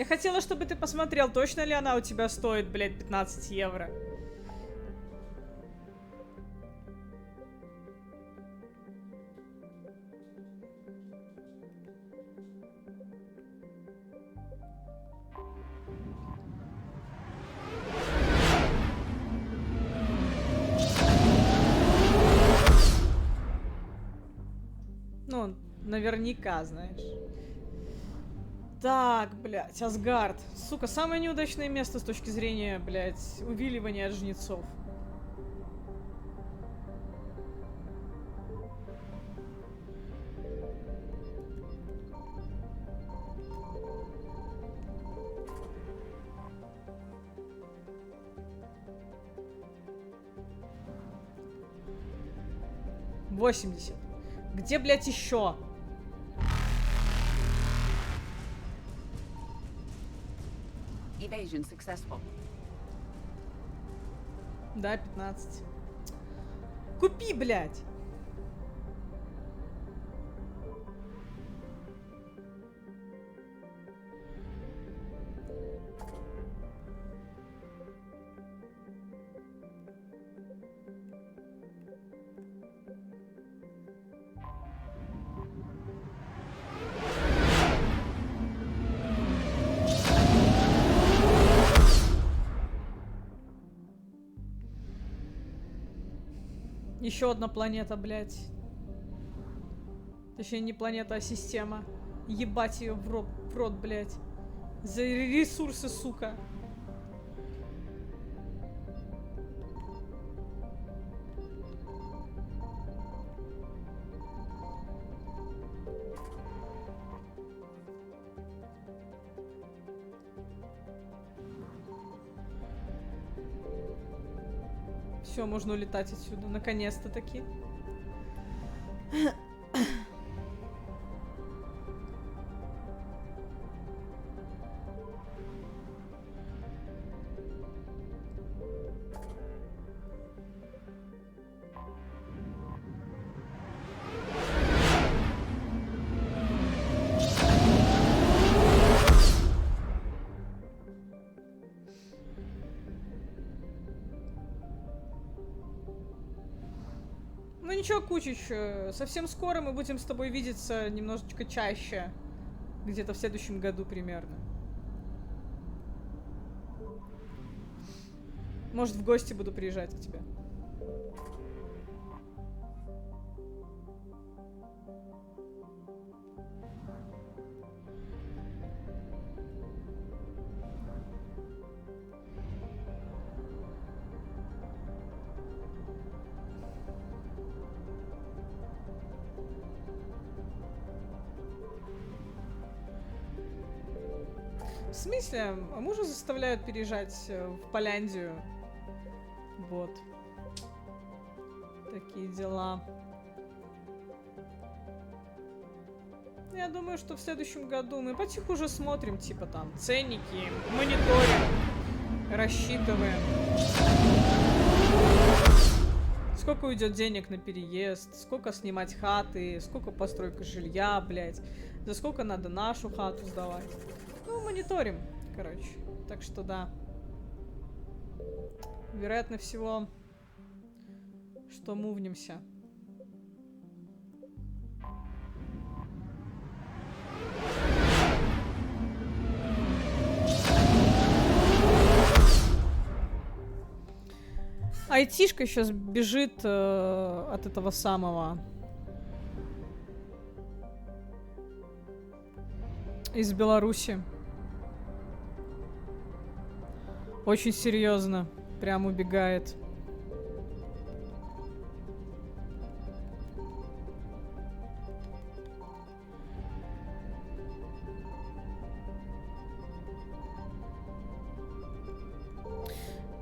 хотела, чтобы ты посмотрел, точно ли она у тебя стоит, блядь, 15 евро. Ну, наверняка, знаешь. Так, блядь, Асгард. Сука, самое неудачное место с точки зрения, блядь, увиливания от жнецов. $80. Где, блядь, еще? Evasion successful. Да, 15. Купи, блядь! Еще одна планета, блядь. Точнее, не планета, а система. Ебать ее в рот, блядь. За ресурсы, сука. Все, можно улетать отсюда. Наконец-то таки. Ну ничего, Кучич, совсем скоро мы будем с тобой видеться немножечко чаще. Где-то в следующем году примерно. Может, в гости буду приезжать к тебе. В смысле? А мужа заставляют переезжать в Поляндию. Вот. Такие дела. Я думаю, что в следующем году мы потихоньку уже смотрим, типа там, ценники, мониторим, рассчитываем. Сколько уйдет денег на переезд, сколько снимать хаты, сколько постройка жилья, блядь. За сколько надо нашу хату сдавать. Ну, мониторим, короче. Так что да. Вероятно всего, что мувнемся. Айтишка сейчас бежит от этого самого. Из Беларуси. Очень серьезно. Прям убегает.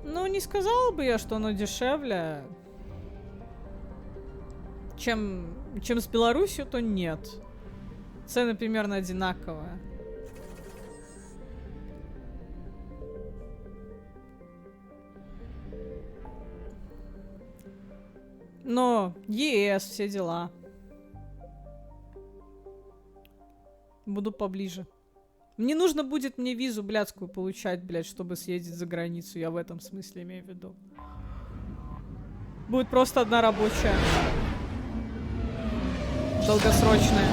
Ну, не сказала бы я, что оно дешевле. Чем с Беларусью, то нет. Цены примерно одинаковые. Но ЕС, все дела. Буду поближе. Мне нужно будет мне визу блядскую получать, блядь, чтобы съездить за границу. Я в этом смысле имею в виду. Будет просто одна рабочая. Долгосрочная.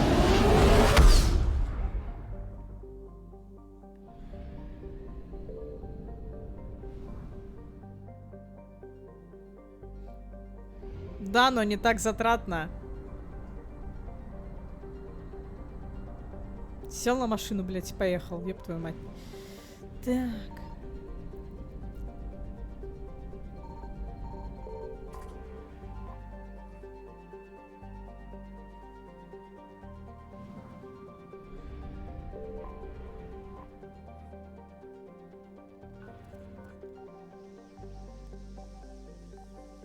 Да, но не так затратно. Сел на машину, блядь, и поехал. Ёб твою мать. Так.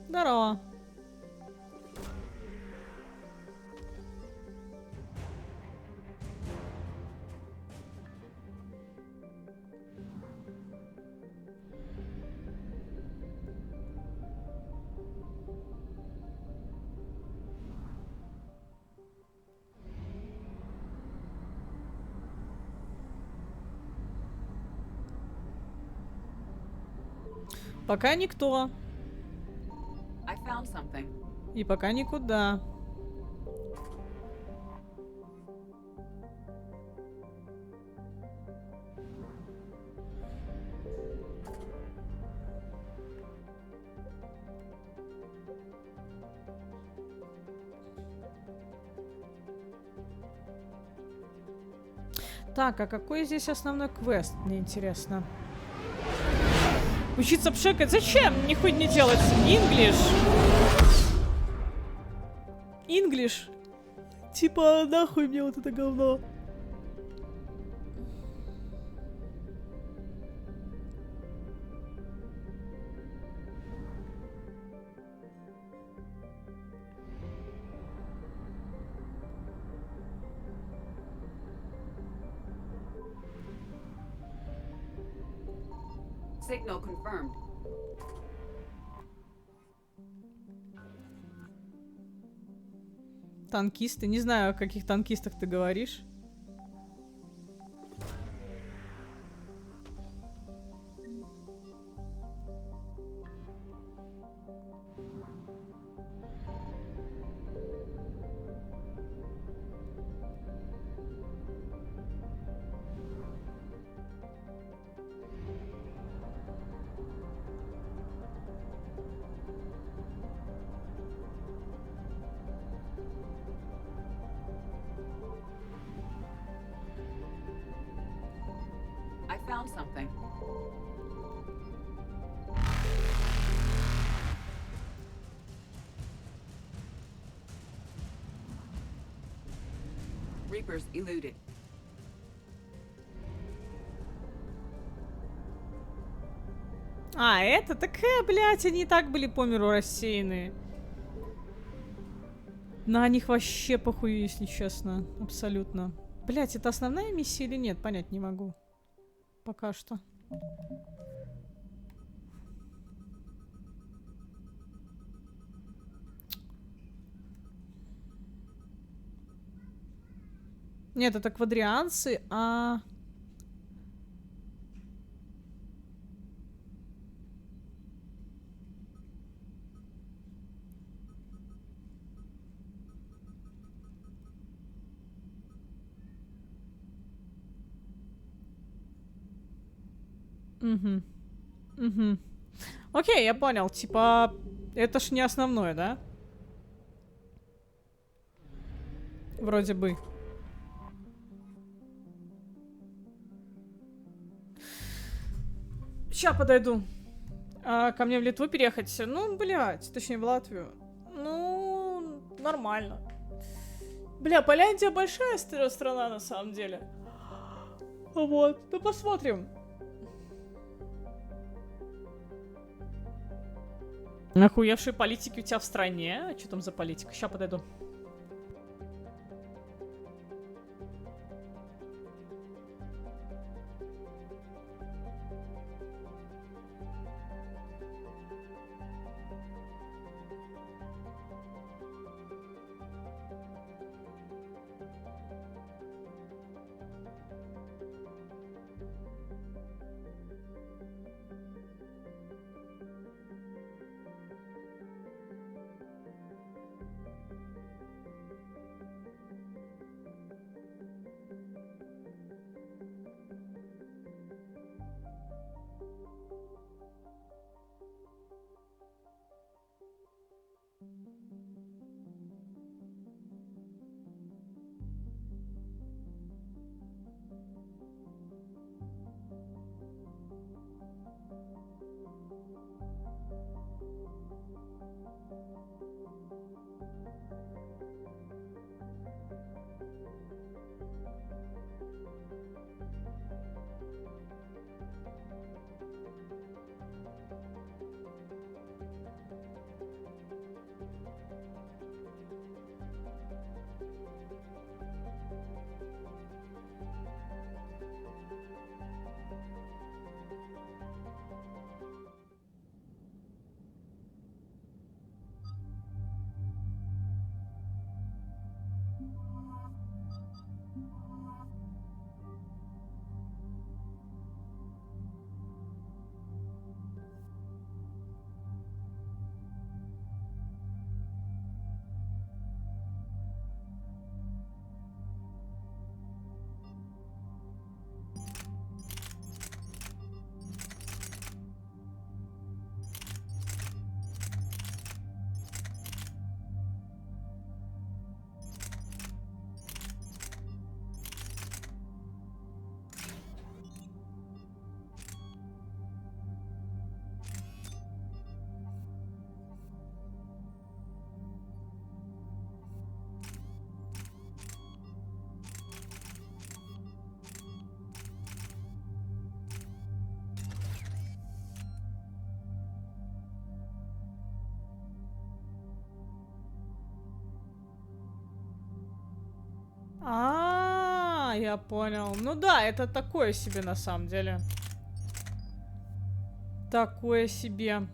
Здорово. Пока никто. I found something. И пока никуда. Так, а какой здесь основной квест? Мне интересно. Учиться пшекать? Зачем? Нихуя не делать. English. English. Типа, нахуй мне вот это говно. Signal confirmed. Танкисты. Не знаю, о каких танкистах ты говоришь. I found something. Reapers eluded. А, это? Так, блядь, они и так были по миру рассеяны. На них вообще похуй, если честно. Абсолютно. Блядь, это основная миссия или нет? Понять не могу. Пока что. Нет, это квадрианцы, а... Угу. Угу. Окей, я понял. Типа, это ж не основное, да? Вроде бы. Ща подойду. Ко мне в Литву переехать? Ну, блядь, точнее в Латвию. Ну, нормально. Бля, Поляндия большая страна на самом деле. Вот, ну посмотрим. Нахуевшие политики у тебя в стране? А что там за политика? Ща подойду. Я понял. Ну да, это такое себе на самом деле. Такое себе.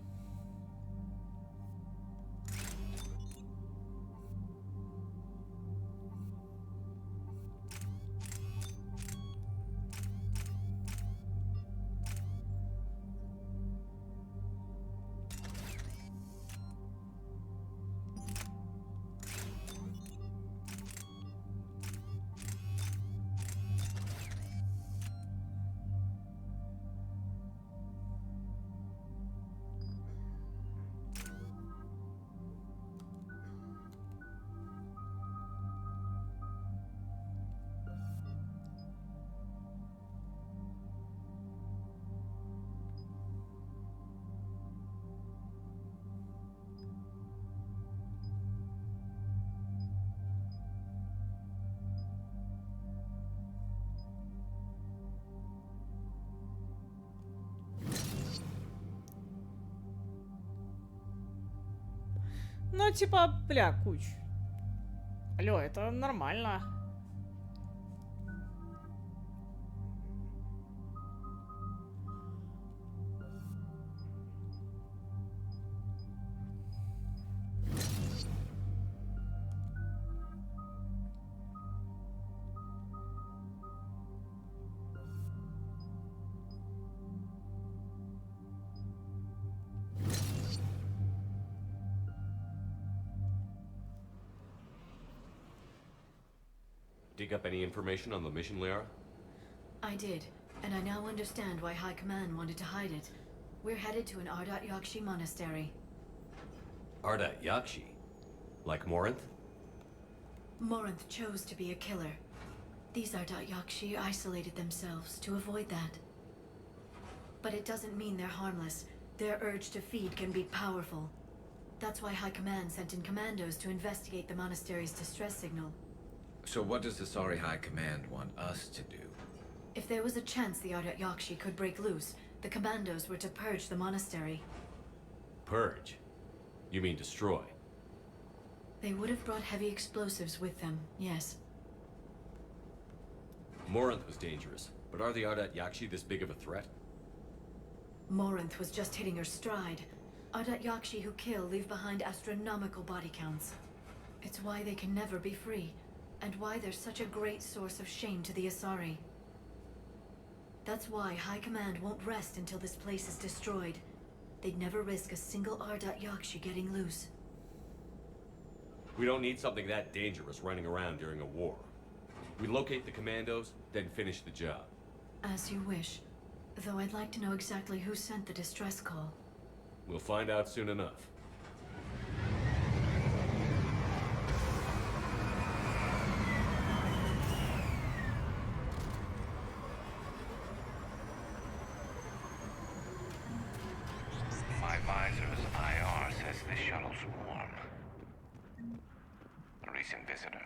Ну, типа, бля, куч. Алло, это нормально. Dig up any information on the mission, Liara? I did, and I now understand why High Command wanted to hide it. We're headed to an Ardat Yakshi monastery. Ardat Yakshi? Like Morinth? Morinth chose to be a killer. These Ardat Yakshi isolated themselves to avoid that. But it doesn't mean they're harmless. Their urge to feed can be powerful. That's why High Command sent in commandos to investigate the monastery's distress signal. So what does the Sorry High Command want us to do? If there was a chance the Ardat Yakshi could break loose, the commandos were to purge the monastery. Purge? You mean destroy? They would have brought heavy explosives with them, yes. Morinth was dangerous, but are the Ardat Yakshi this big of a threat? Morinth was just hitting her stride. Ardat Yakshi who kill leave behind astronomical body counts. It's why they can never be free, and why they're such a great source of shame to the Asari. That's why High Command won't rest until this place is destroyed. They'd never risk a single Ardat Yakshi getting loose. We don't need something that dangerous running around during a war. We locate the commandos, then finish the job. As you wish. Though I'd like to know exactly who sent the distress call. We'll find out soon enough. this shuttle's warm. A recent visitor.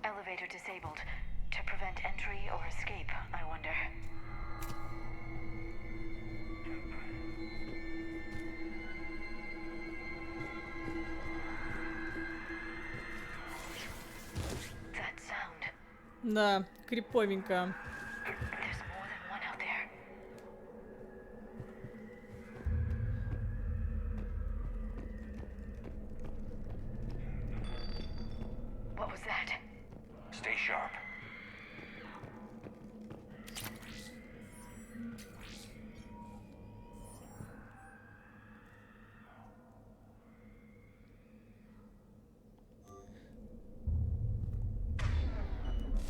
Elevator disabled. To prevent entry or escape, I wonder. That sound. Да, криповенько. There's more than one out there. What was that? Stay sharp.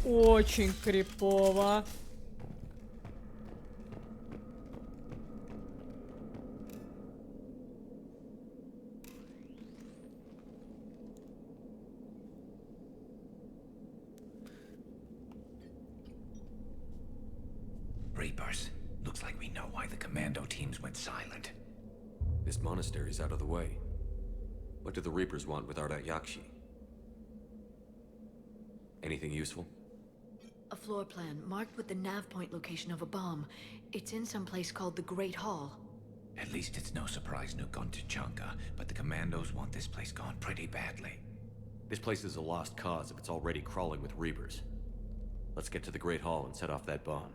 Очень крипово. Reapers. Looks like we know why the commando teams went silent. This monastery's out of the way. What do the Reapers want with Ardat Yakshi? Anything useful? A floor plan marked with the nav point location of a bomb. It's in some place called the Great Hall. At least it's no surprise Nuke gone to Chunka, but the commandos want this place gone pretty badly. This place is a lost cause if it's already crawling with Reapers. Let's get to the Great Hall and set off that bomb.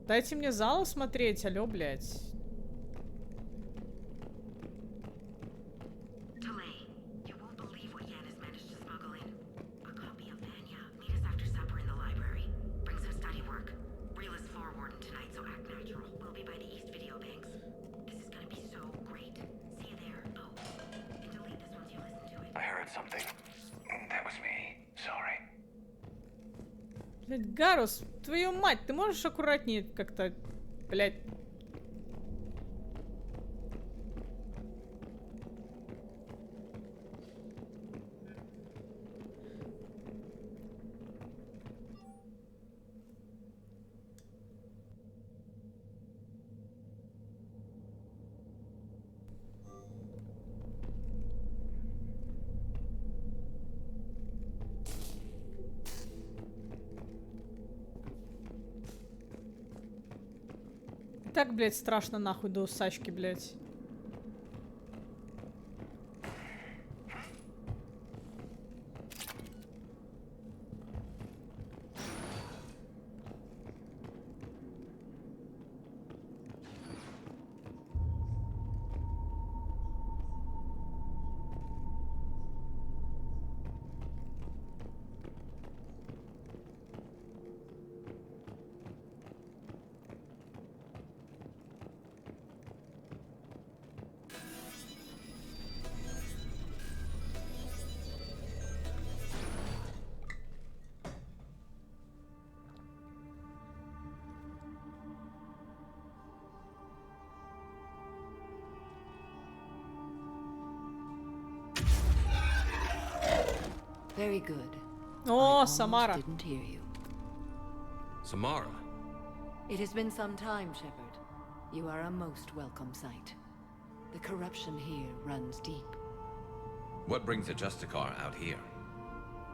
Дайте мне зал смотреть, алё, блядь. Delay. You won't believe what Yan has managed to smuggle in. A copy of Vanya. Meet us after supper in the library. Bring some study work. Reel is floor warden tonight, so act natural. We'll be by the East Video Banks. This is gonna be so great. See you there. Oh, and delete this once you listen to it. I heard something. That was me. Sorry. Блядь, Гарус, твою мать, ты можешь аккуратнее как-то, блядь. Так, блядь, страшно нахуй до усачки, блядь. Very good. О, Самара. Didn't hear you. Samara? It has been some time, Shepard. You are a most welcome sight. The corruption here runs deep. What brings a Justicar out here?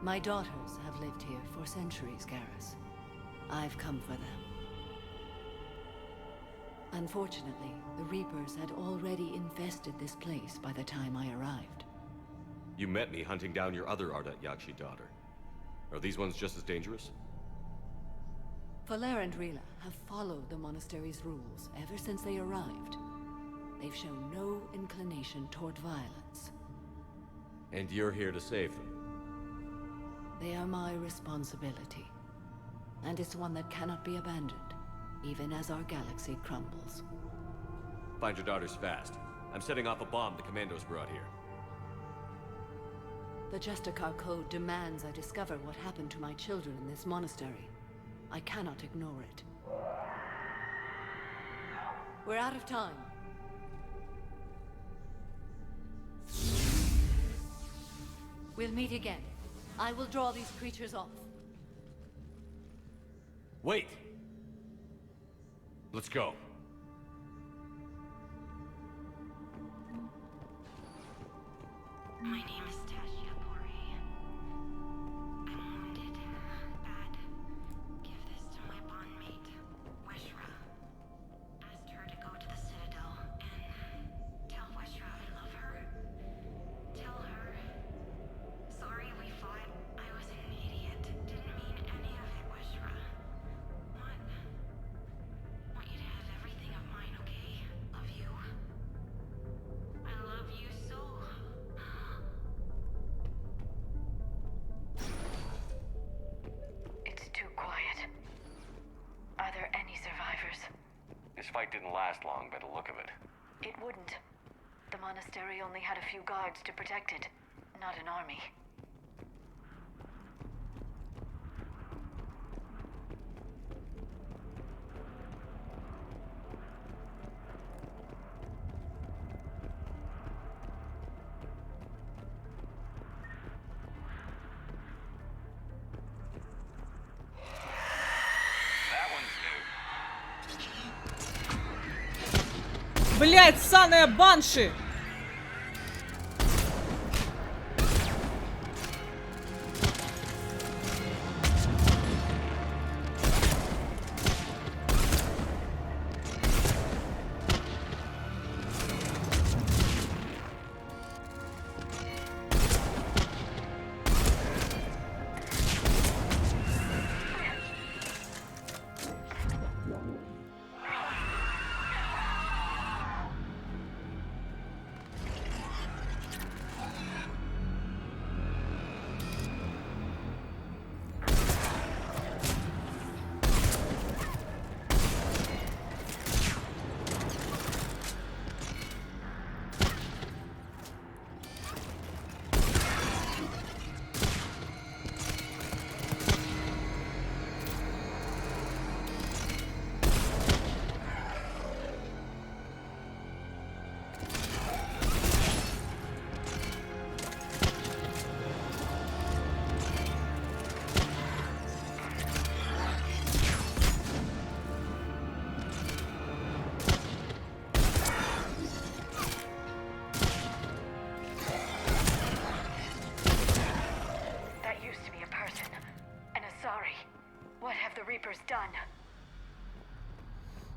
My daughters have lived here for centuries, Garrus. I've come for them. Unfortunately, the Reapers had already infested this place by the time I arrived. You met me hunting down your other Ardat Yakshi daughter. Are these ones just as dangerous? Valer and Rila have followed the monastery's rules ever since they arrived. They've shown no inclination toward violence. And you're here to save them? They are my responsibility. And it's one that cannot be abandoned, even as our galaxy crumbles. Find your daughters fast. I'm setting off a bomb the commandos brought here. The Justicar Code demands I discover what happened to my children in this monastery. I cannot ignore it. We're out of time. We'll meet again. I will draw these creatures off. Wait! Let's go. My name is Tasia Bori. I'm wounded. Bad. Give this to my bondmate, Weshra. Asked her to go to the Citadel and tell Weshra I love her. Tell her. Sorry we fought. I was an idiot. Didn't mean any of it, Weshra. Want you to have everything of mine, okay? Love you. I love you so. It's too quiet. Are there any survivors? This fight didn't last long by the look of it. It wouldn't. The monastery only had a few guards to protect it, not an army. That one's new. Блять, ссаная банши!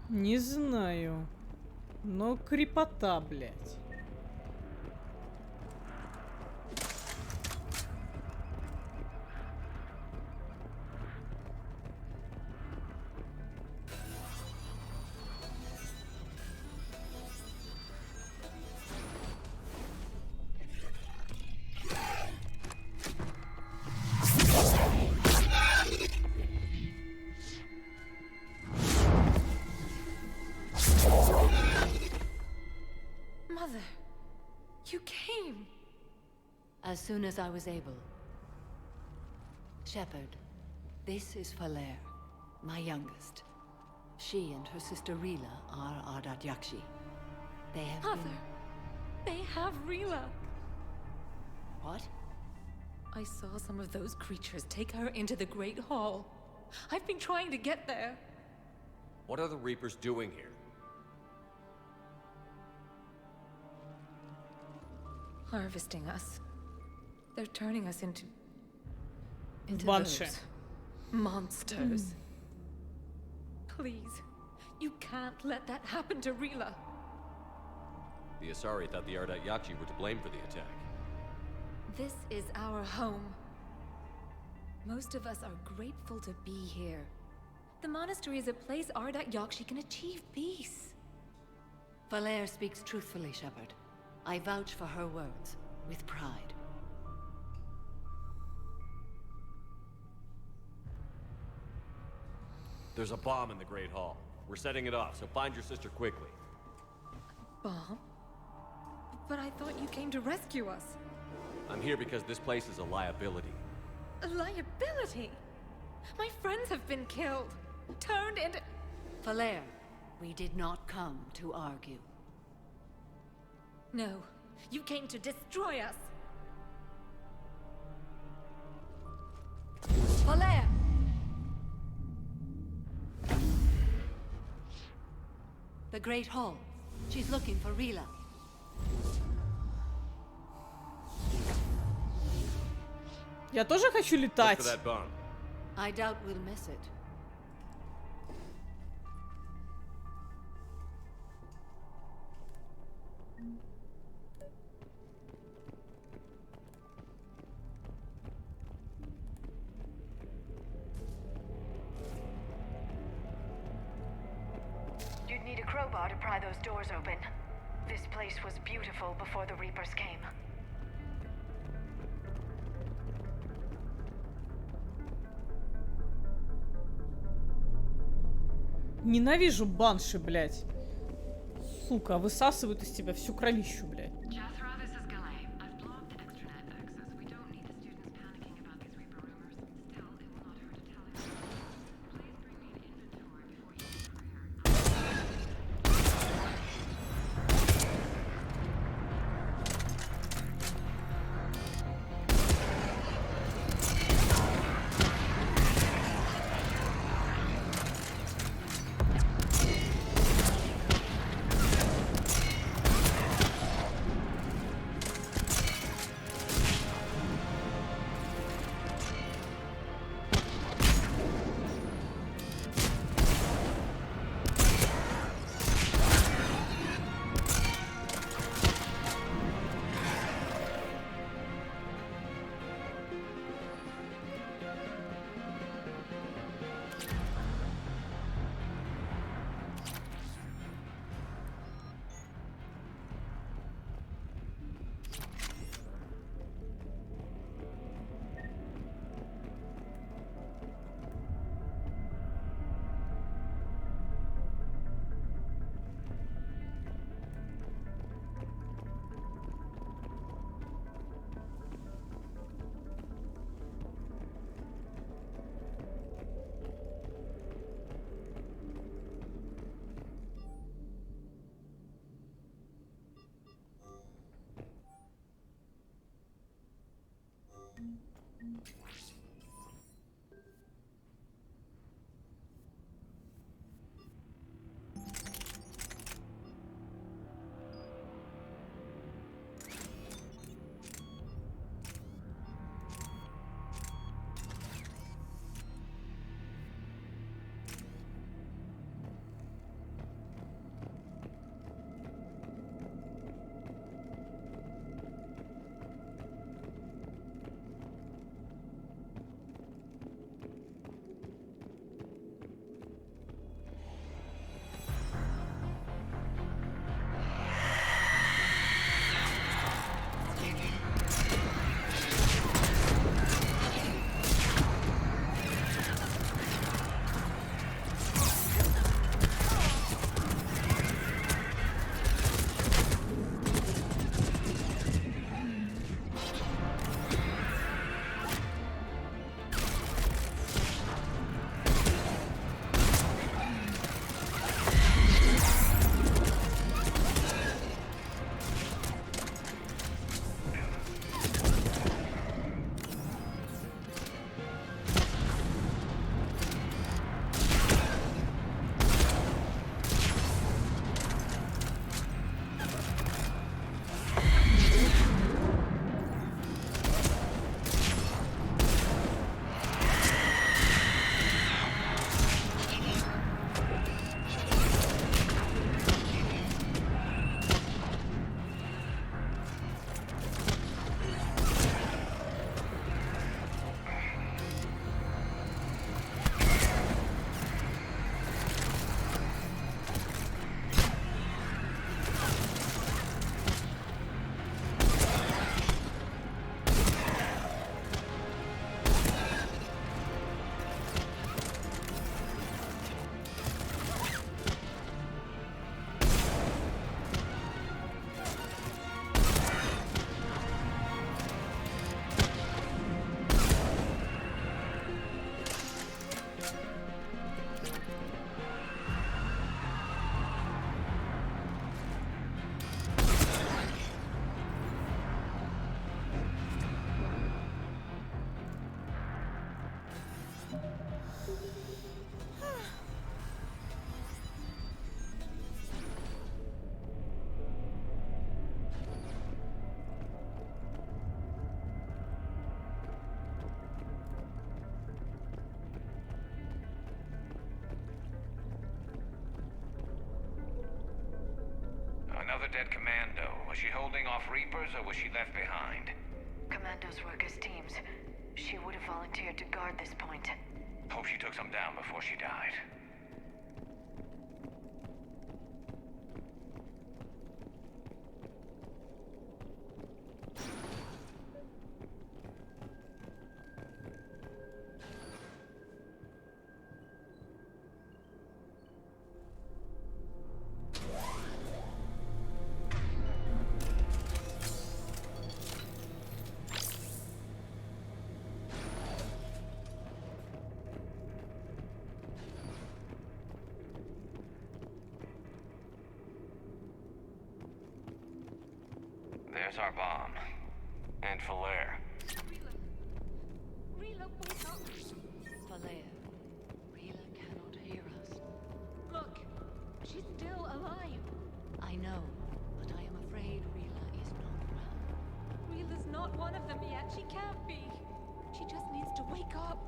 Не знаю. Но крепота, блядь. Mother, you came. As soon as I was able. Shepherd, this is Falere, my youngest. She and her sister Rila are Ardat Yakshi. They have Mother, they have Rila. What? I saw some of those creatures take her into the Great Hall. I've been trying to get there. What are the Reapers doing here? Harvesting us. They're turning us into Banshee. those monsters. Please, you can't let that happen to Rila. The Asari thought the Ardat Yakshi were to blame for the attack. This is our home. Most of us are grateful to be here. The monastery is a place Ardat Yakshi can achieve peace. Falere speaks truthfully, Shepherd. I vouch for her words, with pride. There's a bomb in the Great Hall. We're setting it off, so find your sister quickly. Bomb? But I thought you came to rescue us. I'm here because this place is a liability. A liability? My friends have been killed. Turned into... Falere, we did not come to argue. No. You came to destroy us. Valère! The Great Hall. She's looking for Rila. Я тоже хочу Look летать. for that bomb. I doubt we'll miss it. You'd need a crowbar to pry those doors open. This place was beautiful before the Reapers came. Ненавижу банши, блядь. Сука, высасывают из тебя всю кровищу, блядь. Jethro, this is Galay. I've blocked the extranet access. We don't need the students panicking about these Reaper rumors. Still, it will not hurt to tell you. Please bring me an inventory before you leave for here. dead commando. Was she holding off Reapers or was she left behind? Commandos work as teams. She would have volunteered to guard this point. Hope she took some down before she died. There's our bomb. And Falaire. Rila, wake up! Falaire, Rila cannot hear us. Look, she's still alive. I know, but I am afraid Rila is not well. Rila's not one of them yet. She can't be. She just needs to wake up.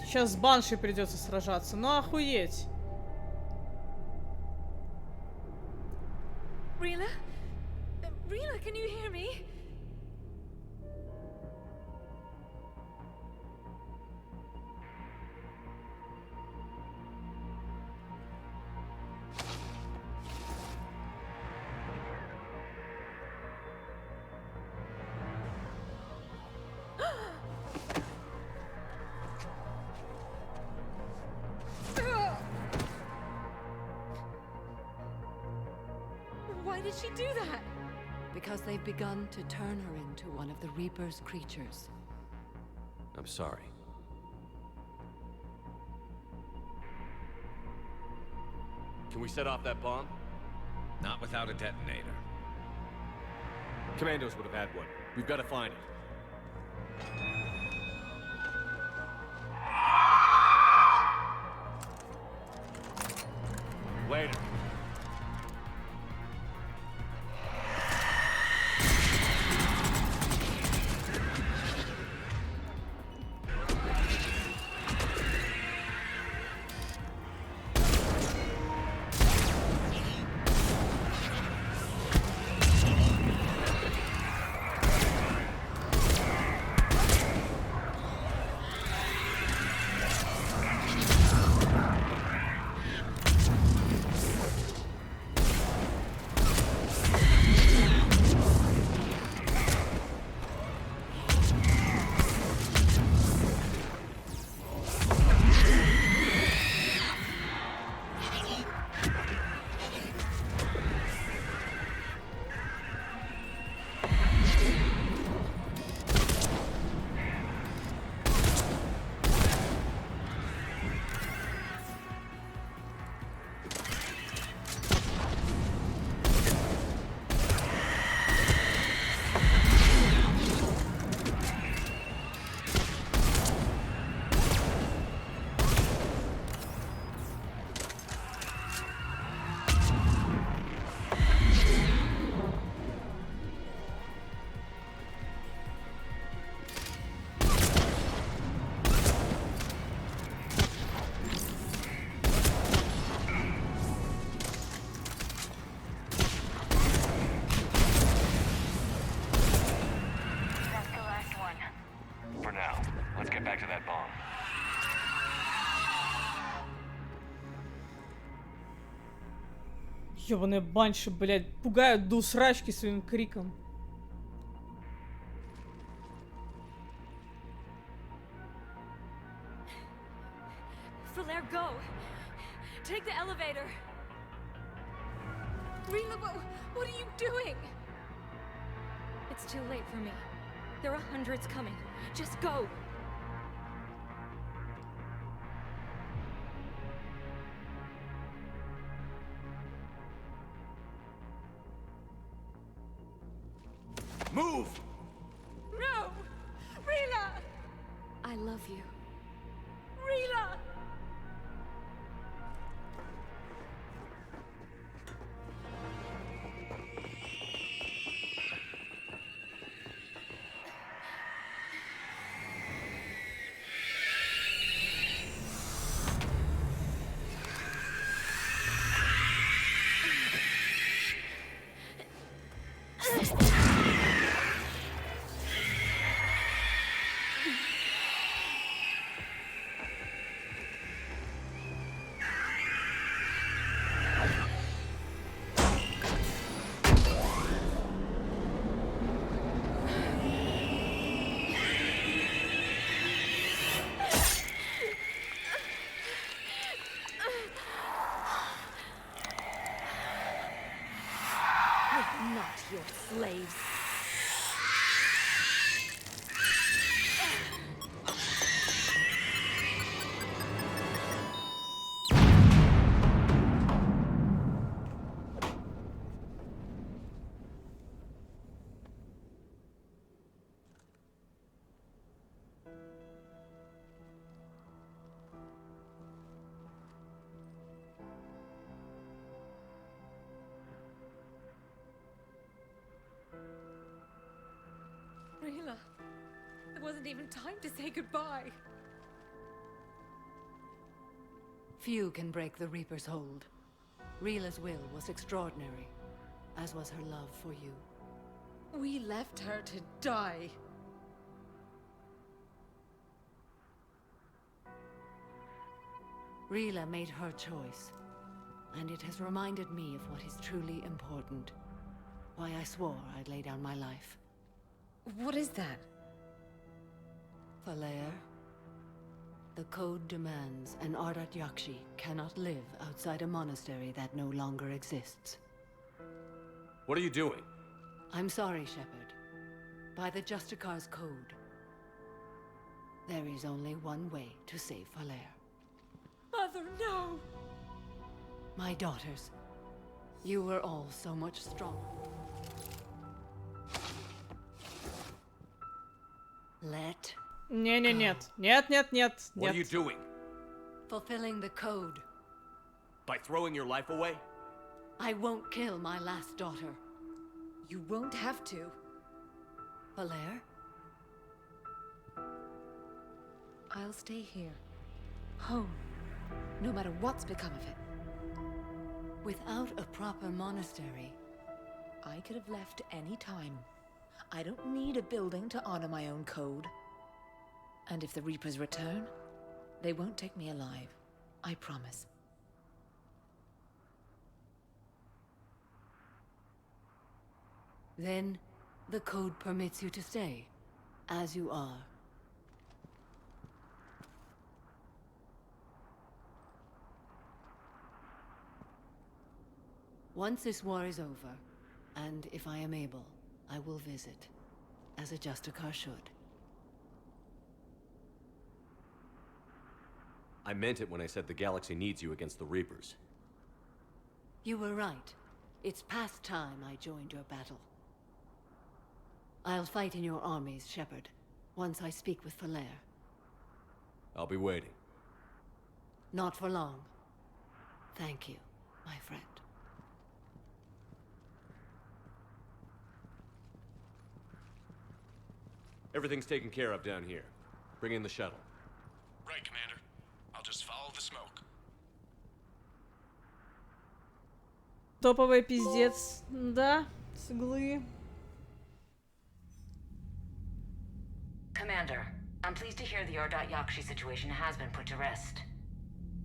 Сейчас с Баншей придется сражаться. Ну охуеть. Rila? Rila, can you hear me? Why did she do that? Because they've begun to turn her into one of the Reaper's creatures. I'm sorry. Can we set off that bomb? Not without a detonator. Commandos would have had one. We've got to find it. Later. Ёбаные банши, блядь, пугают до усрачки своим криком. Falaire, go! Take the elevator! Rila, what are you doing? It's too late for me. There are hundreds coming. Just go! Move! No! Rila! I love you. Rila! Not your slaves. Rila, there wasn't even time to say goodbye. Few can break the Reaper's hold. Rila's will was extraordinary, as was her love for you. We left her to die. Rila made her choice, and it has reminded me of what is truly important. Why I swore I'd lay down my life. What is that? Falair, the code demands an Ardat Yakshi cannot live outside a monastery that no longer exists. What are you doing? I'm sorry, Shepard. By the Justicar's code, there is only one way to save Falair. Mother, no! My daughters, you were all so much stronger. Let Не-не-нет. Нет-нет-нет. What are you Нет. doing? fulfilling the code. By throwing your life away? I won't kill my last daughter. You won't have to. Falair? I'll stay here. Home. No matter what's become of it. Without a proper monastery, I could have left any time. I don't need a building to honor my own code. And if the Reapers return, they won't take me alive. I promise. then the code permits you to stay, as you are. Once this war is over, and if I am able, I will visit, as a Justicar should. I meant it when I said the galaxy needs you against the Reapers. You were right. It's past time I joined your battle. I'll fight in your armies, Shepard, once I speak with Falair. I'll be waiting. Not for long. Thank you, my friend. Everything's taken care of down here. Bring in the shuttle. Right, Commander. I'll just follow the smoke. Топовый пиздец. Да, с иглы. Commander, I'm pleased to hear the Ardat Yakshi situation has been put to rest.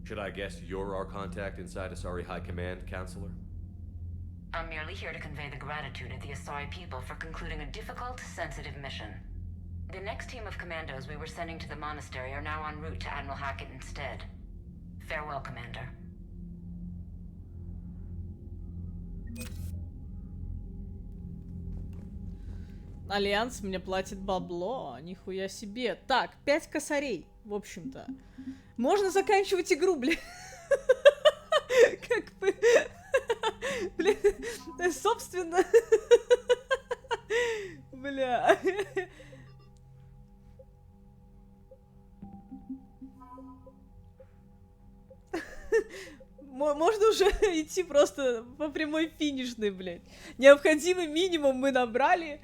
Should I guess you're our contact inside Asari High Command, Counselor? I'm merely here to convey the gratitude of the Asari people for concluding a difficult, sensitive mission. The next team of commandos we were sending to the monastery are now en route to Admiral Hackett instead. Farewell, Commander. Альянс мне платит бабло, нихуя себе. Так, 5 косарей, в общем-то. Можно заканчивать игру, блин. Как бы... Блин, собственно... Бля... Можно уже идти просто по прямой финишной, блядь. Необходимый минимум мы набрали.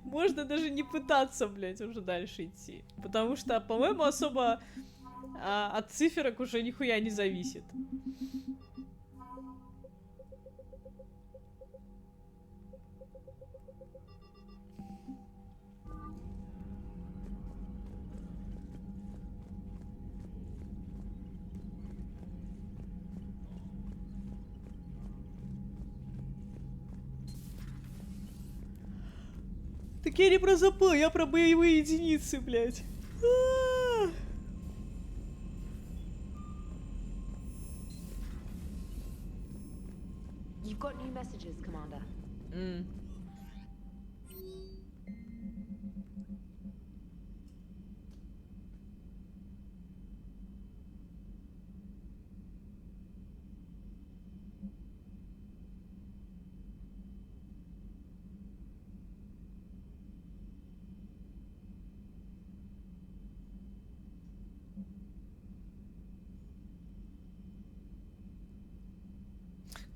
Можно даже не пытаться, блядь, уже дальше идти. Потому что, по-моему, особо от циферок уже нихуя не зависит. Так я не про ЗП, я про боевые единицы, блядь. You've got new messages, Commander.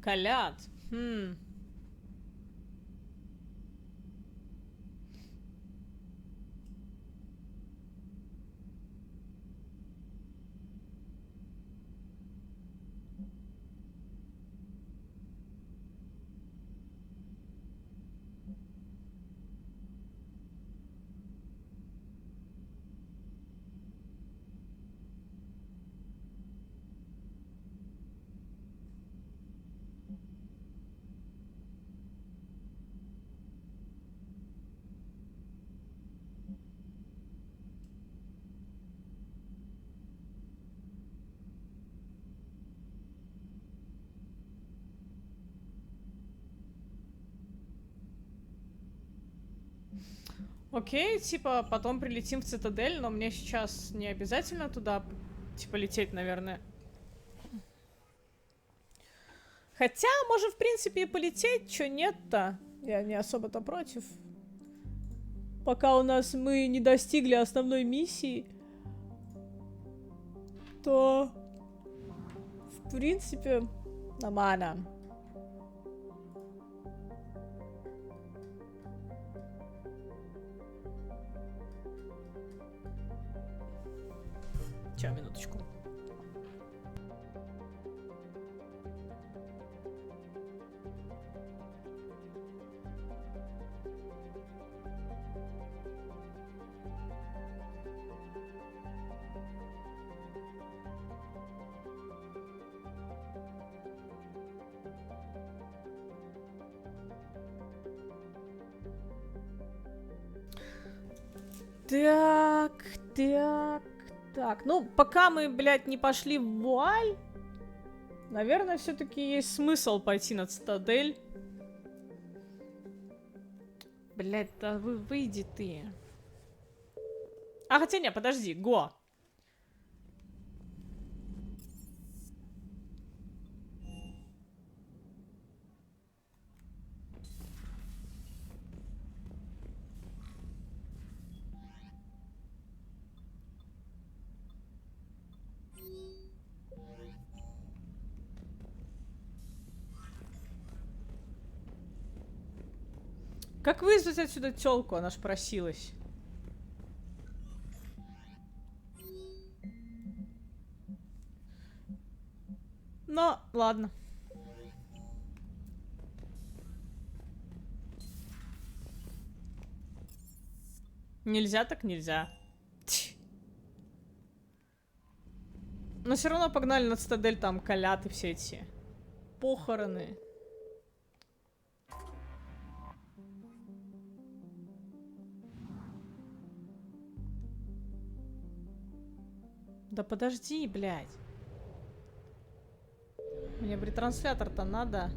Колят. Окей, типа, потом прилетим в Цитадель, но мне сейчас не обязательно туда, типа, лететь, наверное. Хотя, может, в принципе, и полететь, чё нет-то? Я не особо-то против. Пока мы не достигли основной миссии, то, в принципе, нормально. Сейчас, минуточку. Так. Ну, пока мы, блядь, не пошли в Вуаль, наверное, все-таки есть смысл пойти на Цитадель. Блядь, да выйди ты. А, хотя не, подожди, го. Как вызвать отсюда тёлку? Она ж просилась. Но, ладно. Нельзя так нельзя. Но все равно погнали на Цитадель, там коляты все эти. Похороны. Да подожди, блядь. Мне в ретранслятор-то надо.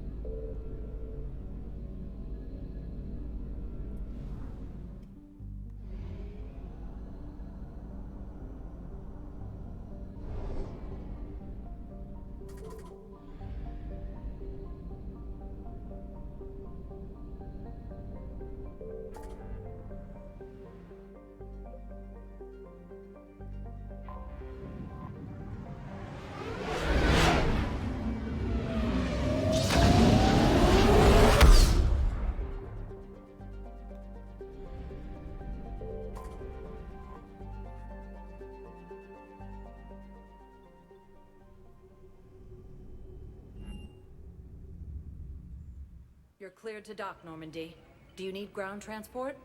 You're cleared to dock, Normandy. Do you need ground transport?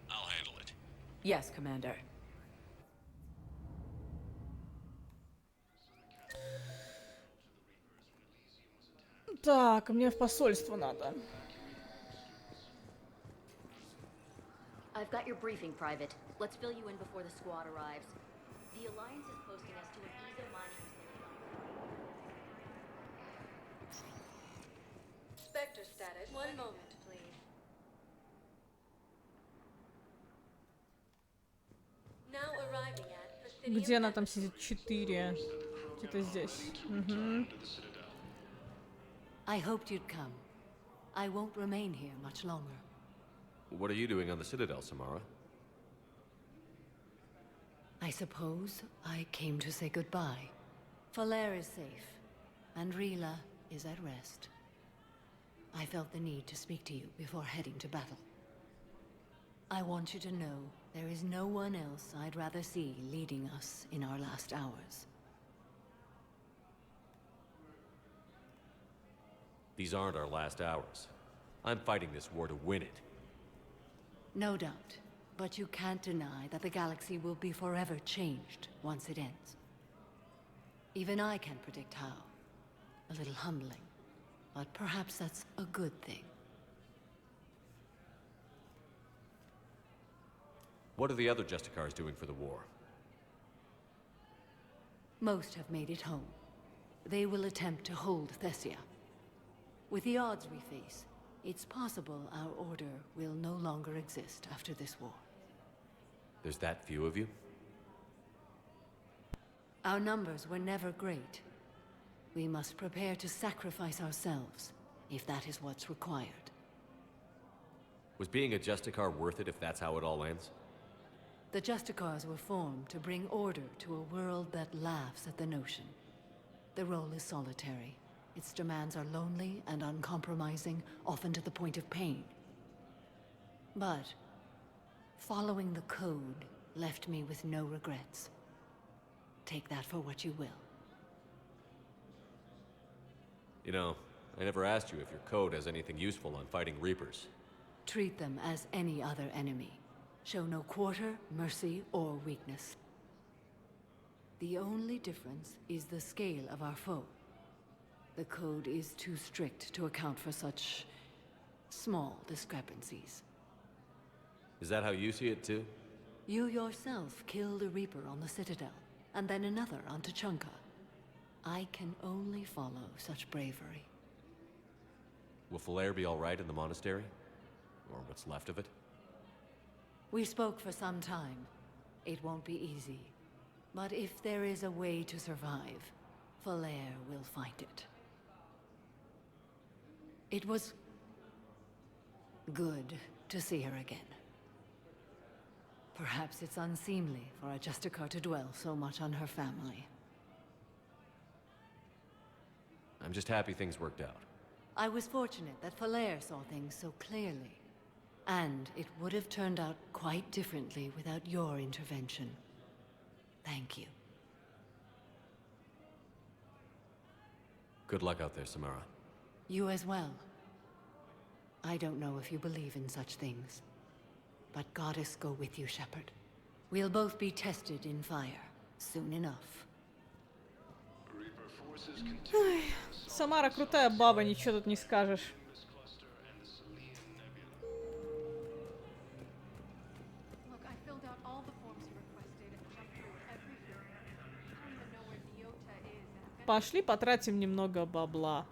I'll handle it. Yes, Commander. Так, мне в посольство надо. I've got your briefing, Private. Let's fill you in before the squad arrives. The Alliance is posting us to an ESO mining facility. One moment, please. Now arriving at Presidium. Где она там сидит? 4. Где-то здесь. Угу. I hoped you'd come. I won't remain here much longer. What are you doing on the Citadel, Samara? I suppose I came to say goodbye. Falair is safe, and Rila is at rest. I felt the need to speak to you before heading to battle. I want you to know there is no one else I'd rather see leading us in our last hours. These aren't our last hours. I'm fighting this war to win it. No doubt, but you can't deny that the galaxy will be forever changed once it ends. Even I can't predict how. A little humbling, but perhaps that's a good thing. What are the other Justicars doing for the war? Most have made it home. They will attempt to hold Thessia. With the odds we face, it's possible our order will no longer exist after this war. There's that few of you? Our numbers were never great. We must prepare to sacrifice ourselves, if that is what's required. Was being a Justicar worth it if that's how it all ends? The Justicars were formed to bring order to a world that laughs at the notion. The role is solitary. Its demands are lonely and uncompromising, often to the point of pain. But following the code left me with no regrets. Take that for what you will. You know, I never asked you if your code has anything useful on fighting Reapers. Treat them as any other enemy. Show no quarter, mercy, or weakness. The only difference is the scale of our foe. The code is too strict to account for such small discrepancies. Is that how you see it too? You yourself killed a Reaper on the Citadel, and then another on Tuchanka. I can only follow such bravery. Will Falair be all right in the monastery? Or what's left of it? We spoke for some time. It won't be easy. But if there is a way to survive, Falair will find it. It was good to see her again. Perhaps it's unseemly for a Justicar to dwell so much on her family. I'm just happy things worked out. I was fortunate that Falair saw things so clearly. And it would have turned out quite differently without your intervention. Thank you. Good luck out there, Samara. You as well. I don't know if you believe in such things, but Goddess go with you, Shepard. We'll both be tested in fire, soon enough. Ой, Самара крутая баба, ничего тут не скажешь. Look, I filled out all the forms you requested and jumped through every field. I don't even know where Diota is. Пошли потратим немного бабла.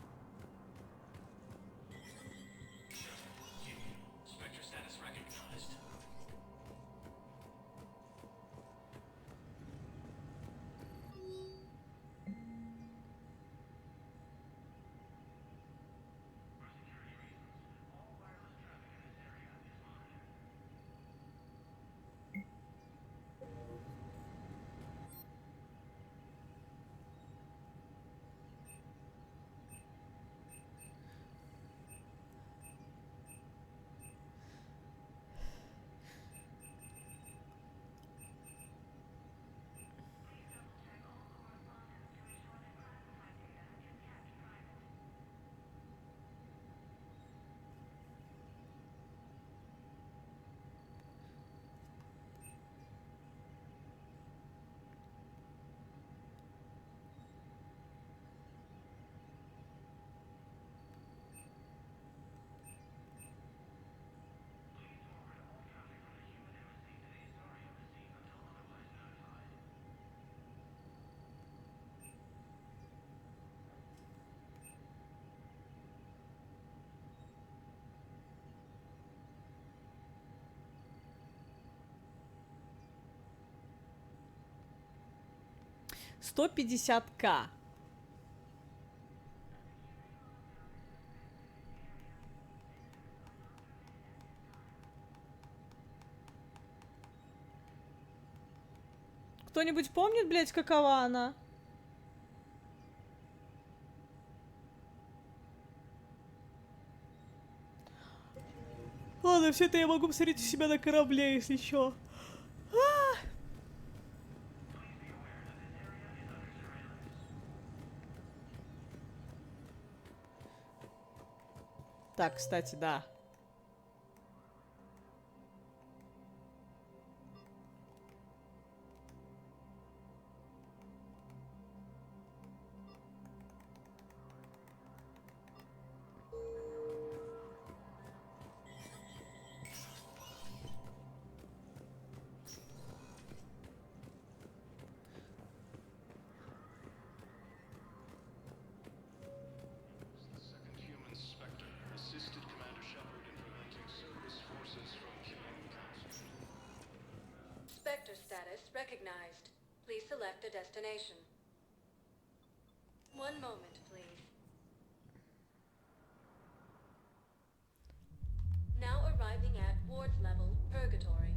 150к. Кто-нибудь помнит, блядь, какова она? Ладно, все это я могу посмотреть у себя на корабле, если чё. Так, кстати, да. Second human Spectre assisted Commander Shepard in preventing service forces from killing Council. Spectre status recognized. Please select a destination. One moment, please. Now arriving at ward level, Purgatory.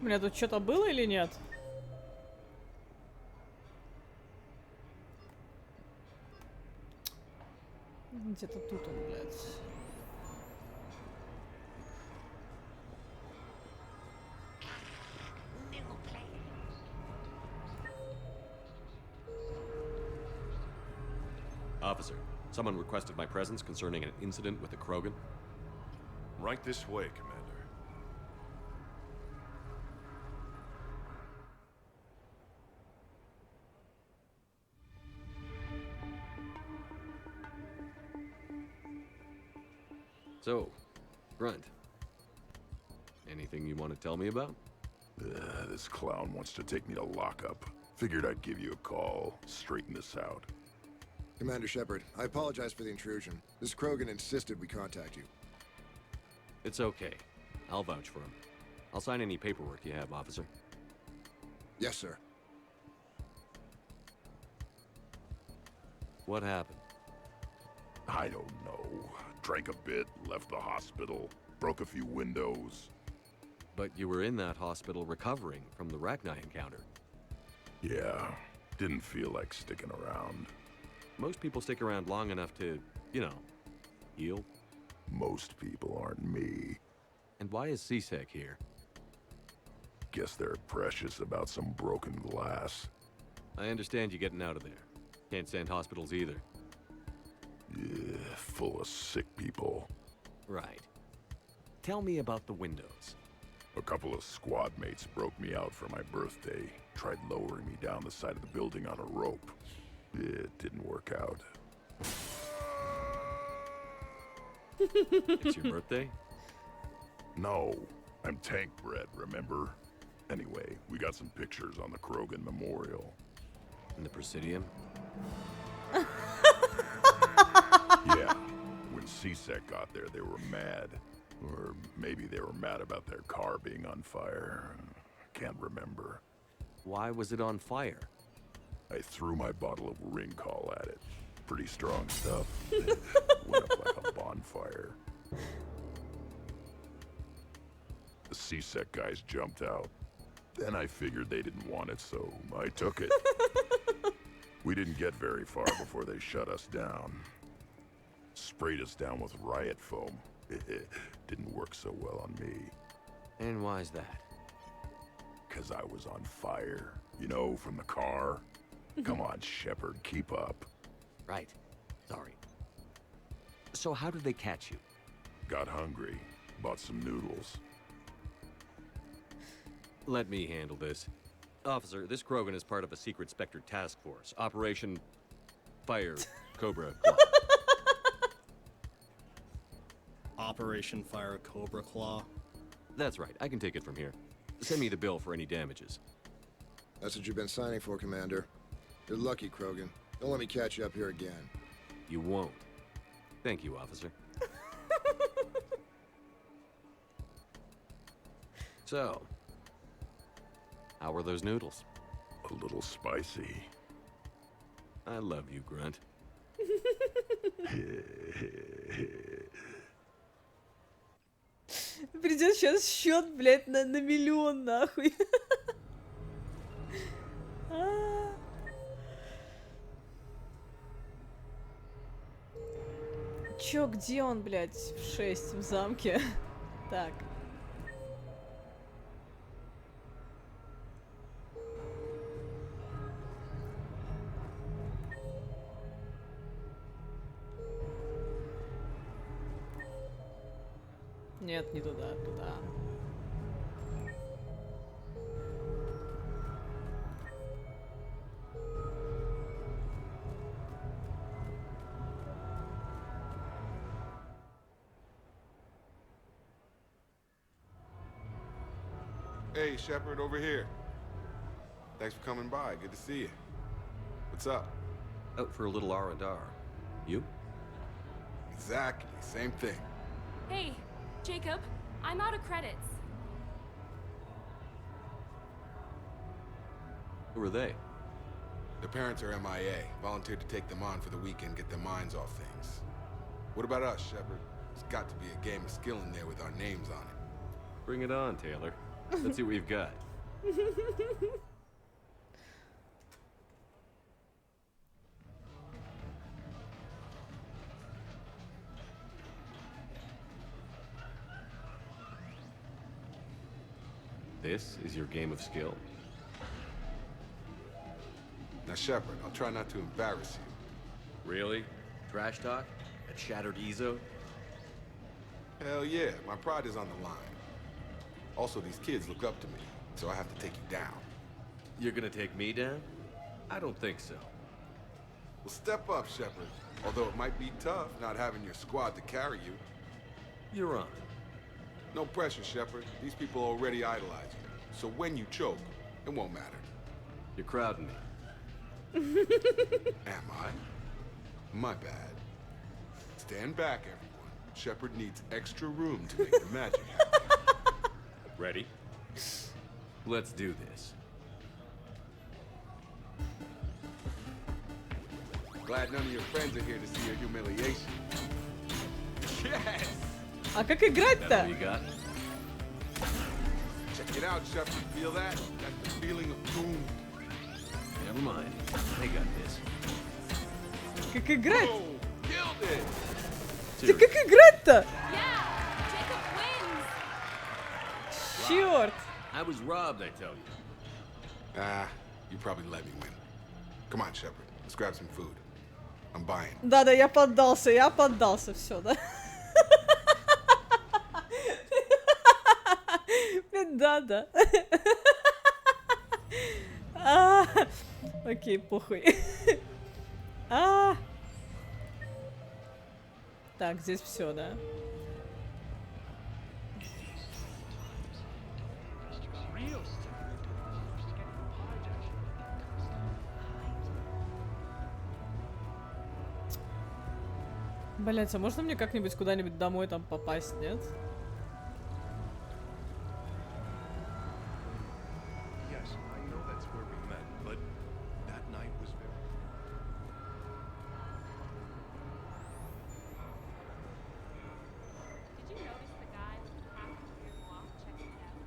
У меня тут что-то было или нет? Где-то тут он, блядь. Officer, someone requested my presence concerning an incident with the Krogan. Right this way, Commander. So, Grunt, anything you want to tell me about? This clown wants to take me to lockup. Figured I'd give you a call, straighten this out. Commander Shepard, I apologize for the intrusion. This Krogan insisted we contact you. It's okay. I'll vouch for him. I'll sign any paperwork you have, officer. Yes, sir. What happened? I don't know. Drank a bit, left the hospital, broke a few windows. But you were in that hospital recovering from the Rachni encounter. Yeah, didn't feel like sticking around. Most people stick around long enough to, you know, heal. Most people aren't me. And why is CSEC here? Guess they're precious about some broken glass. I understand you getting out of there. Can't stand hospitals either. Yeah, full of sick people. Right. Tell me about the windows. A couple of squad mates broke me out for my birthday. Tried lowering me down the side of the building on a rope. It didn't work out. It's your birthday? No, I'm tank bred, remember? Anyway, we got some pictures on the Krogan Memorial. In the Presidium? Yeah, when CSEC got there, they were mad. Or maybe they were mad about their car being on fire. Can't remember. Why was it on fire? I threw my bottle of ring call at it. Pretty strong stuff. Went up like a bonfire. The CSEC guys jumped out. Then I figured they didn't want it, so I took it. We didn't get very far before they shut us down. Sprayed us down with riot foam. Didn't work so well on me. And why's that? 'Cause I was on fire. You know, from the car. Come on, Shepard, keep up. Right. Sorry. So how did they catch you? Got hungry. Bought some noodles. Let me handle this. Officer, this Krogan is part of a secret Spectre task force. Operation Fire Cobra Claw. Operation Fire Cobra Claw? That's right. I can take it from here. Send me the bill for any damages. That's what you've been signing for, Commander. You're lucky, Krogan. Don't let me catch you up here again. You won't. Thank you, officer. So, how were those noodles? A little spicy. I love you, Grunt. Придет сейчас счет, блядь, на миллион, нахуй. Чё, где он, блядь, в 6 в замке? Так. Нет, не туда, туда. Hey, Shepard, over here. Thanks for coming by. Good to see you. What's up? Out for a little R&R. You? Exactly. Same thing. Hey, Jacob, I'm out of credits. Who are they? Their parents are MIA. Volunteered to take them on for the weekend, get their minds off things. What about us, Shepard? There's got to be a game of skill in there with our names on it. Bring it on, Taylor. Let's see what we've got. This is your game of skill. Now, Shepard, I'll try not to embarrass you. Really? Trash talk? At Shattered Ezo? Hell yeah, my pride is on the line. Also, these kids look up to me, so I have to take you down. You're gonna take me down? I don't think so. Well, step up, Shepard. Although it might be tough not having your squad to carry you. You're on. No pressure, Shepard. These people already idolize you. So when you choke, it won't matter. You're crowding me. Am I? My bad. Stand back, everyone. Shepard needs extra room to make the magic happen. Ready? Let's do this. Glad none of your friends are here to see your humiliation. Yes! А как играть-то? That all you got? Check it out, Shepard. Feel that? That's the feeling of doom. Never mind. I got this. Как играть? Oh, killed it! Да как играть-то? Черт! I was robbed, I tell you. You probably let me win. Come on, Shepard. Let's grab some food. I'm buying. Да-да, я поддался, все, да? Да-да. Окей, похуй. Так, здесь все, да? Блять, а можно мне как-нибудь куда-нибудь домой там попасть, нет? Yes, I know that's where we met, but that night was very... Did you notice the guy with the half weird walk checking it out?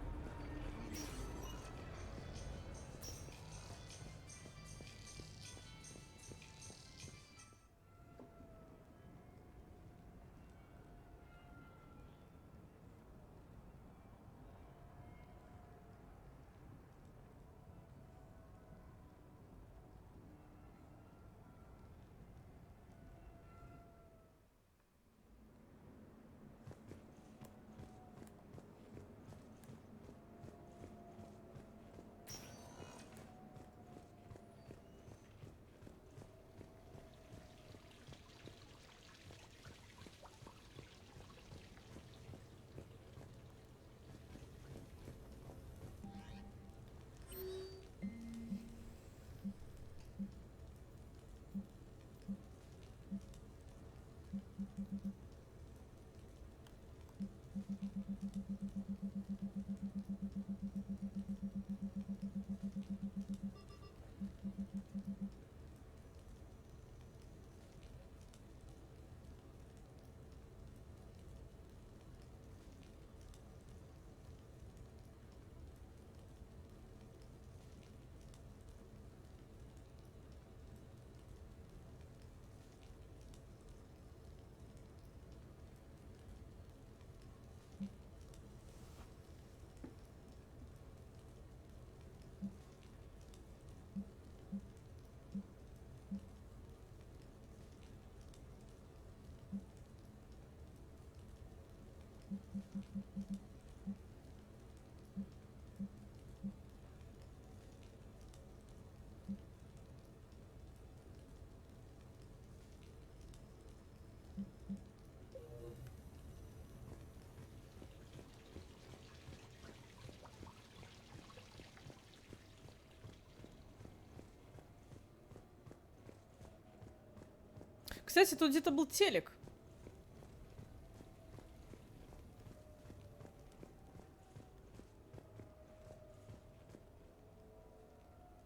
Кстати, тут где-то был телек.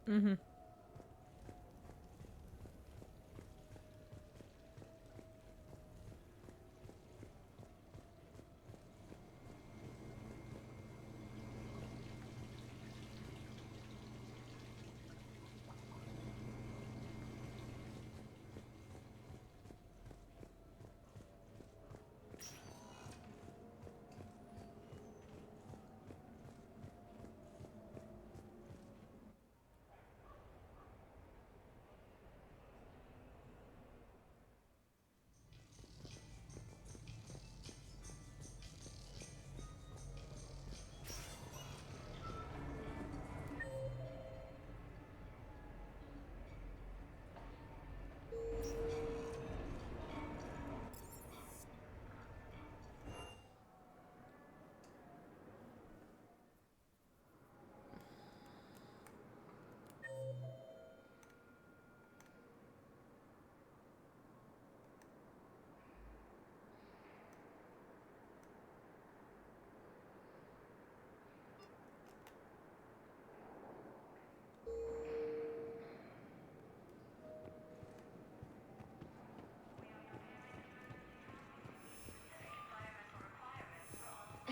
Угу.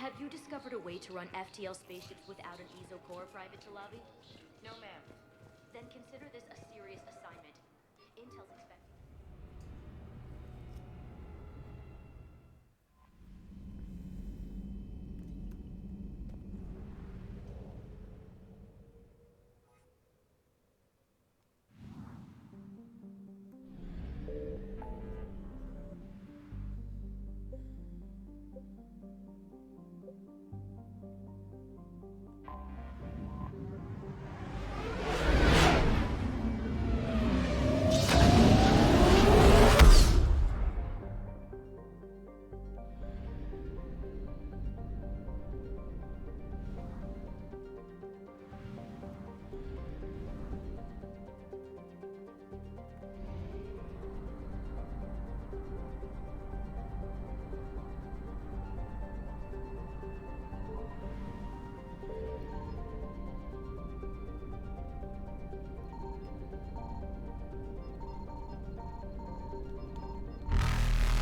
Have you discovered a way to run FTL spaceships without an ESO core, Private Chalabi? No, ma'am. Then consider this a serious assignment. Intel's expecting...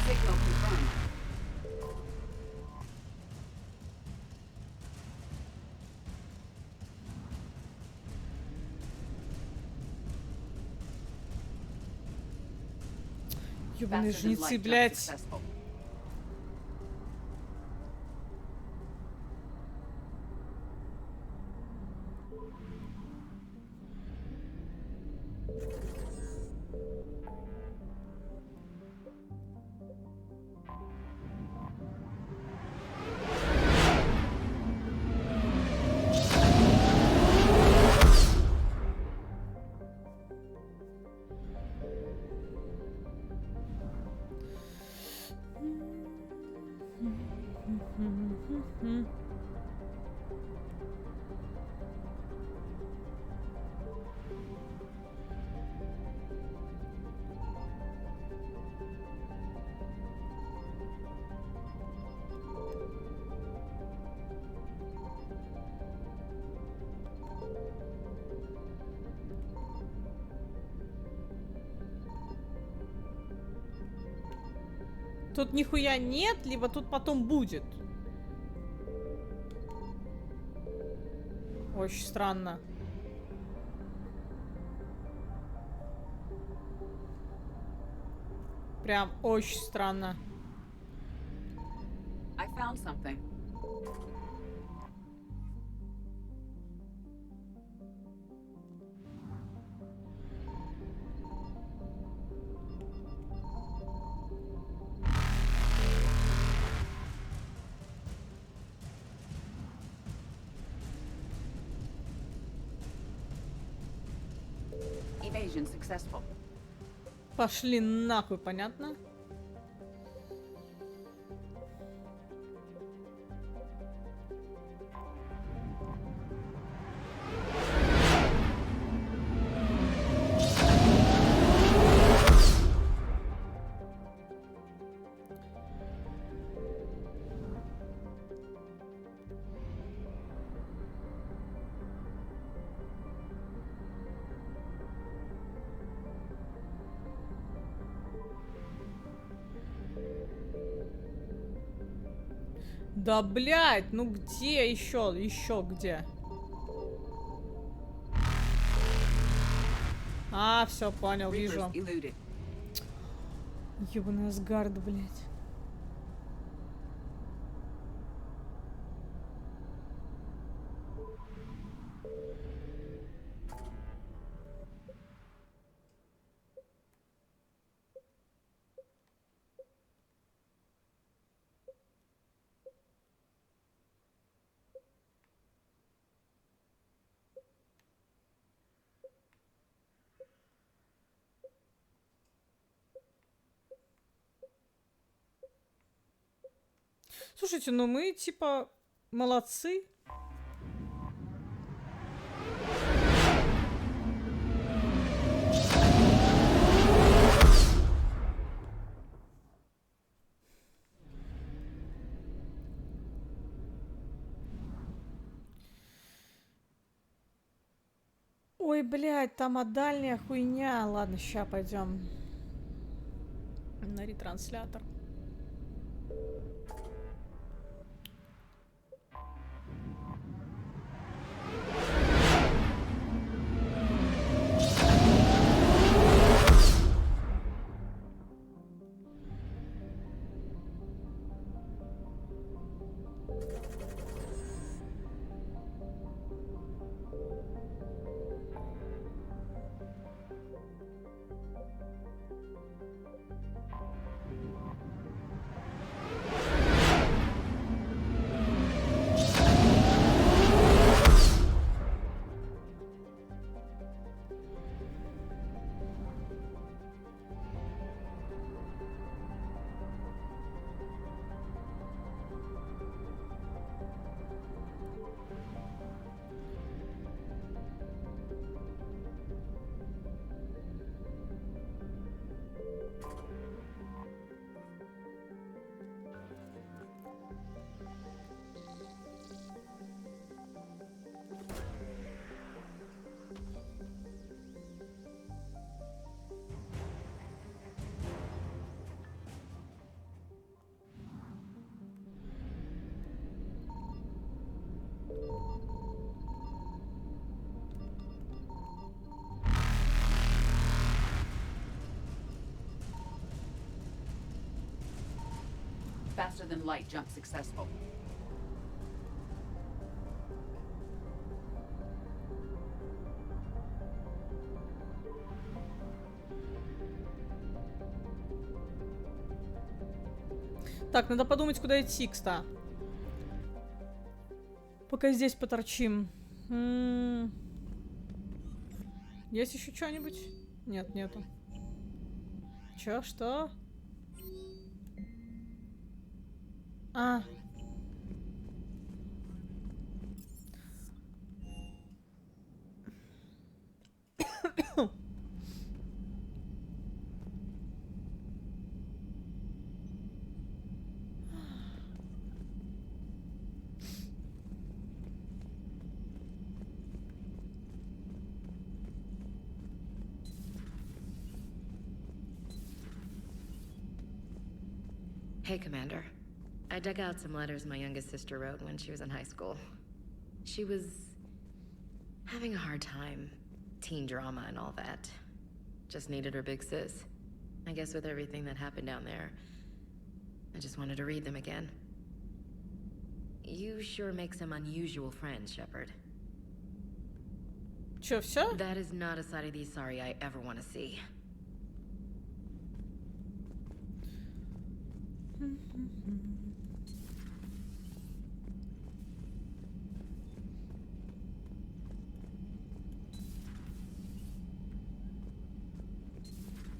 Signal confirmed. Ёбаные Faster than жнецы, light, just блядь. successful. Тут нихуя нет, либо тут потом будет. Очень странно. Прям очень странно. I found something. Evasion successful. Пошли нахуй, понятно? Да, блядь, ну где еще? Еще где? А, все, понял, вижу. Ёбаный Асгард, блядь. Слушайте, ну мы типа молодцы. Ой, блядь, там дальняя хуйня. Ладно, ща пойдем на ретранслятор. Faster than light jump successful. Так, надо подумать, куда идти, кста. Пока здесь поторчим. Есть еще что-нибудь? Нет, нету. Чё, что? А. Hey, Commander. I dug out some letters my youngest sister wrote when she was in high school. She was having a hard time. Teen drama and all that. Just needed her big sis. I guess with everything that happened down there, I just wanted to read them again. You sure make some unusual friends, Shepard. Чё, всё? That is not a side of the Asari I ever want to see.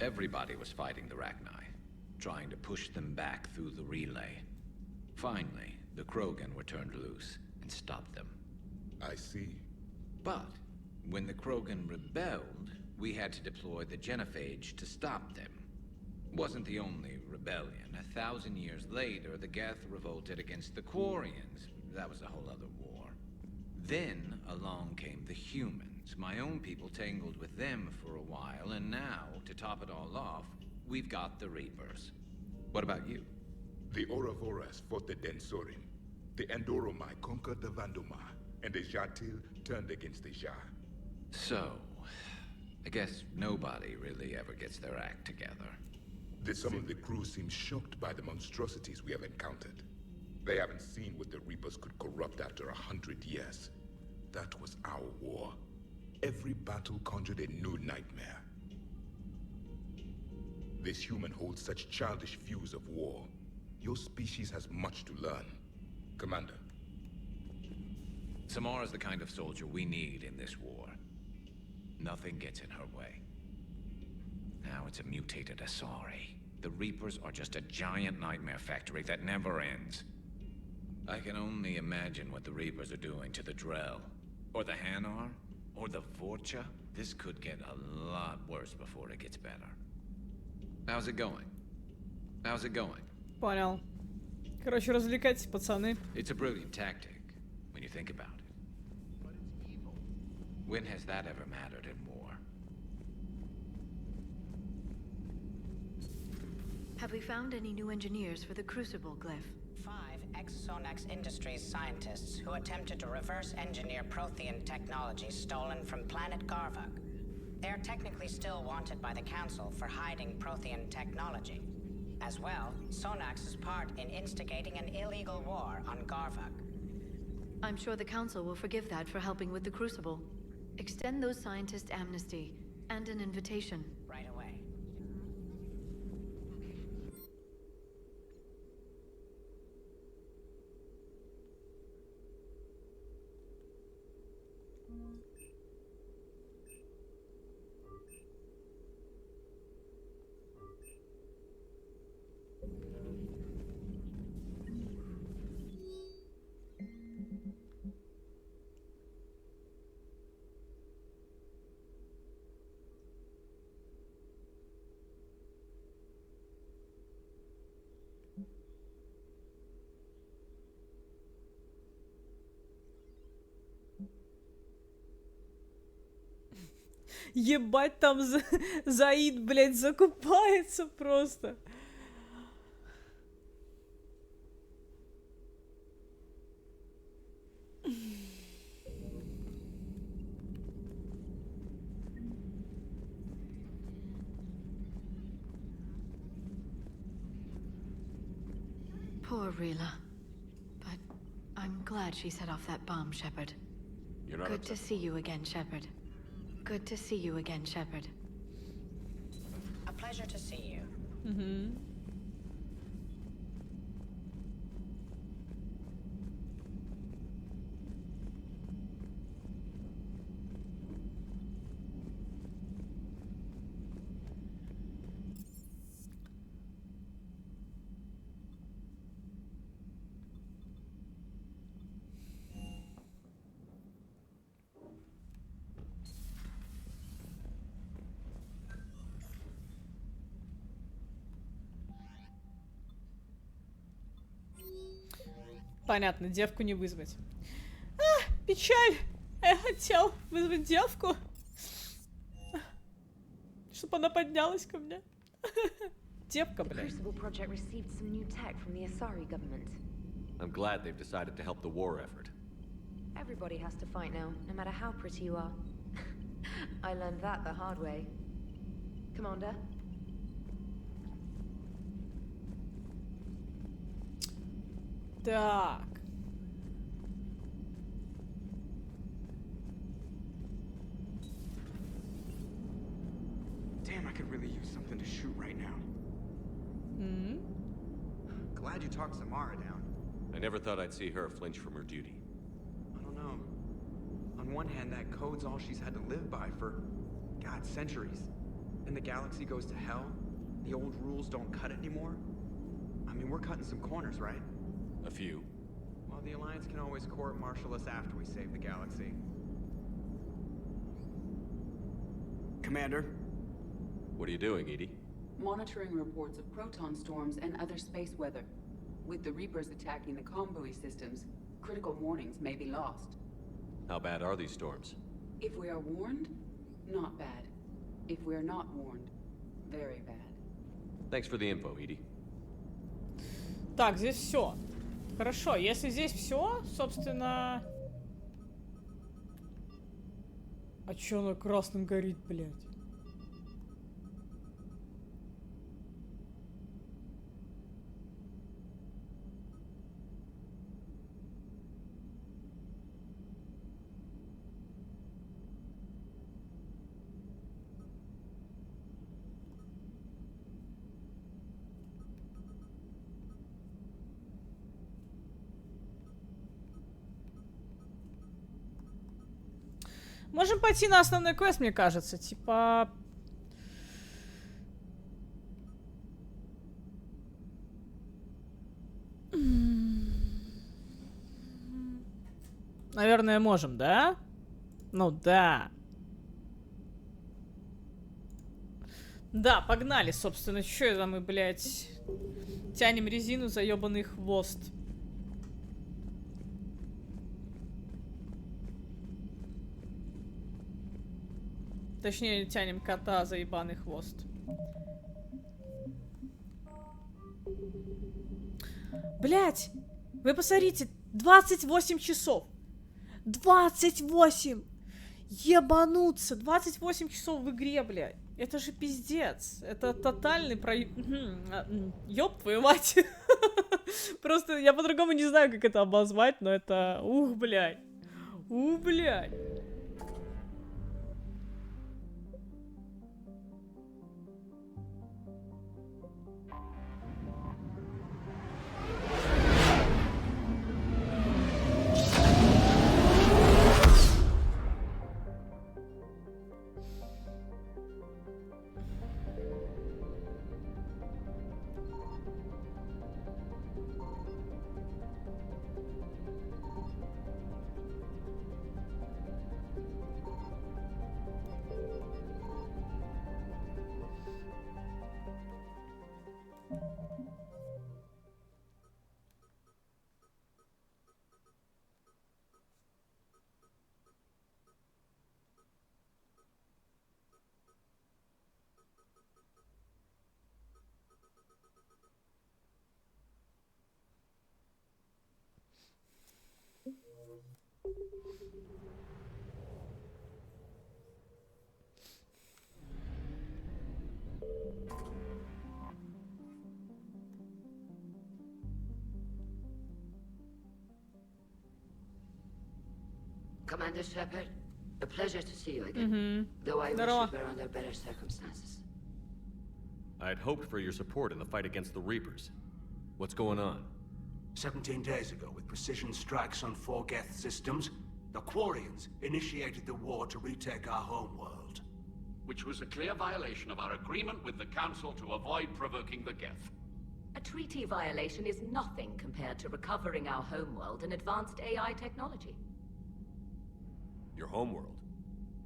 Everybody was fighting the Rachni, trying to push them back through the relay. Finally, the Krogan were turned loose and stopped them. I see. But when the Krogan rebelled, we had to deploy the Genophage to stop them. Wasn't the only rebellion. 1,000 years later, the Geth revolted against the Quarians. That was a whole other war. Then along came the humans. My own people tangled with them for a while, and now, to top it all off, we've got the Reapers. What about you? The Ouroboros fought the Densorim. The Andoromai conquered the Vandoma, and the Jatil turned against the Ja. So, I guess nobody really ever gets their act together. Some of the crew seem shocked by the monstrosities we have encountered. They haven't seen what the Reapers could corrupt after 100 years. That was our war. Every battle conjured a new nightmare. This human holds such childish views of war. Your species has much to learn. Commander. Samara's the kind of soldier we need in this war. Nothing gets in her way. Now it's a mutated Asari. The Reapers are just a giant nightmare factory that never ends. I can only imagine what the Reapers are doing to the Drell, or the Hanar, or the Vorcha. This could get a lot worse before it gets better. How's it going? How's it going? Понял. Короче, развлекайтесь, пацаны. It's a brilliant tactic, when you think about it. But it's evil. When has that ever mattered in war? Have we found any new engineers for the Crucible glyph? 5 ex-Sonax Industries scientists who attempted to reverse engineer Prothean technology stolen from planet Garvuk. They are technically still wanted by the Council for hiding Prothean technology. As well, Sonax's part in instigating an illegal war on Garvuk. I'm sure the Council will forgive that for helping with the Crucible. Extend those scientists amnesty and an invitation. Right away. Ебать, там Заид, блядь, закупается просто. Poor Rila. But I'm glad she set off that bomb, Shepard. You're not Good to see you again, Shepard. Good to see you again, Shepard. A pleasure to see you. Mm-hmm. Понятно, девку не вызвать. А, печаль! Я хотел вызвать девку, чтобы она поднялась ко мне. Девка, блядь. The Crucible project received some new tech from the Asari government. I'm glad they've decided to help the war effort. Everybody has to fight now, no matter how pretty you are. I learned that the hard way. Commander? Так. Damn, I could really use something to shoot right now. Hmm? Glad you talked Samara down. I never thought I'd see her flinch from her duty. I don't know. On one hand, that code's all she's had to live by for, God, centuries. And and the galaxy goes to hell, the old rules don't cut it anymore? I mean, we're cutting some corners, right? A few. Well, the Alliance can always court-martial us after we save the galaxy. Commander? What are you doing, Edie? Monitoring reports of proton storms and other space weather. With the Reapers attacking the comm buoy systems, critical warnings may be lost. How bad are these storms? If we are warned, not bad. If we are not warned, very bad. Thanks for the info, Edie. Так, здесь все. Хорошо, если здесь все, собственно... А чё на красном горит, блядь? Можем пойти на основной квест, мне кажется. Типа... Наверное, можем, да? Ну да. Да, погнали, собственно. Чё это мы, блядь, тянем резину за ёбаный хвост? Точнее, тянем кота за ебаный хвост. Блять! Вы посмотрите, 28 часов. 28! Ебануться! 28 часов в игре, блядь. Это же пиздец. Это тотальный ёб твою мать. Просто я по-другому не знаю, как это обозвать, но это... Ух, блядь. Ух, блядь. Commander Shepard, a pleasure to see you again. Though I wish it were under better circumstances. I had hoped for your support in the fight against the Reapers. What's going on? 17 days ago, with precision strikes on 4 Geth systems, the Quarians initiated the war to retake our homeworld. Which was a clear violation of our agreement with the Council to avoid provoking the Geth. A treaty violation is nothing compared to recovering our homeworld and advanced AI technology. Your homeworld?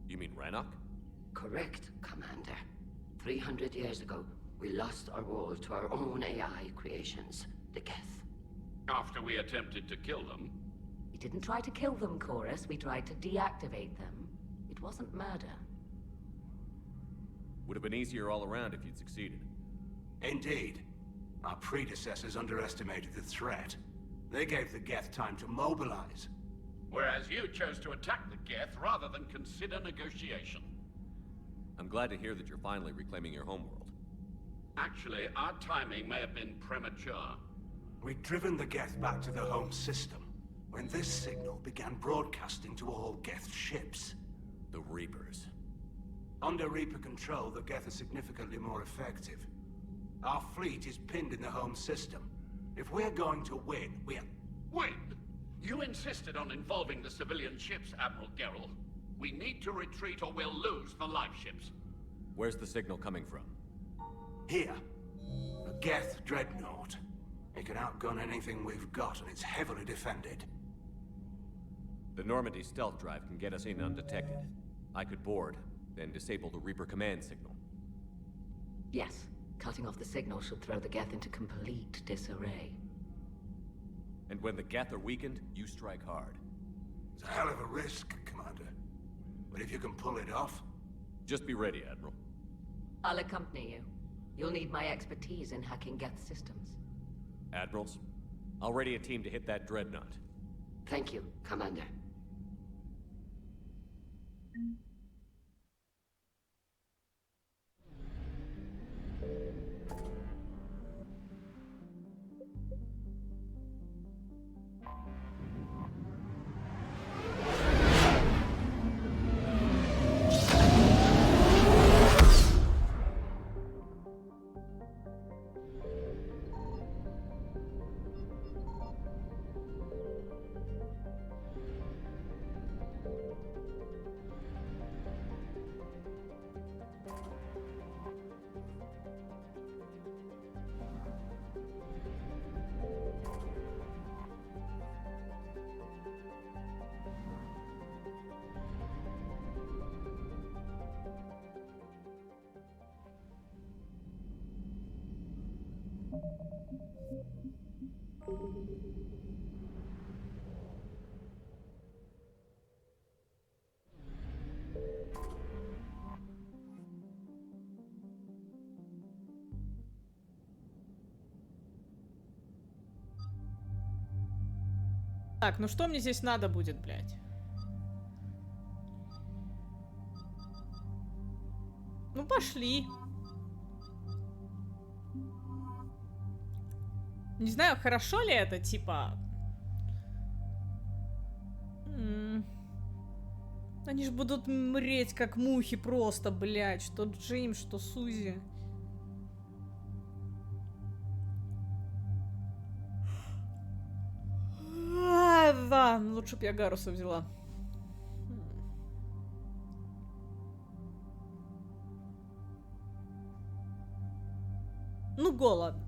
You mean Rannoch? Correct, Commander. 300 years ago, we lost our world to our own AI creations, the Geth. After we attempted to kill them? We didn't try to kill them, Chorus. We tried to deactivate them. It wasn't murder. Would have been easier all around if you'd succeeded. Indeed. Our predecessors underestimated the threat. They gave the Geth time to mobilize. Whereas you chose to attack the Geth rather than consider negotiation. I'm glad to hear that you're finally reclaiming your homeworld. Actually, our timing may have been premature. We'd driven the Geth back to the home system when this signal began broadcasting to all Geth ships. The Reapers. Under Reaper control, the Geth are significantly more effective. Our fleet is pinned in the home system. If we're going to win, Win? You insisted on involving the civilian ships, Admiral Gerrel. We need to retreat or we'll lose the live ships. Where's the signal coming from? Here. A Geth dreadnought. It can outgun anything we've got, and it's heavily defended. The Normandy stealth drive can get us in undetected. I could board, then disable the Reaper command signal. Yes, cutting off the signal should throw the Geth into complete disarray. And when the Geth are weakened, you strike hard. It's a hell of a risk, Commander. But if you can pull it off... Just be ready, Admiral. I'll accompany you. You'll need my expertise in hacking Geth systems. Admirals, I'll ready a team to hit that dreadnought. Thank you, Commander. Так, ну что мне здесь надо будет, блядь? Ну, пошли. Не знаю, хорошо ли это, типа... Они ж будут мреть, как мухи просто, блядь. Что Джеймс, что Сузи. Да, лучше б я Гаруса взяла. Ну, голодно.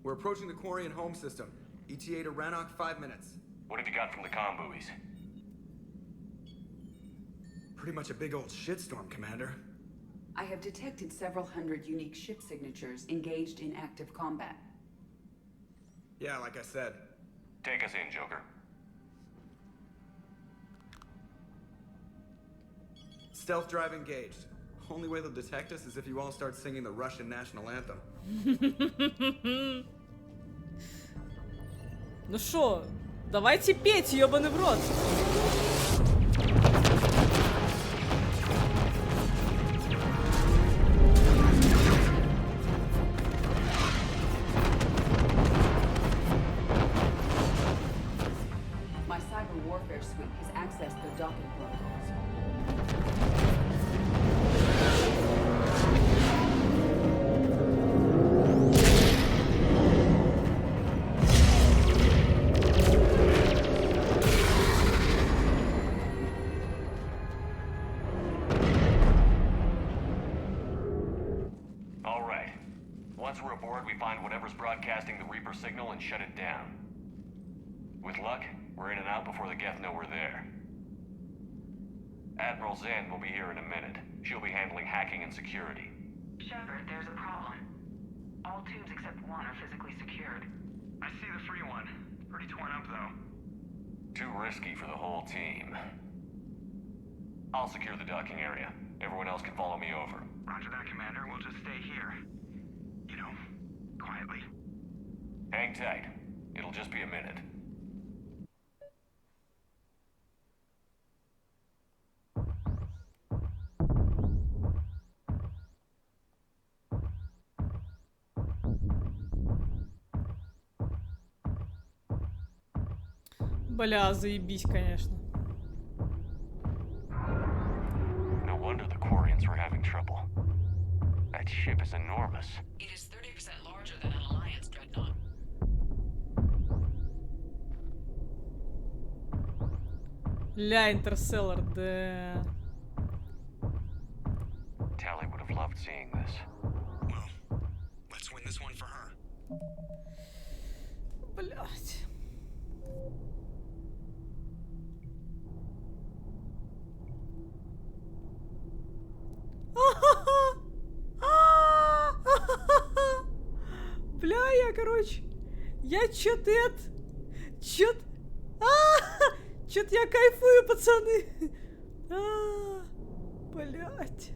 We're approaching the Quarian home system. ETA to Rannoch, 5 minutes. What have you got from the comm buoys? Pretty much a big old shitstorm, Commander. I have detected several hundred unique ship signatures engaged in active combat. Yeah, like I said. Take us in, Joker. Stealth drive engaged. Only way they'll detect us is if you all start singing the Russian national anthem. Ну шо, давайте петь, ёбаный в рот. My cyber warfare suite has accessed their docking protocols. All right. Once we're aboard, we find whatever's broadcasting the Reaper signal and shut it down. With luck, we're in and out before the Geth know we're there. Admiral Zen will be here in a minute. She'll be handling hacking and security. Shepard, there's a problem. All tubes except one are physically secured. I see the free one. It's pretty torn up, though. Too risky for the whole team. I'll secure the docking area. Everyone else can follow me over. Roger that, Commander. We'll just stay here. You know, quietly. Hang tight. It'll just be a minute. Бля, заебись, конечно. No wonder the Quarians were having trouble. That ship is enormous. It is 30% larger than an Alliance dreadnought. Ля, Интерстеллар, да. Tally would have loved seeing this. Well, let's win this one for her. Блять. Бля, я, короче, я чё-то чё-то я кайфую, пацаны. Блять.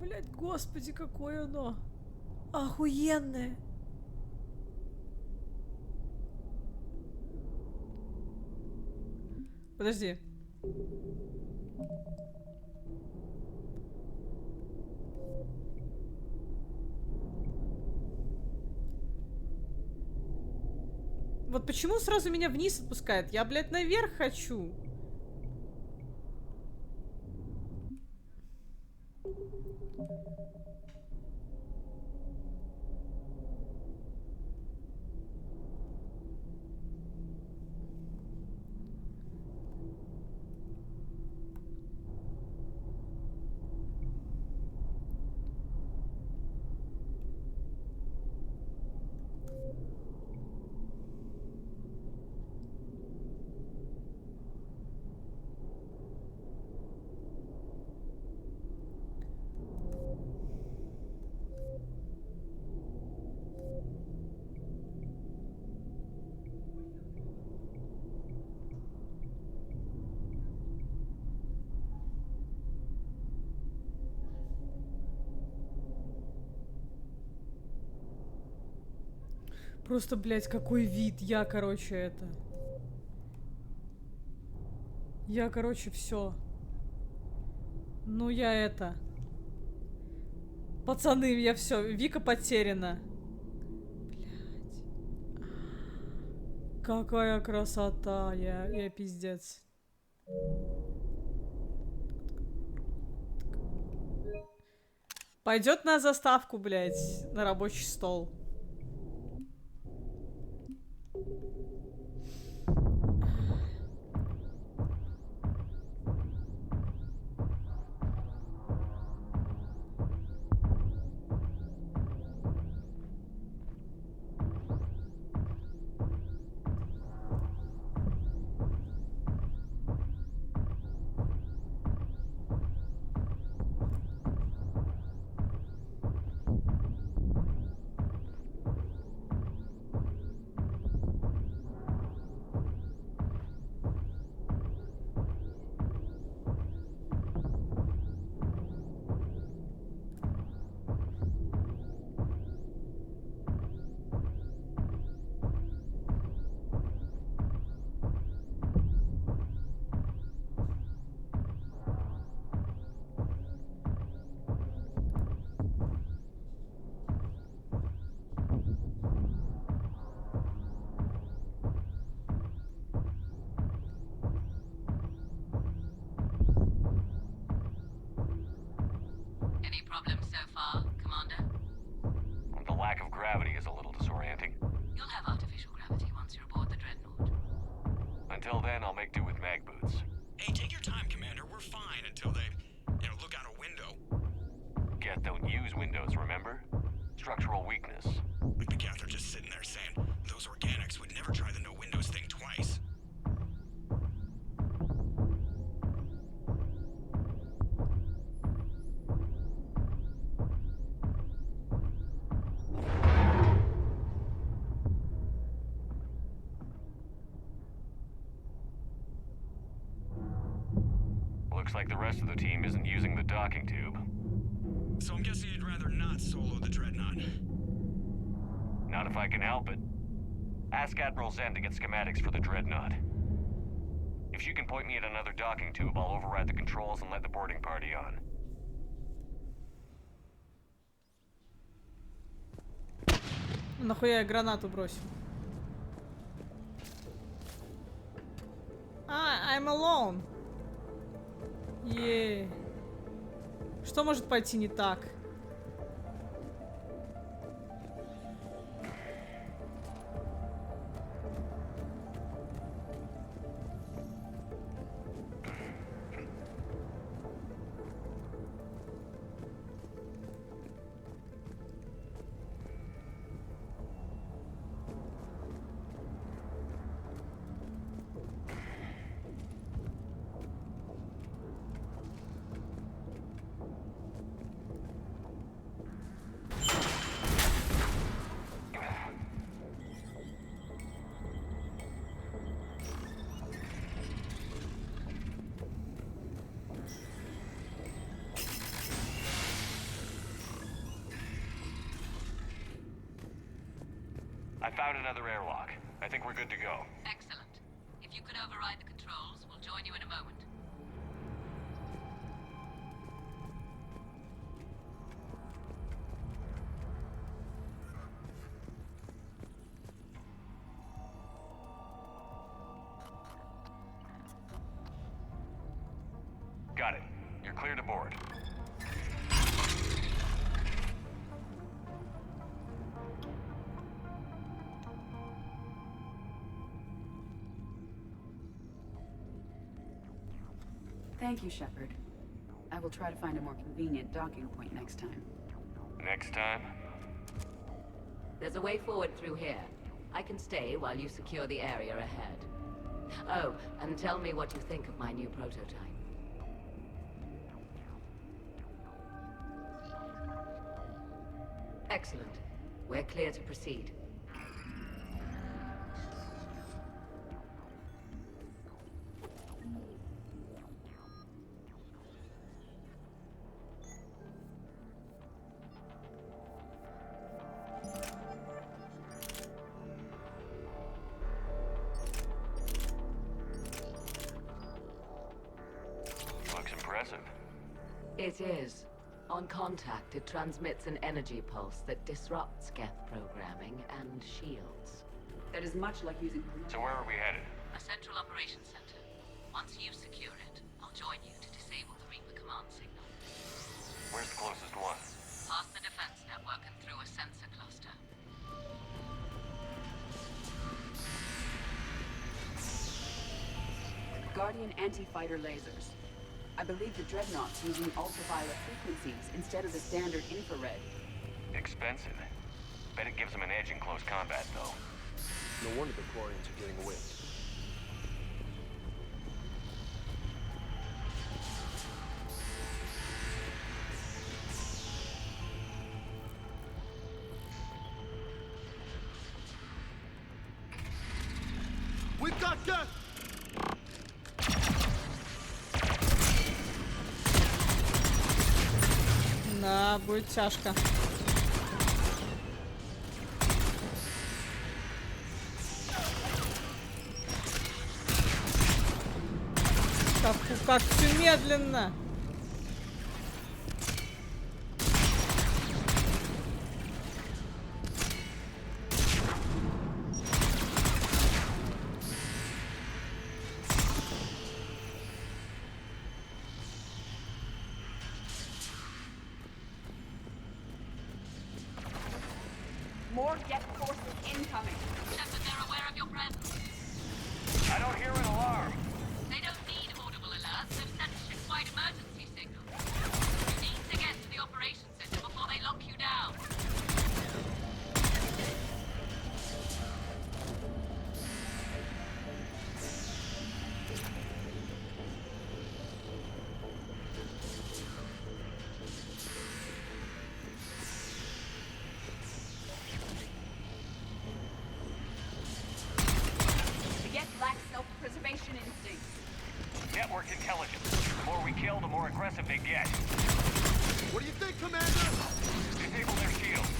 Блять, господи, какое оно охуенное. Подожди. Вот почему сразу меня вниз отпускает? Я, блядь, наверх хочу. Просто, блядь, какой вид. Я, короче, это... Я, короче, все. Ну, я это... Пацаны, я все. Вика потеряна. Блядь. Какая красота, я пиздец. Пойдет на заставку, блядь, на рабочий стол. Any problems so far, Commander? The lack of gravity is a little disorienting. You'll have artificial gravity once you're aboard the Dreadnought. Until then, I'll make do with mag boots. Hey, take your time, Commander. We're fine until they, look out a window. Geth don't use windows, remember? Structural weakness. Like the Geth are just sitting there saying, those organics would never try the no windows thing twice. Looks like the rest of the team isn't using the docking tube. So I'm guessing you'd rather not solo the Dreadnought. Not if I can help it. Ask Admiral Zen to get schematics for the Dreadnought. If she can point me at another docking tube, I'll override the controls and let the boarding party on. Нахуя я гранату бросил? I'm alone. Что может пойти не так? I found another airlock. I think we're good to go. Excellent. If you could override the controls, we'll join you in a moment. Got it. You're clear to board. Thank you, Shepard. I will try to find a more convenient docking point next time. Next time? There's a way forward through here. I can stay while you secure the area ahead. Oh, and tell me what you think of my new prototype. Excellent. We're clear to proceed. Looks impressive. It is. On contact, it transmits an energy pulse that disrupts Geth programming and shields. that is much like using... So where are we headed? A central operations center. Once you secure it, I'll join you to disable the Reaper command signal. Where's the closest one? Past the defense network and through a sensor cluster. Guardian anti-fighter lasers. I believe the Dreadnought's using ultraviolet frequencies instead of the standard infrared. Expensive. Bet it gives them an edge in close combat, though. No wonder the Quarians are getting away. We got that! Да, будет тяжко. Как все медленно. More Geth forces incoming. Shepard, they're aware of your presence. I don't hear an alarm. They don't need audible alerts. They've sent ship-wide emergency signals. You need to get to the operations center before they lock you down. The Geth lack self-preservation instincts. Network intelligence. The more we kill, the more aggressive they get. What do you think, Commander? Disable their shields.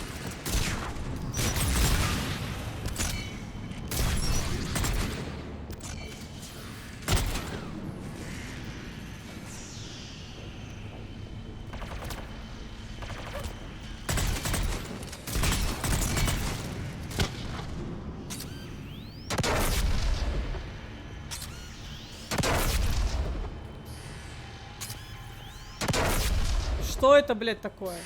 Что это, блядь, такое?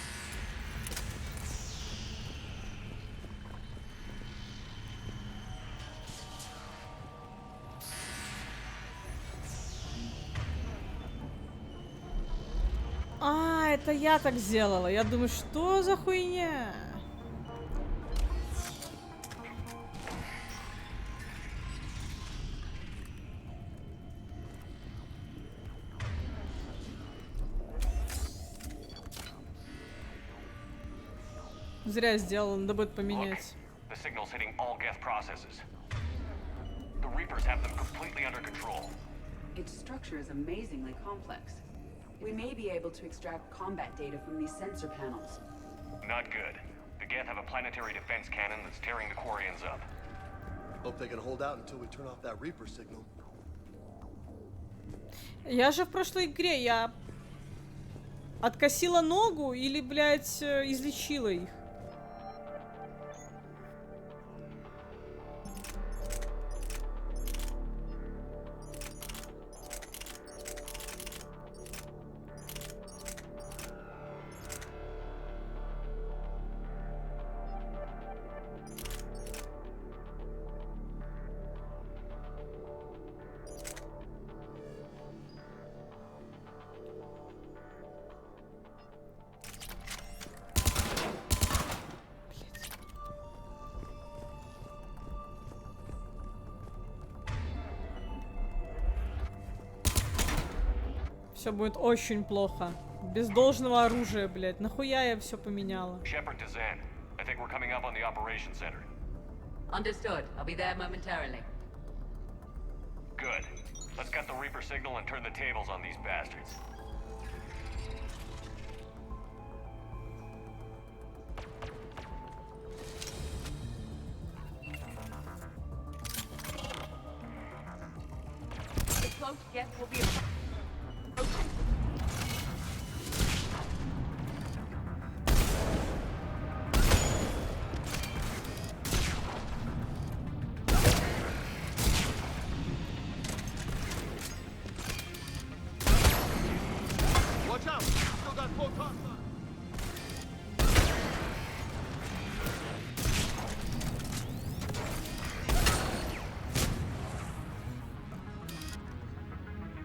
А, это я так сделала. Я думаю, что за хуйня? Зря сделала, надо будет поменять. The signal's hitting all Geth processes. The Reapers have them completely under control. Its structure is amazingly complex. We may be able to extract combat data from these sensor panels. Not good. The Geth have a planetary defense cannon that's tearing the Quarians up. Hope they can hold out until we turn off that Reaper signal. Я же в прошлой игре, я откосила ногу или, блядь, излечила их. Все будет очень плохо. Без должного оружия, блядь. Нахуя я все поменяла? Shepard to Zen. I think we're coming up on the operations center. Understood. I'll be there momentarily. Good. Let's cut the Reaper signal and turn the tables on these bastards. The cloaked Geth will be approaching.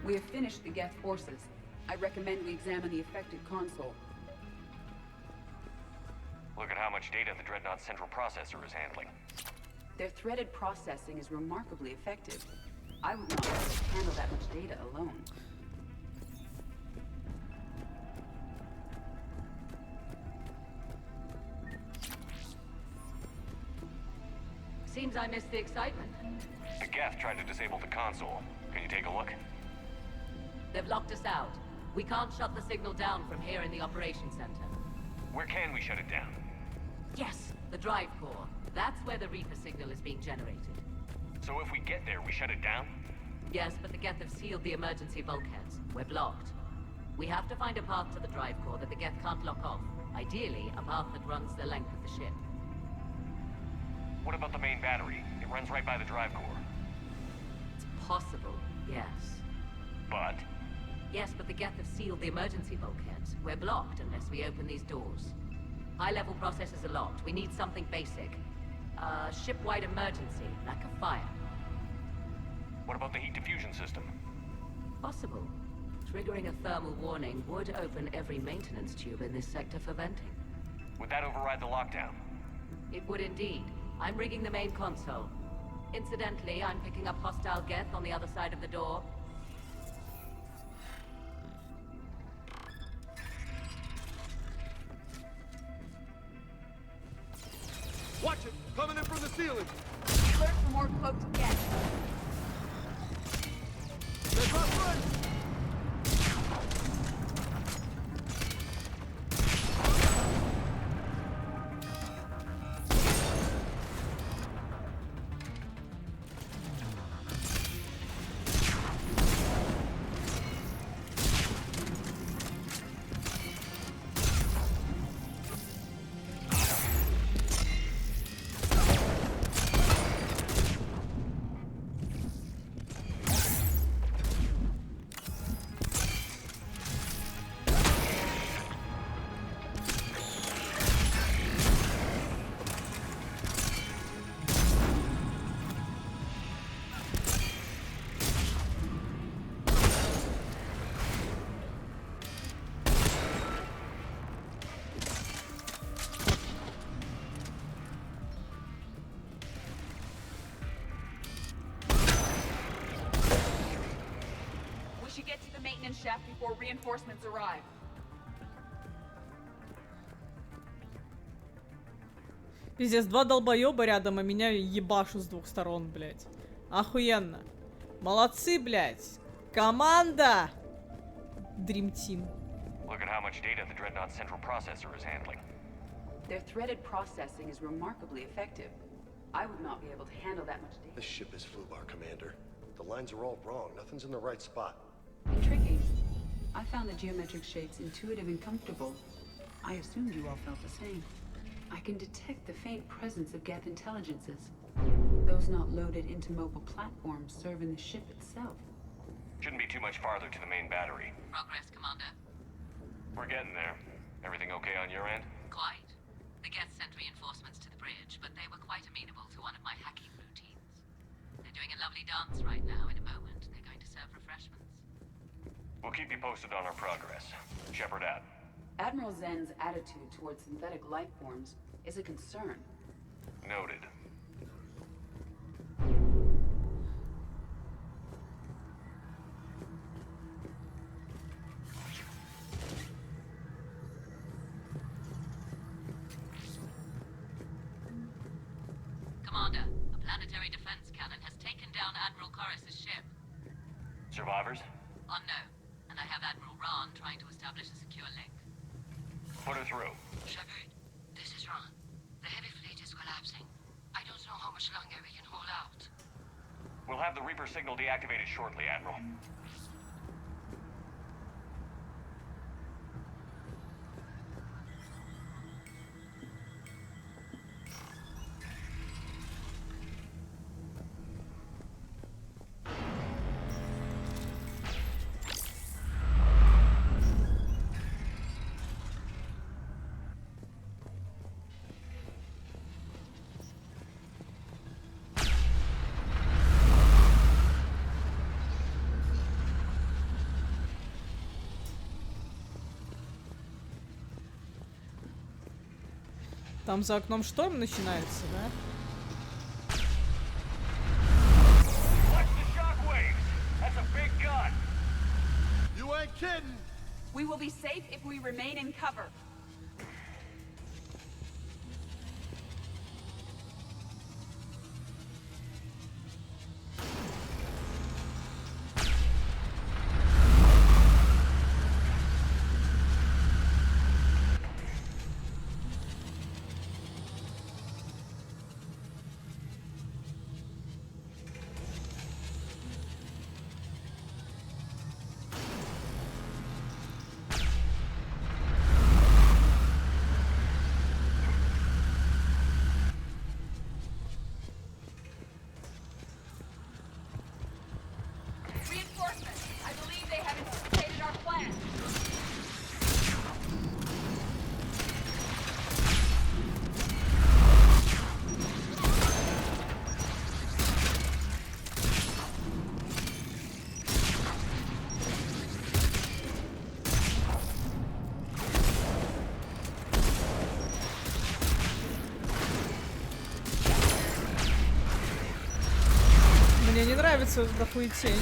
We have finished the Geth forces. I recommend we examine the affected console. Look at how much data the Dreadnought's central processor is handling. Their threaded processing is remarkably effective. I would not be able to handle that much data alone. Seems I missed the excitement. The Geth tried to disable the console. Can you take a look? They've locked us out. We can't shut the signal down from here in the operations center. Where can we shut it down? Yes, the drive core. That's where the Reaper signal is being generated. So if we get there, we shut it down? Yes, but the Geth have sealed the emergency bulkheads. We're blocked. We have to find a path to the drive core that the Geth can't lock off. Ideally, a path that runs the length of the ship. What about the main battery? It runs right by the drive core. It's possible, yes. But? Yes, but the Geth have sealed the emergency bulkheads. We're blocked unless we open these doors. High-level processors are locked. We need something basic. Ship-wide emergency, like a fire. What about the heat diffusion system? Possible. Triggering a thermal warning would open every maintenance tube in this sector for venting. Would that override the lockdown? It would indeed. I'm rigging the main console. Incidentally, I'm picking up hostile Geth on the other side of the door. Watch it! Coming in from the ceiling! Alert for more cloaked Geth. That's my friend! We should get to the maintenance shaft before reinforcements arrive. Пиздец, два долбоеба рядом, а меня ебашу с двух сторон, блядь. Охуенно. Молодцы, блядь. Команда! Dream Team. Look at how much data the Dreadnought's central processor is handling. Their threaded processing is remarkably effective. I would not be able to handle that much data. This ship is Flubar, Commander. The lines are all wrong. Nothing's in the right spot. Intriguing. I found the geometric shapes intuitive and comfortable. I assumed you all felt the same. I can detect the faint presence of Geth intelligences. Those not loaded into mobile platforms serve in the ship itself. Shouldn't be too much farther to the main battery. Progress, Commander. We're getting there. Everything okay on your end? Quite. The Geth sent reinforcements to the bridge, but they were quite amenable to one of my hacking routines. They're doing a lovely dance right now. In a moment, they're going to serve refreshments. We'll keep you posted on our progress. Shepard out. Admiral Zen's attitude towards synthetic life forms is a concern. Noted. Commander, a planetary defense cannon has taken down Admiral Corus's ship. Survivors? Unknown, and I have Admiral Ron trying to establish a secure link. Put her through. Shepard, this is Ron. The heavy fleet is collapsing. I don't know how much longer we can hold out. We'll have the Reaper signal deactivated shortly, Admiral. Там за окном шторм начинается, да? Watch the shockwaves! That's a big gun! You ain't kidding! We will be safe if we remain in cover. Reinforcements! I believe they have anticipated our plan. Мне не нравится эта хуетень.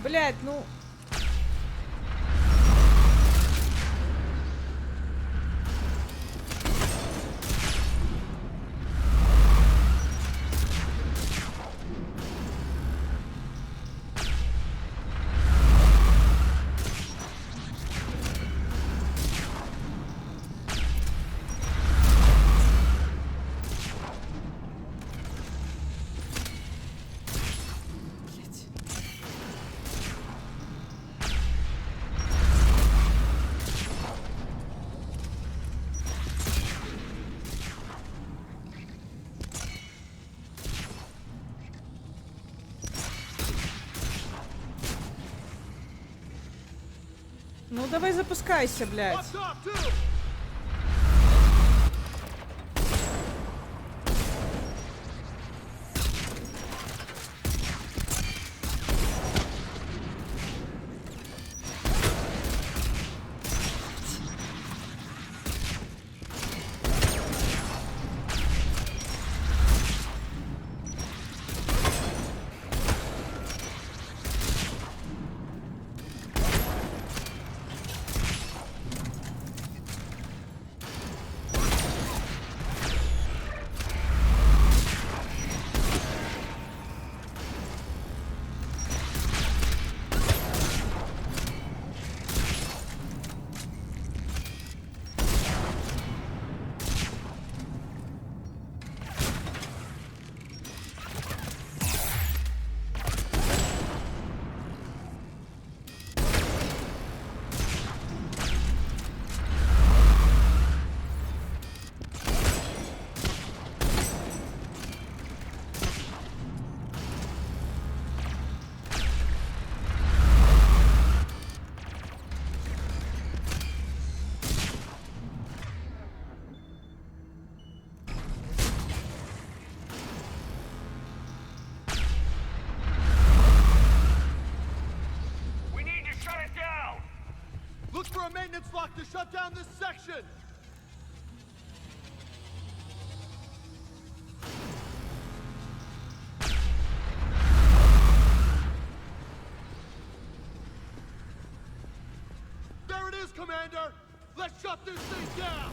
Блять, ну... Ну давай запускайся, блядь. Look for a maintenance lock to shut down this section! There it is, Commander! Let's shut this thing down!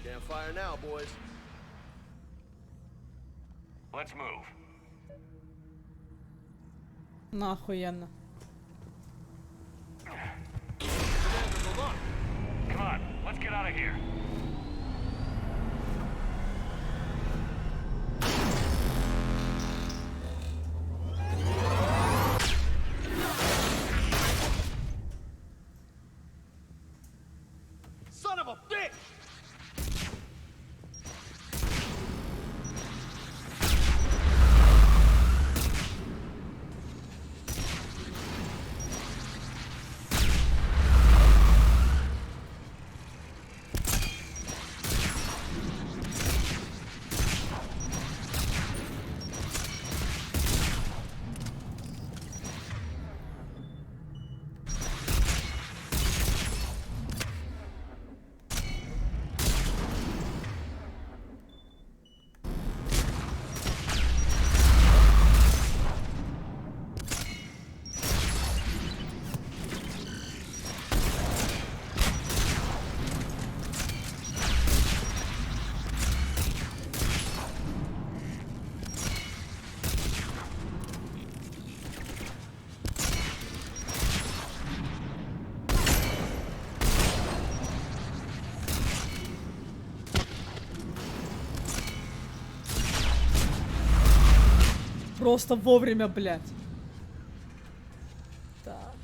Can't fire now, boys. Let's move. Ну, охуенно. Come on, let's get out of here. Son of a bitch! Просто вовремя, блядь. Так.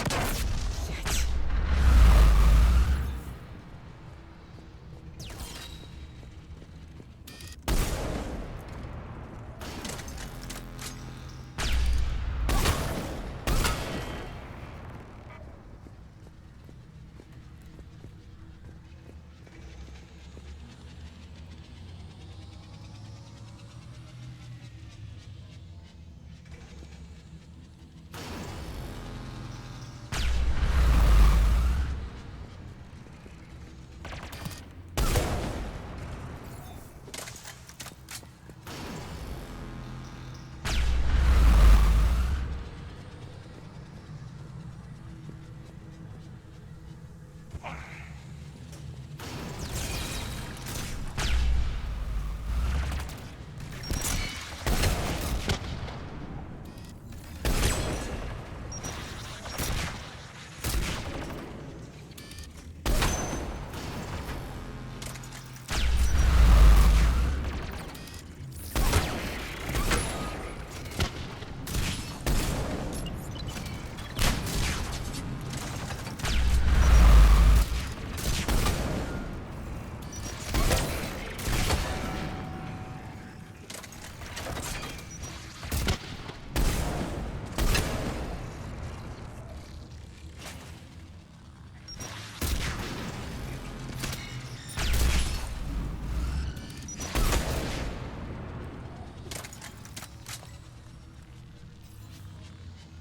Блядь.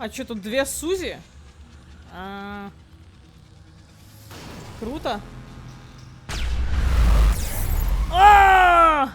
А чё, тут две Сузи? Круто. А!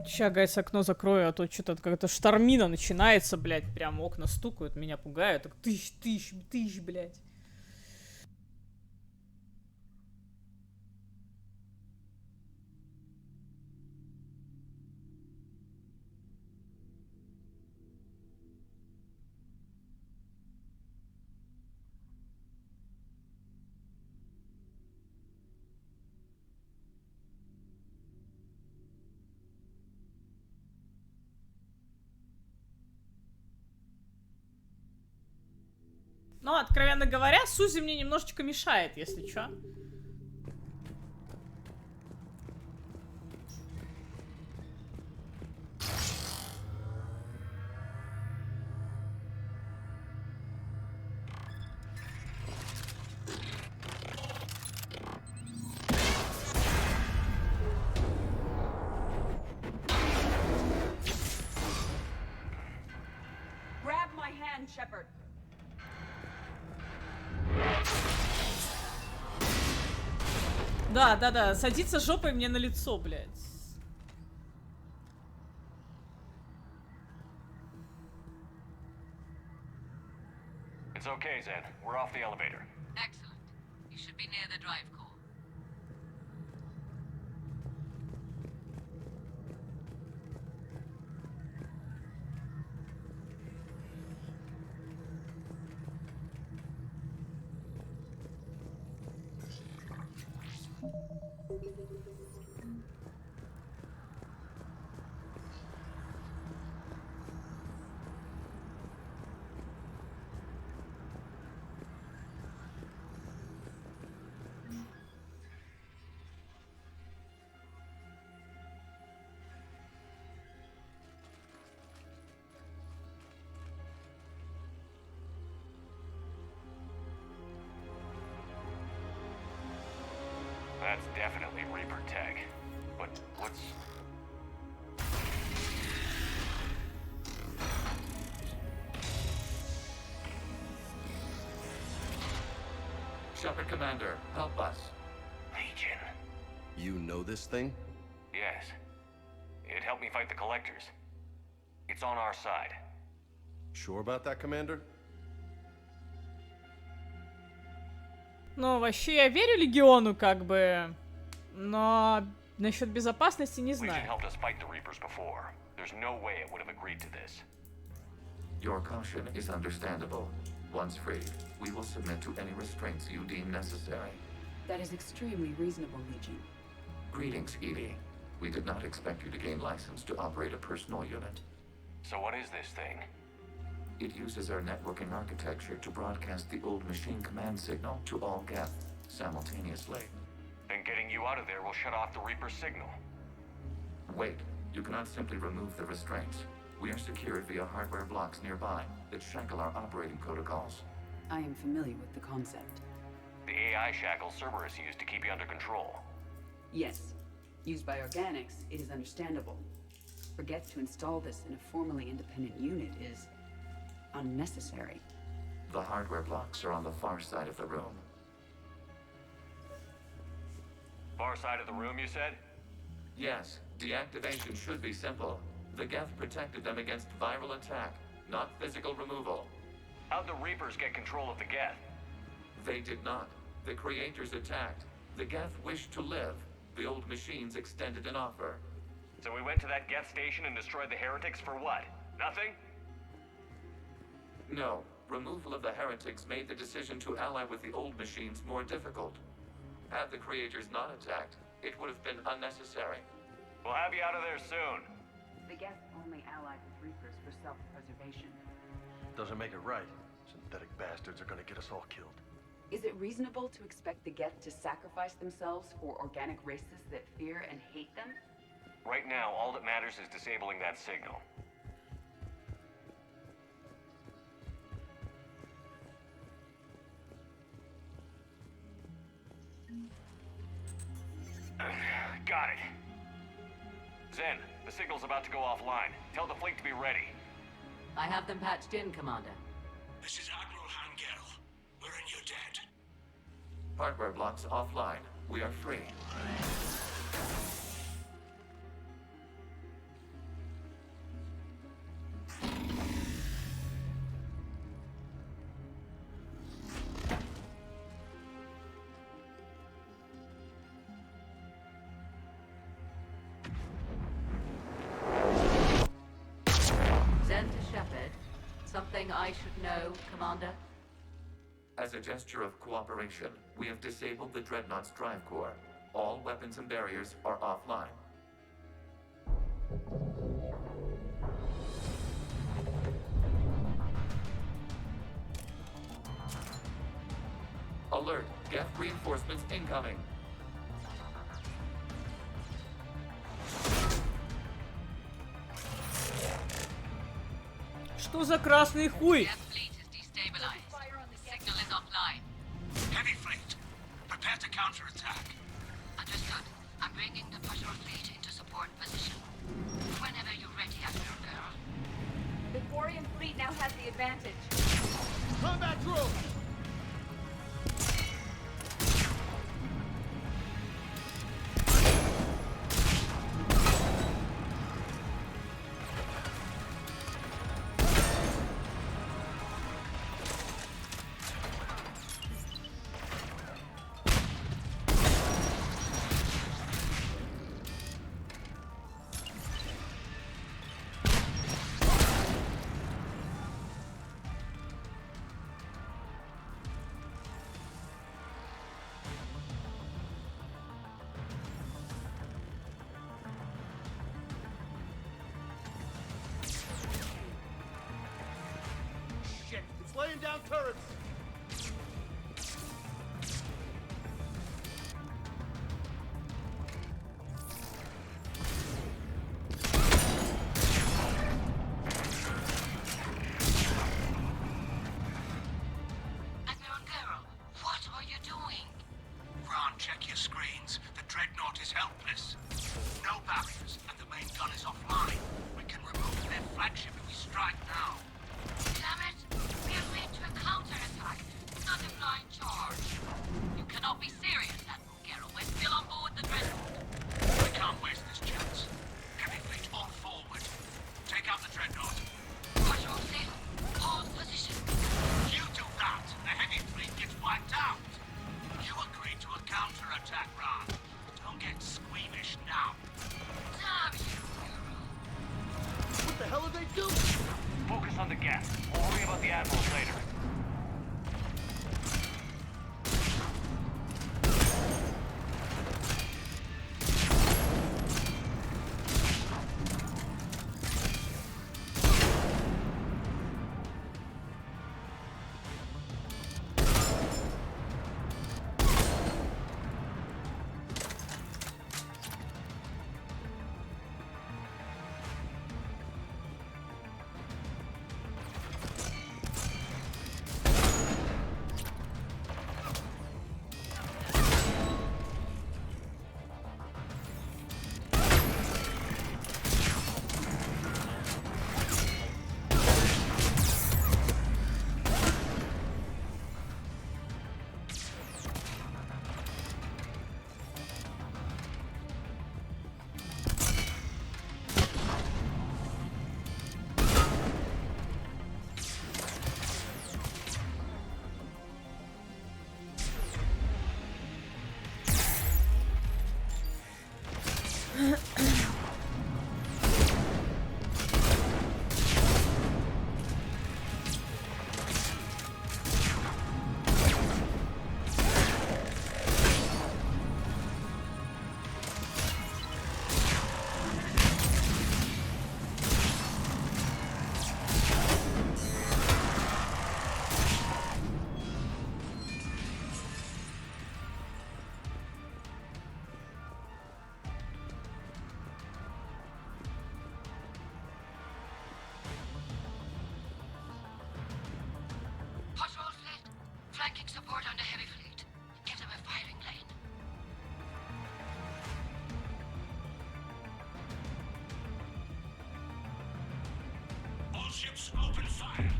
Ща, гайс, окно закрою, а то что-то как-то штормина начинается, блядь. Прям окна стукают, меня пугают. Так тыщ, блядь. Но, откровенно говоря, Сузи мне немножечко мешает, если чё. Grab my hand, Shepard. Да, садится жопой мне на лицо, блядь. It's okay, Zen. We're off the elevator. Excellent. You should be near the drive core. That's definitely Reaper tech. But what's... Shepard Commander, help us. Legion. You know this thing? Yes. It helped me fight the Collectors. It's on our side. Sure about that, Commander? Ну, вообще, я верю Легиону, как бы. Но насчет безопасности не Legion знаю. helped us fight the Reapers before. There's no way it would have agreed to this. Your caution is understandable. Once freed, we will submit to any restraints you deem necessary. That is extremely reasonable, Legion. Greetings, Edie. We did not expect you to gain license to operate a personal unit. So what is this thing? It uses our networking architecture to broadcast the old machine command signal to all Geth simultaneously. Then getting you out of there will shut off the Reaper's signal. Wait, you cannot simply remove the restraints. We are secured via hardware blocks nearby that shackle our operating protocols. I am familiar with the concept. The AI shackles Cerberus used to keep you under control. Yes. Used by organics, it is understandable. Forget to install this in a formally independent unit is unnecessary. The hardware blocks are on the far side of the room. Far side of the room, you said? Yes, deactivation should be simple. The Geth protected them against viral attack, not physical removal. How'd the Reapers get control of the Geth? They did not. The creators attacked. The Geth wished to live. The old machines extended an offer. So we went to that Geth station and destroyed the heretics for what? Nothing? No. Removal of the heretics made the decision to ally with the old machines more difficult. Had the creators not attacked, it would have been unnecessary. We'll have you out of there soon. The Geth only allied with Reapers for self-preservation. Doesn't make it right. Synthetic bastards are gonna get us all killed. Is it reasonable to expect the Geth to sacrifice themselves for organic races that fear and hate them? Right now, all that matters is disabling that signal. Got it. Zen, the signal's about to go offline. Tell the fleet to be ready. I have them patched in, Commander. This is Admiral Hangel. We're in your debt. Hardware blocks offline. We are free. Zen to Shepard. Something I should know, Commander? As a gesture of cooperation, we have disabled the Dreadnought's drive core. All weapons and barriers are offline. Alert. Geth reinforcements incoming. Что за красный хуй? Heavy fleet, prepare to counterattack. Understood. I'm bringing the patrol fleet into support position. Whenever you're ready, Astro Girl. The Quarian fleet now has the advantage. Combat drill! It's laying down turrets! Admiral Girl, what are you doing? Ron, check your screens. The Dreadnought is helpless. No barriers, and the main gun is offline. We can remove their flagship if we strike now. Damn it! We agreed to a counterattack, not a blind charge. You cannot be serious, Admiral Geralt. We're still on board the Dreadnought. We can't waste this chance. Heavy fleet all forward. Take out the Dreadnought. Patrol fleet, hold position. You do that, the heavy fleet gets wiped out. You agreed to a counterattack, Ron. Don't get squeamish now. Damn you! What the hell are they doing? Focus on the gas. We'll worry about the admirals later. Flanking support on the heavy fleet. Give them a firing lane. All ships open fire.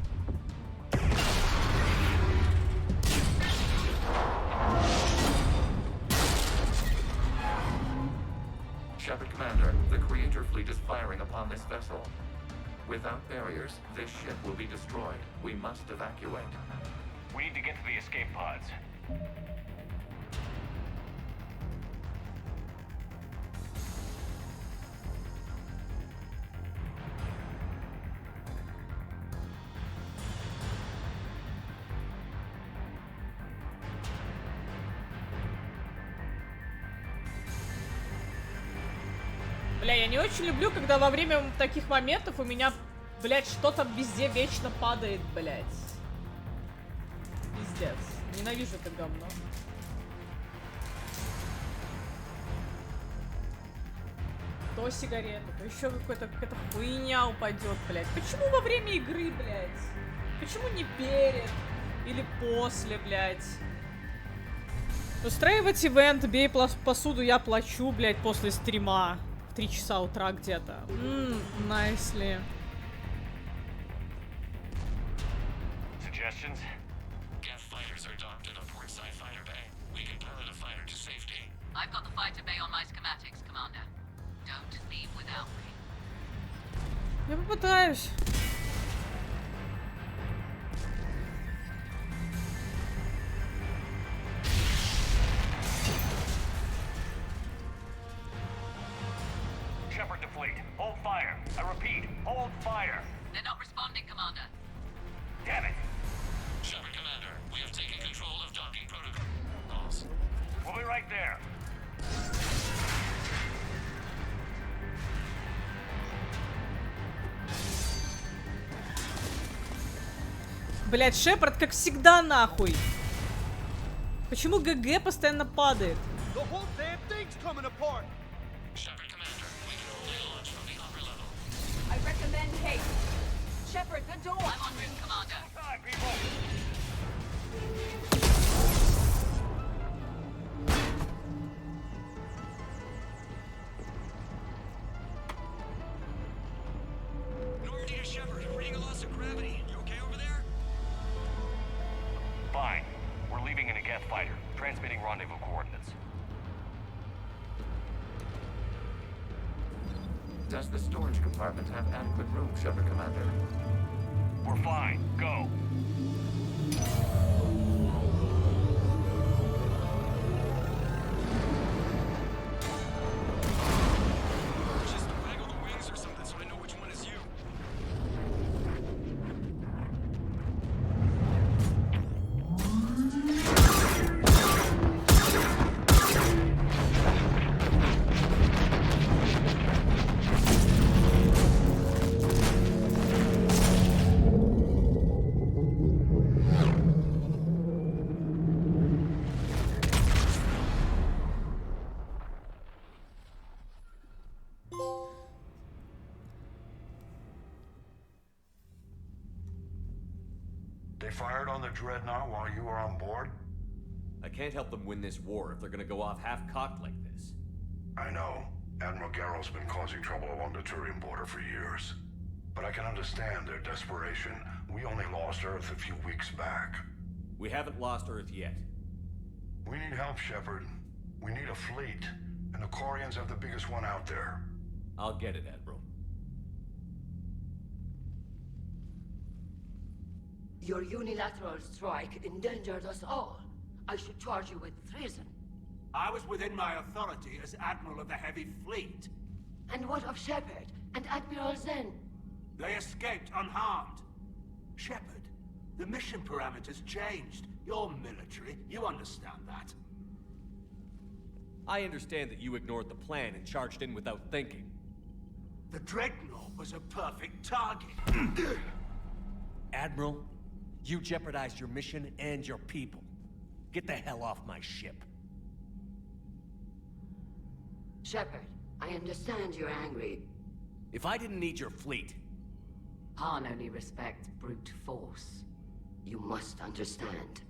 Shepard Commander, the Creator fleet is firing upon this vessel. Without barriers, this ship will be destroyed. We must evacuate. We need to get to the escape pods. Бля, я не очень люблю, когда во время таких моментов у меня, блядь, что-то везде вечно падает, блядь. Пиздец. Ненавижу это говно. То сигарета, то еще какая-то хуйня упадет, блядь. Почему во время игры, блядь? Почему не перед? Или после, блядь? Устраивать ивент, бей посуду, я плачу, блядь, после стрима. В 3 часа утра где-то. Найсли. Suggestions? Geth fighters are docked at a portside fighter bay. We can pilot a fighter to safety. I've got the fighter bay on my schematics, Commander. Don't leave without me. Я попытаюсь. Shepard to fleet. Hold fire. I repeat, hold fire. They're not responding, Commander. Damn it. Shepard Commander, we have taken control of docking protocols. We'll be right there. Блять, Шепард, как всегда, нахуй. Почему ГГ постоянно падает? I recommend haste. Shepard, the door. I'm on route, Commander. Time, people. Normandy to Shepard, reading a loss of gravity. You okay over there? Fine. We're leaving in a Geth fighter. Transmitting rendezvous coordinates. Does the storage compartment have adequate room, Shepard Commander? We're fine. Go. Just waggle the wings or something so I know which one is you. They fired on the Dreadnought while you were on board? I can't help them win this war if they're gonna go off half-cocked like this. I know. Admiral Garrow's been causing trouble along the Turian border for years. But I can understand their desperation. We only lost Earth a few weeks back. We haven't lost Earth yet. We need help, Shepard. We need a fleet. And the Corians have the biggest one out there. I'll get it, Admiral. Your unilateral strike endangered us all. I should charge you with treason. I was within my authority as Admiral of the Heavy Fleet. And what of Shepard and Admiral Zen? They escaped unharmed. Shepard, the mission parameters changed. You're military, you understand that. I understand that you ignored the plan and charged in without thinking. The Dreadnought was a perfect target. Admiral, you jeopardized your mission and your people. Get the hell off my ship. Shepard, I understand you're angry. If I didn't need your fleet... Han only respects brute force. You must understand.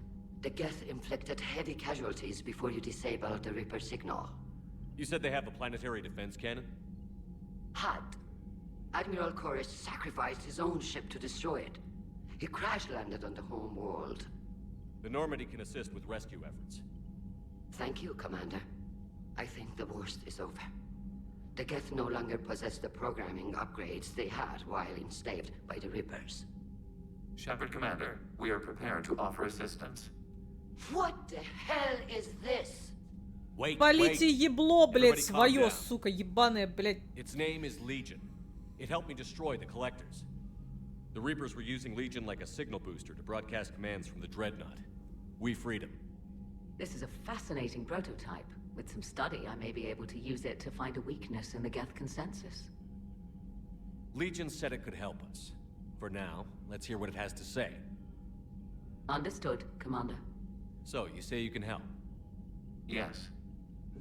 The Geth inflicted heavy casualties before you disabled the Reaper signal. You said they have a planetary defense cannon? Had. Admiral Koris sacrificed his own ship to destroy it. He crash-landed on the home world. The Normandy can assist with rescue efforts. Thank you, Commander. I think the worst is over. The Geth no longer possess the programming upgrades they had while enslaved by the Reapers. Shepard Commander, we are prepared to offer assistance. What the hell is this? Wait, Полите ебло, блядь, Everybody calm свое, down. сука, ебаное, блядь. Its name is Legion. It helped me destroy the Collectors. The Reapers were using Legion like a signal booster to broadcast commands from the Dreadnought. We freed him. This is a fascinating prototype. With some study, I may be able to use it to find a weakness in the Geth consensus. Legion said it could help us. For now, let's hear what it has to say. Understood, Commander. So, you say you can help? Yes.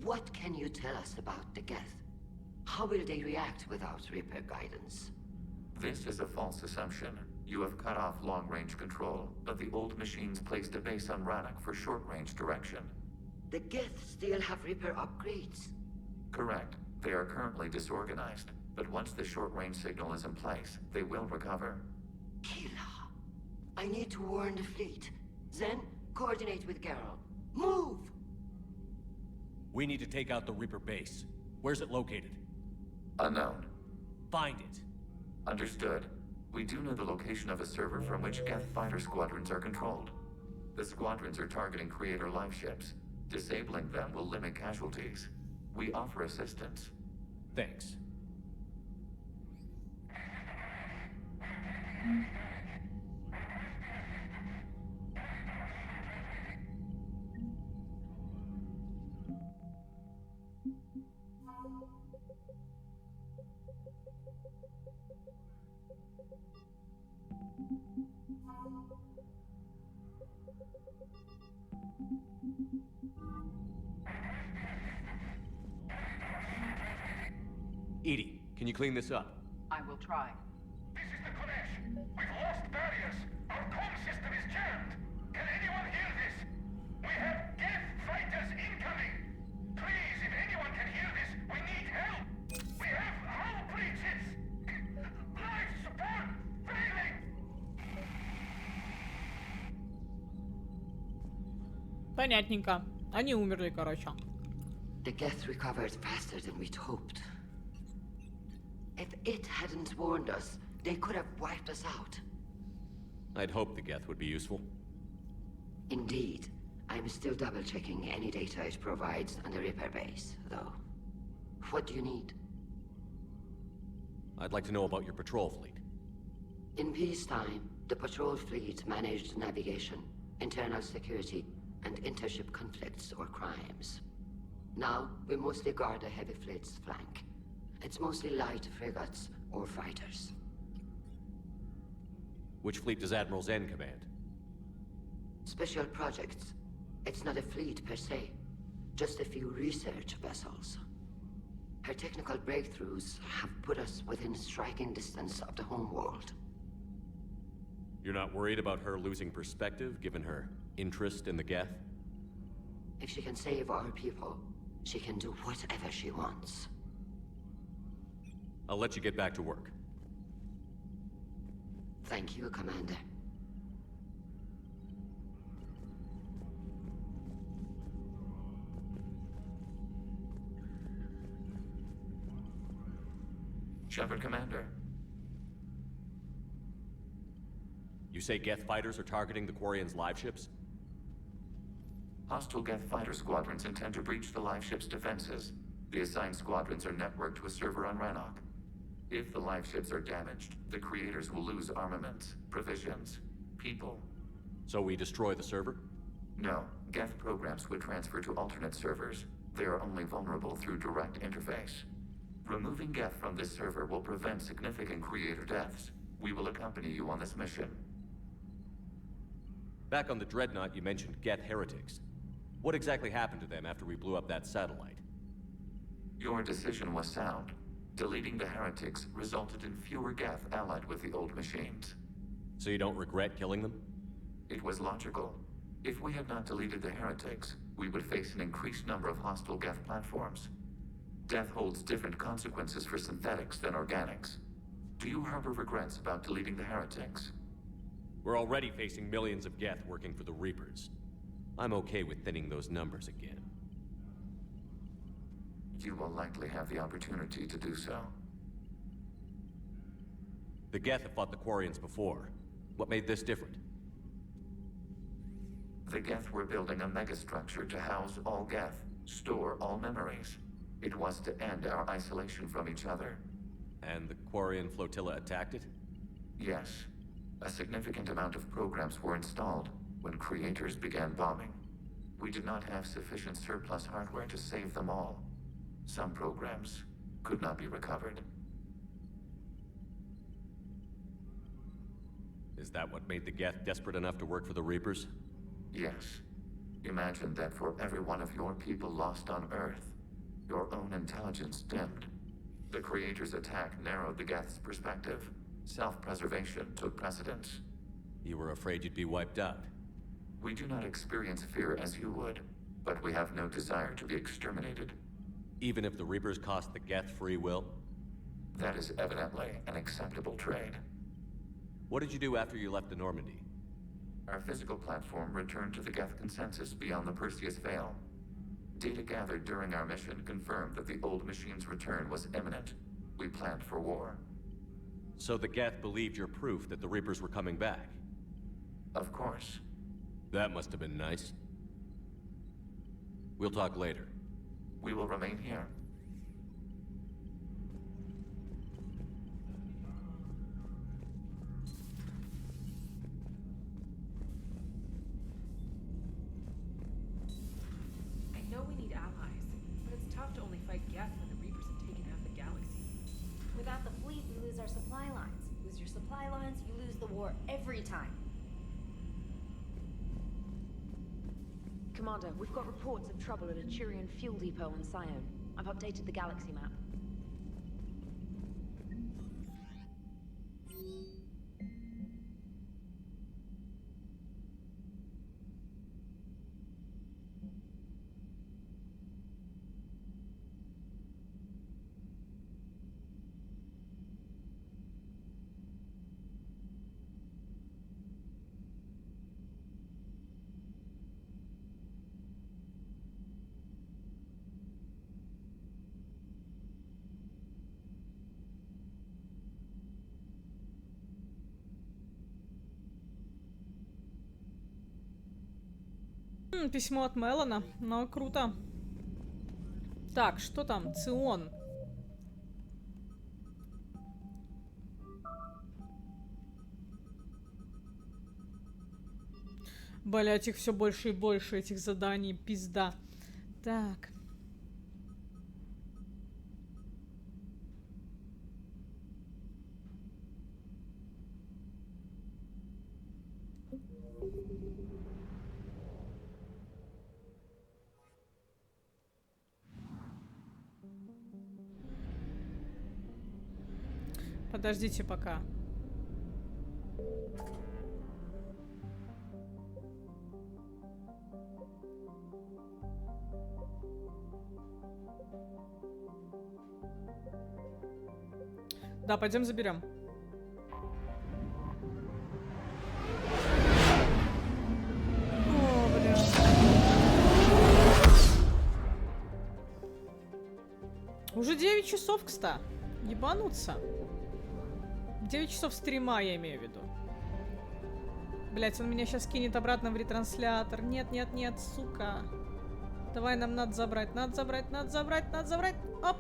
What can you tell us about the Geth? How will they react without Reaper guidance? This is a false assumption. You have cut off long-range control, but the old machines placed a base on Rannoch for short-range direction. The Geth still have Reaper upgrades? Correct. They are currently disorganized, but once the short-range signal is in place, they will recover. Killa, I need to warn the fleet. Then, coordinate with Geralt. Move! We need to take out the Reaper base. Where's it located? Unknown. Find it. Understood. We do know the location of a server from which Geth fighter squadrons are controlled. The squadrons are targeting creator live ships. Disabling them will limit casualties. We offer assistance. Thanks. Edie, can you clean this up? I will try. This is the Kodesh. We've lost barriers. Our comm system is jammed. Can anyone hear this? We have Geth fighters incoming. Please, if anyone can hear this, we need help. We have hull breaches. Life support failing. Понятненько. Они умерли, короче. The Geth recovered faster than we'd hoped. If it hadn't warned us, they could have wiped us out. I'd hoped the Geth would be useful. Indeed. I'm still double-checking any data it provides on the Reaper base, though. What do you need? I'd like to know about your patrol fleet. In peacetime, the patrol fleet managed navigation, internal security, and intership conflicts or crimes. Now, we mostly guard the heavy fleet's flank. It's mostly light frigates or fighters. Which fleet does Admiral Zen command? Special projects. It's not a fleet per se, just a few research vessels. Her technical breakthroughs have put us within striking distance of the homeworld. You're not worried about her losing perspective, given her interest in the Geth? If she can save our people, she can do whatever she wants. I'll let you get back to work. Thank you, Commander. Shepard, Commander. You say Geth fighters are targeting the Quarians' live ships? Hostile Geth fighter squadrons intend to breach the live ship's defenses. The assigned squadrons are networked to a server on Rannoch. If the live ships are damaged, the creators will lose armaments, provisions, people. So we destroy the server? No. Geth programs would transfer to alternate servers. They are only vulnerable through direct interface. Removing Geth from this server will prevent significant creator deaths. We will accompany you on this mission. Back on the Dreadnought, you mentioned Geth heretics. What exactly happened to them after we blew up that satellite? Your decision was sound. Deleting the heretics resulted in fewer Geth allied with the old machines. So you don't regret killing them? It was logical. If we had not deleted the heretics, we would face an increased number of hostile Geth platforms. Death holds different consequences for synthetics than organics. Do you harbor regrets about deleting the heretics? We're already facing millions of Geth working for the Reapers. I'm okay with thinning those numbers again. You will likely have the opportunity to do so. The Geth have fought the Quarians before. What made this different? The Geth were building a megastructure to house all Geth, store all memories. It was to end our isolation from each other. And the Quarian flotilla attacked it? Yes. A significant amount of programs were installed when creators began bombing. We did not have sufficient surplus hardware to save them all. Some programs could not be recovered. Is that what made the Geth desperate enough to work for the Reapers? Yes. Imagine that for every one of your people lost on Earth, your own intelligence dimmed. The Creator's attack narrowed the Geth's perspective. Self-preservation took precedence. You were afraid you'd be wiped out. We do not experience fear as you would, but we have no desire to be exterminated. Even if the Reapers cost the Geth free will? That is evidently an acceptable trade. What did you do after you left the Normandy? Our physical platform returned to the Geth consensus beyond the Perseus Veil. Data gathered during our mission confirmed that the old machine's return was imminent. We planned for war. So the Geth believed your proof that the Reapers were coming back? Of course. That must have been nice. We'll talk later. We will remain here. I know we need allies, but it's tough to only fight Geth when the Reapers have taken half the galaxy. Without the fleet, we lose our supply lines. Lose your supply lines, you lose the war every time. Commander, we've got reports of trouble at a Turian fuel depot on Scion. I've updated the galaxy map. Письмо от Мелана. Ну, круто. Так, что там? Цион. Блять, их все больше и больше, этих заданий. Пизда. Так. Подождите пока. Да, пойдем заберем. О, бля. Уже 9 часов, кстати. Ебануться. 9 часов стрима, я имею в виду. Блять, он меня сейчас кинет обратно в ретранслятор. Нет, нет, нет, сука. Давай, нам надо забрать, надо забрать, надо забрать, надо забрать. Оп.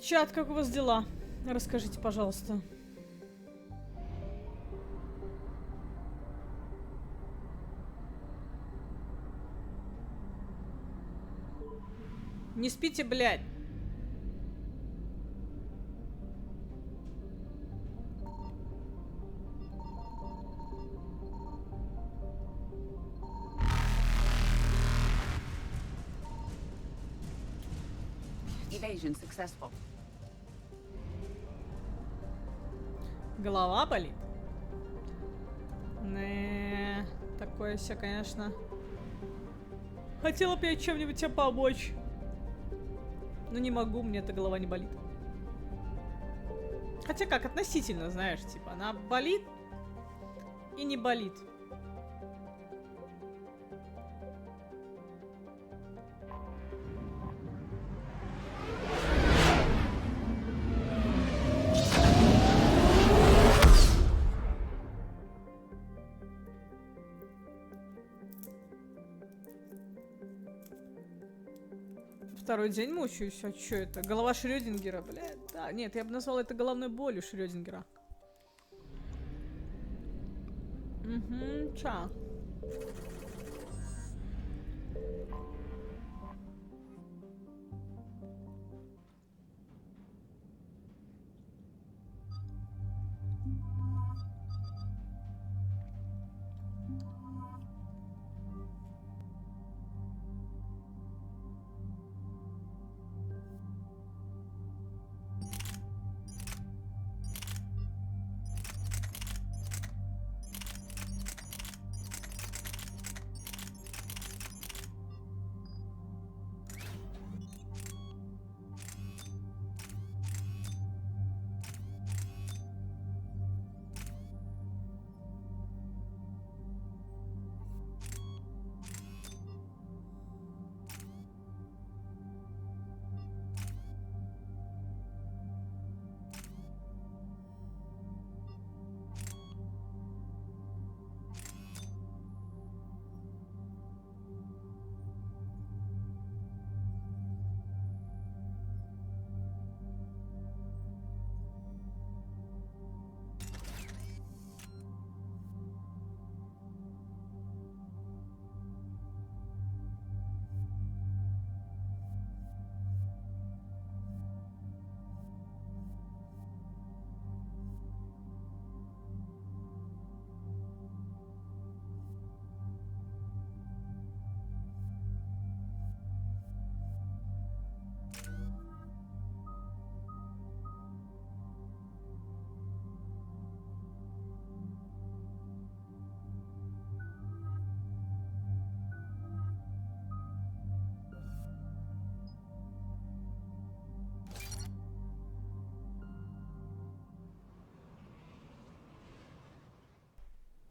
Чат, как у вас дела? Расскажите, пожалуйста. Не спите, блядь. Evasion successful. Голова болит? Не, такое все, конечно. Хотела бы я чем-нибудь тебе помочь. Но не могу, мне эта голова не болит. Хотя как, относительно, знаешь, типа, она болит и не болит. Второй день мучаюсь, а чё это? Голова Шрёдингера, блядь. Да, нет, я бы назвала это головной болью Шрёдингера. Угу, ча.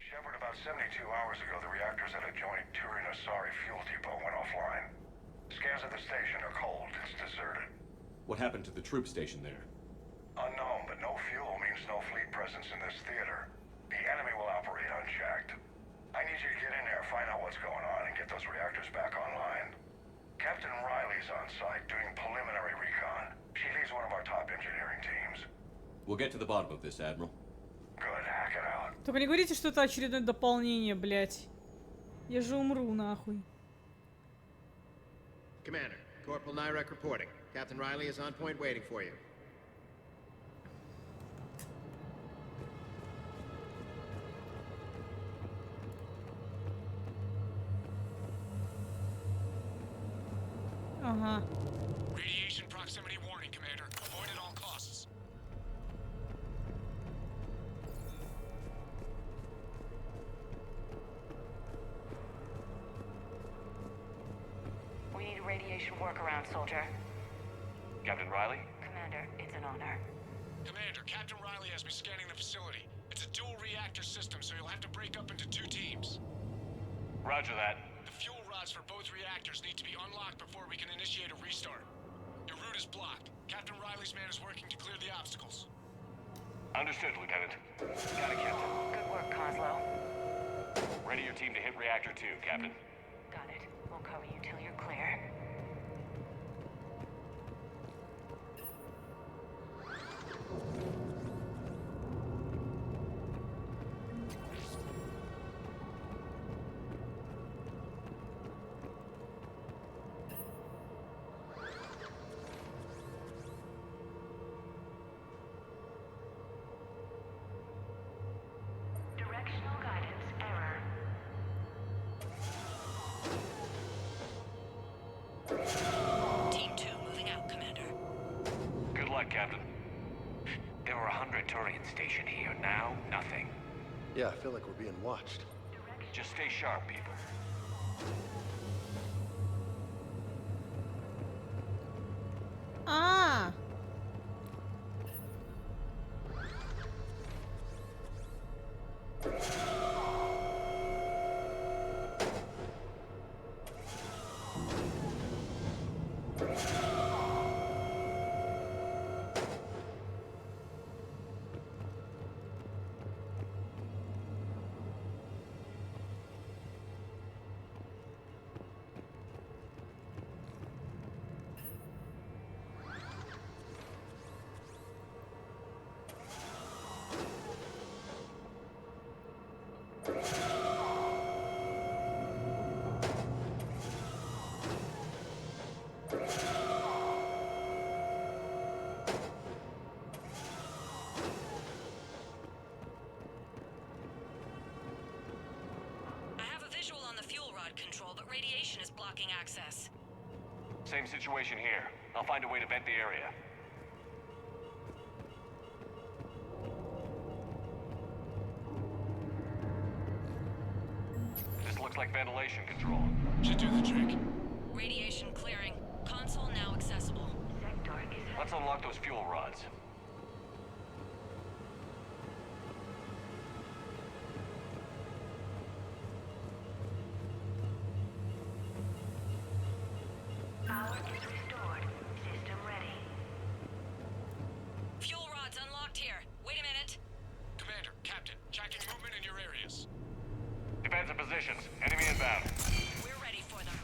Shepard, about 72 hours ago, the reactors at a joint Turin-Asari fuel depot went offline. Scans of the station are cold. It's deserted. What happened to the troop station there? Unknown, but no fuel means no fleet presence in this theater. The enemy will operate unchecked. I need you to get in there, find out what's going on, and get those reactors back online. Captain Riley's on site doing preliminary recon. She leads one of our top engineering teams. We'll get to the bottom of this, Admiral. Good, hack it out. Только не говорите, что это очередное дополнение, блять. Я же умру, нахуй. Commander, Corporal Nyrek reporting. Captain Riley is on point waiting for you. Ага. Radiation proximity warning, Commander. Avoid at all costs. We need a radiation workaround, soldier. Captain Riley? Commander, it's an honor. Commander, Captain Riley has me scanning the facility. It's a dual reactor system, so you'll have to break up into 2 teams. Roger that. The fuel rods for both reactors need to be unlocked before we can initiate a restart. Your route is blocked. Captain Riley's man is working to clear the obstacles. Understood, Lieutenant. Got it, Captain. Good work, Coslow. Ready your team to hit Reactor 2, Captain. Got it. We'll cover you till you're clear. Directional guidance error. Captain? There were 100 Turians stationed here. Now, nothing. Yeah, I feel like we're being watched. Just stay sharp, people. А! Control, but radiation is blocking access. Same situation here. I'll find a way to vent the area. This looks like ventilation control. Should do the trick. Radiation clearing. Console now accessible. Sector is... Let's unlock those fuel rods. Power is restored. System ready. Fuel rods unlocked here. Wait a minute. Commander, Captain, tracking movement in your areas. Defensive positions. Enemy inbound. We're ready for them.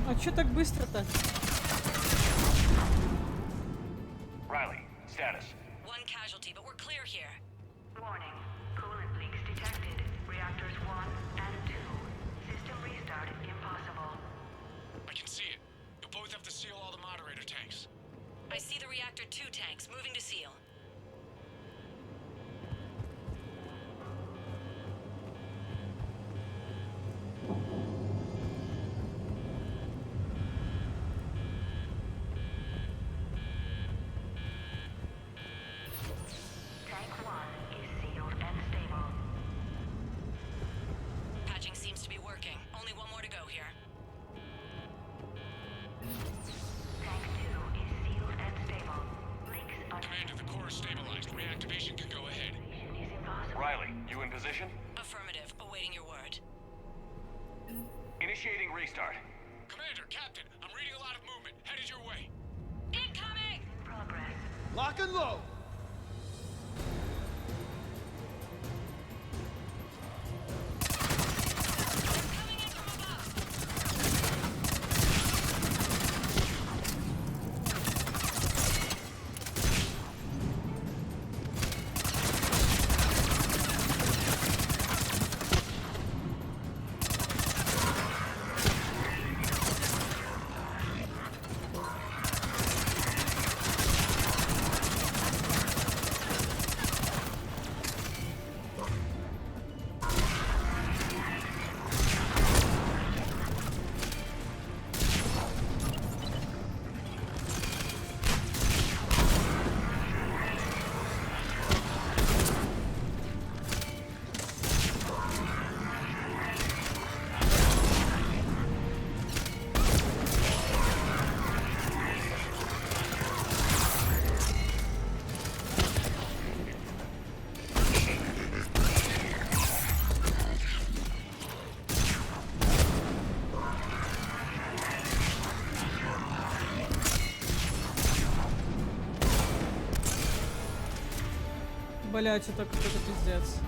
А чё так быстро-то? Riley, status. One casualty, but we're clear here. Warning. Coolant leaks detected. Reactors 1 and 2. System restart impossible. I can see it. You'll both have to seal all the moderator tanks. I see the reactor 2 tanks moving to seal. Tank 1 is sealed and stable. Patching seems to be working. Only one more to go here. Tank 2 is sealed and stable. Leaks are... Commander, the core is stabilized. Reactivation can go ahead. Is impossible. Riley, you in position? Affirmative. Awaiting your word. Initiating restart. Commander, Captain, I'm reading a lot of movement. Headed your way. Incoming! Progress. Lock and load! Coming in from above. Блять, это какой-то пиздец.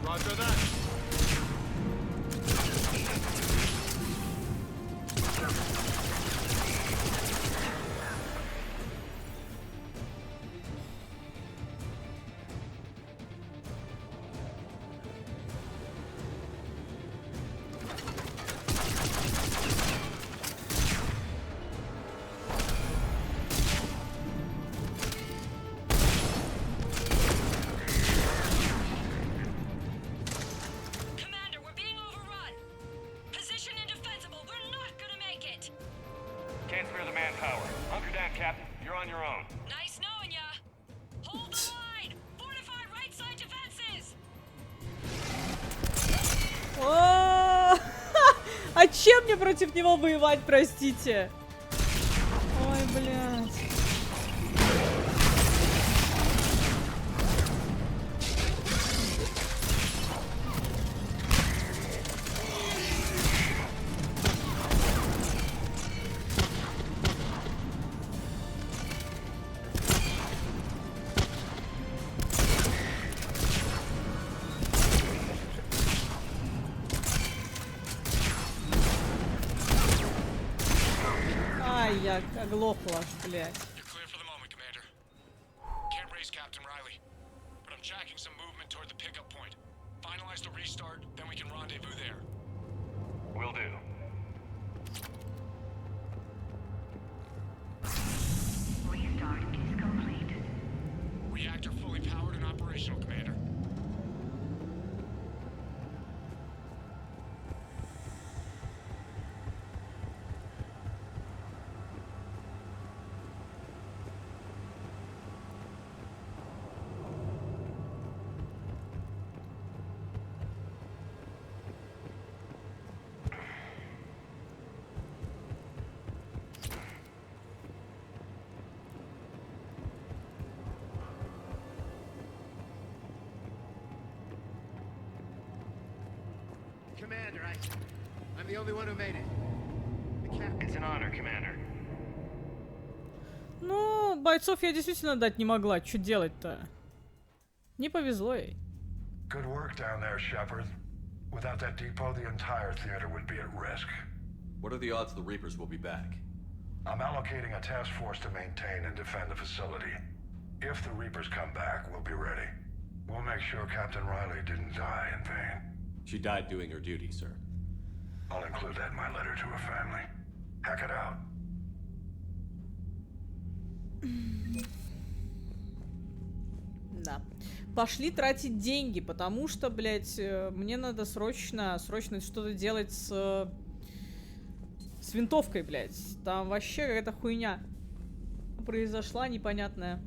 Roger that. Can't spare the manpower. Hunker down, Captain. You're on your own. Nice knowing ya. Hold the line. Fortify right side defenses. О, а чем мне против него воевать, простите? Ой, блядь. Ай, я оглохла, блядь. You're clear for the moment, Commander. Can't raise Captain Riley, but I'm tracking some movement toward the pickup point. Finalize the restart, then we can rendezvous there. Will do. Restart is complete. Reactor fully powered and operational, Commander. Commander, I'm the only one who made it. It's an honor, Commander. Ну, бойцов я действительно дать не могла. Что делать-то? Не повезло ей. Good work down there, Shepard. Without that depot, the entire theater would be at risk. What are the odds the Reapers will be back? I'm allocating a task force to maintain and defend the facility. If the Reapers come back, we'll be ready. We'll make sure Captain Riley didn't die in vain. She died doing her duty, sir. I'll include that in my letter to her family. Hack it out. Да. Пошли тратить деньги, потому что, блядь, мне надо срочно что-то делать с винтовкой, блядь. Там вообще какая-то хуйня произошла непонятная.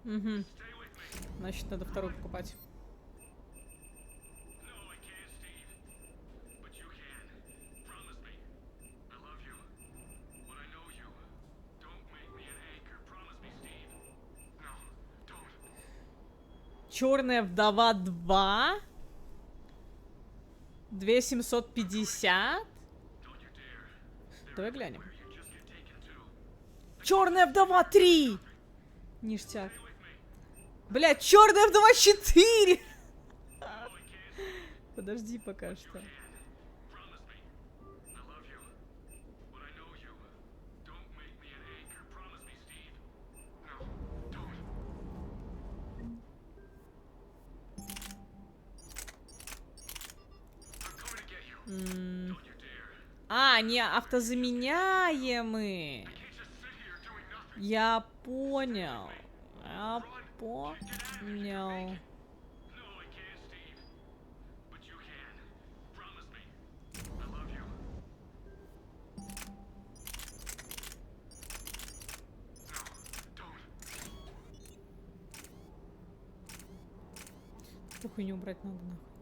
Угу. Значит, надо второй покупать. Черная вдова 2. 2750. Давай глянем. Черная вдова 3. Ништяк. Блядь, черная вдова 4. Подожди пока что. А, не автозаменяемые. Я понял. Я понял. Эту хуйню убрать надо, нахуй.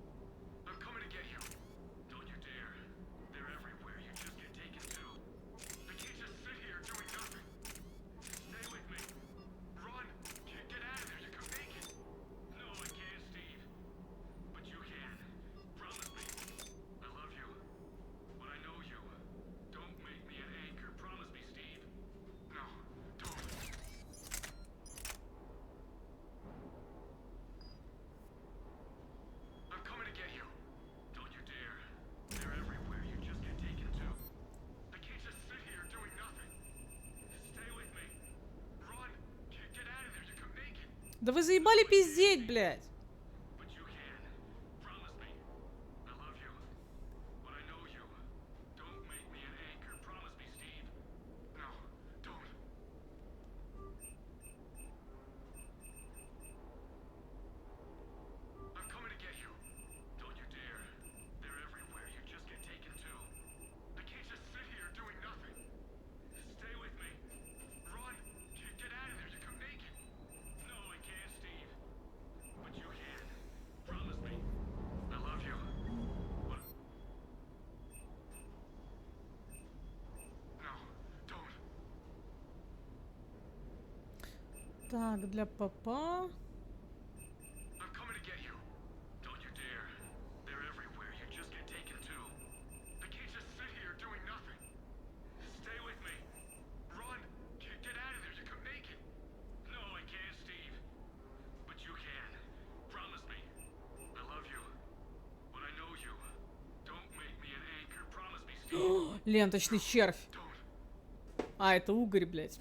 Да вы заебали пиздеть, блядь. Так, для папа. Ленточный червь. А, это угорь, блядь.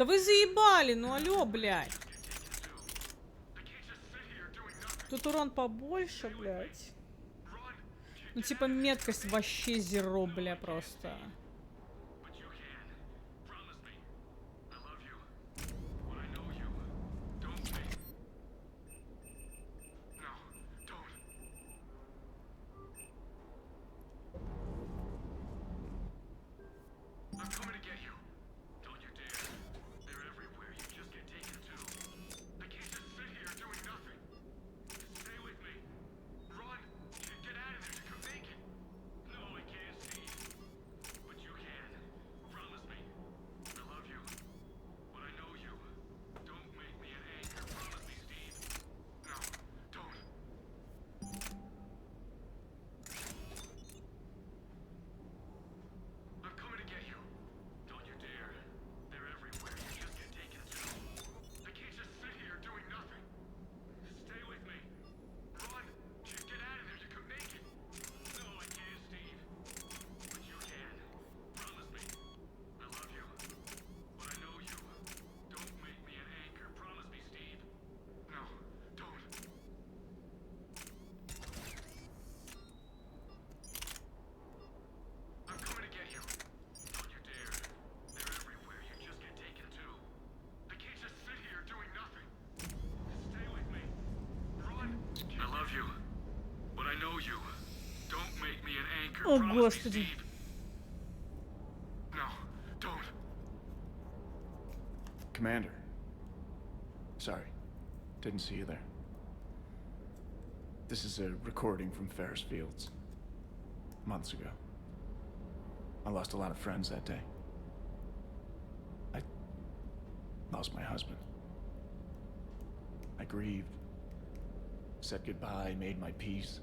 Да вы заебали, ну алло, блядь. Тут урон побольше, блядь. Ну типа меткость вообще зеро, бля, просто. О, господи. Commander. Sorry. Didn't see you there. This is a recording from Ferris Fields. Months ago. I lost a lot of friends that day. I lost my husband. I grieved. Said goodbye, made my peace.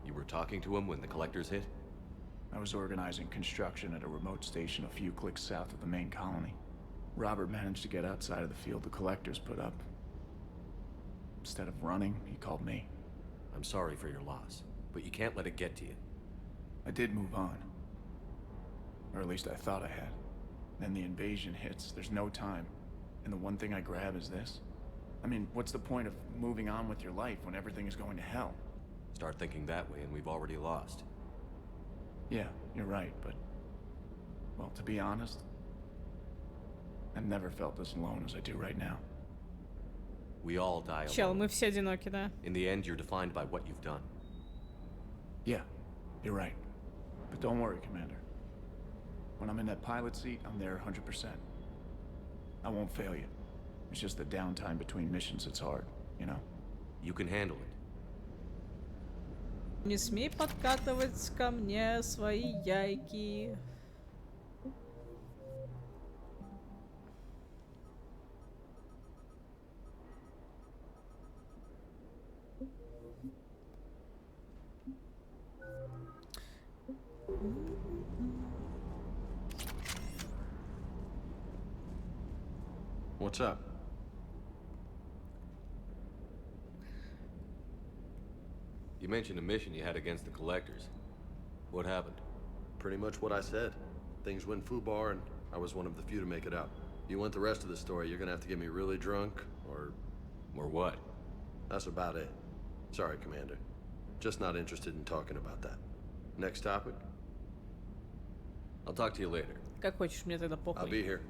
You were talking to him when the collectors hit? I was organizing construction at a remote station a few clicks south of the main colony. Robert managed to get outside of the field the collectors put up. Instead of running, he called me. I'm sorry for your loss, but you can't let it get to you. I did move on. Or at least I thought I had. Then the invasion hits, there's no time. And the one thing I grab is this? I mean, what's the point of moving on with your life when everything is going to hell? Start thinking that way and we've already lost. Yeah, you're right, but... well, to be honest, I've never felt this alone as I do right now. We all die alone. Чел, мы все одиноки, да? In the end, you're defined by what you've done. Yeah, you're right. But don't worry, Commander. When I'm in that pilot seat, I'm there 100%. I won't fail you. It's just the downtime between missions that's hard, you know? You can handle it. Не смей подкатывать ко мне свои яйки. What's up? You mentioned a mission you had against the collectors. What happened? Pretty much what I said. Things went foobar, and I was one of the few to make it out. If you want the rest of the story, you're gonna have to get me really drunk, or... Or what? That's about it. Sorry, Commander. Just not interested in talking about that. Next topic? I'll talk to you later. Как хочешь, мне тогда похуй. I'll be here.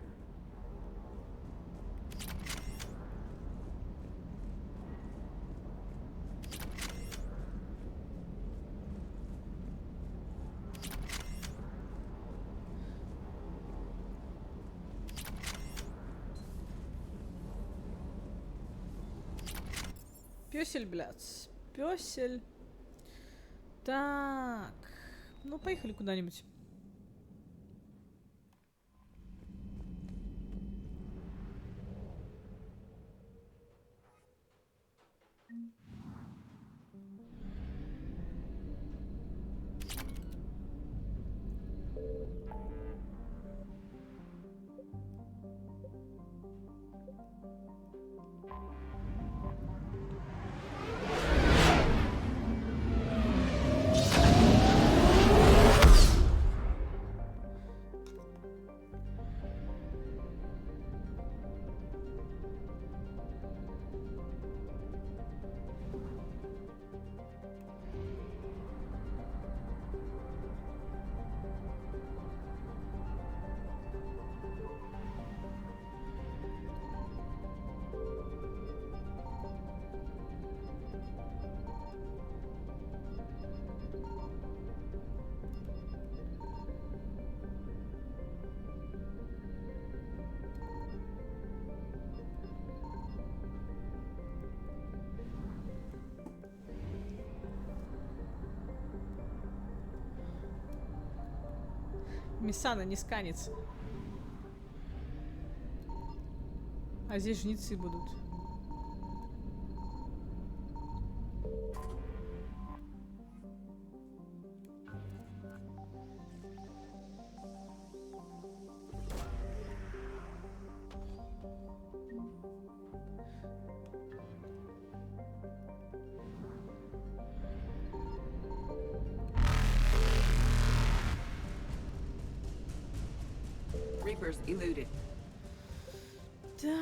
Пёсель, блядь. Пёсель. Так. Ну, поехали куда-нибудь. Миссана не сканится. А здесь жнецы будут. Reapers eluded. Так.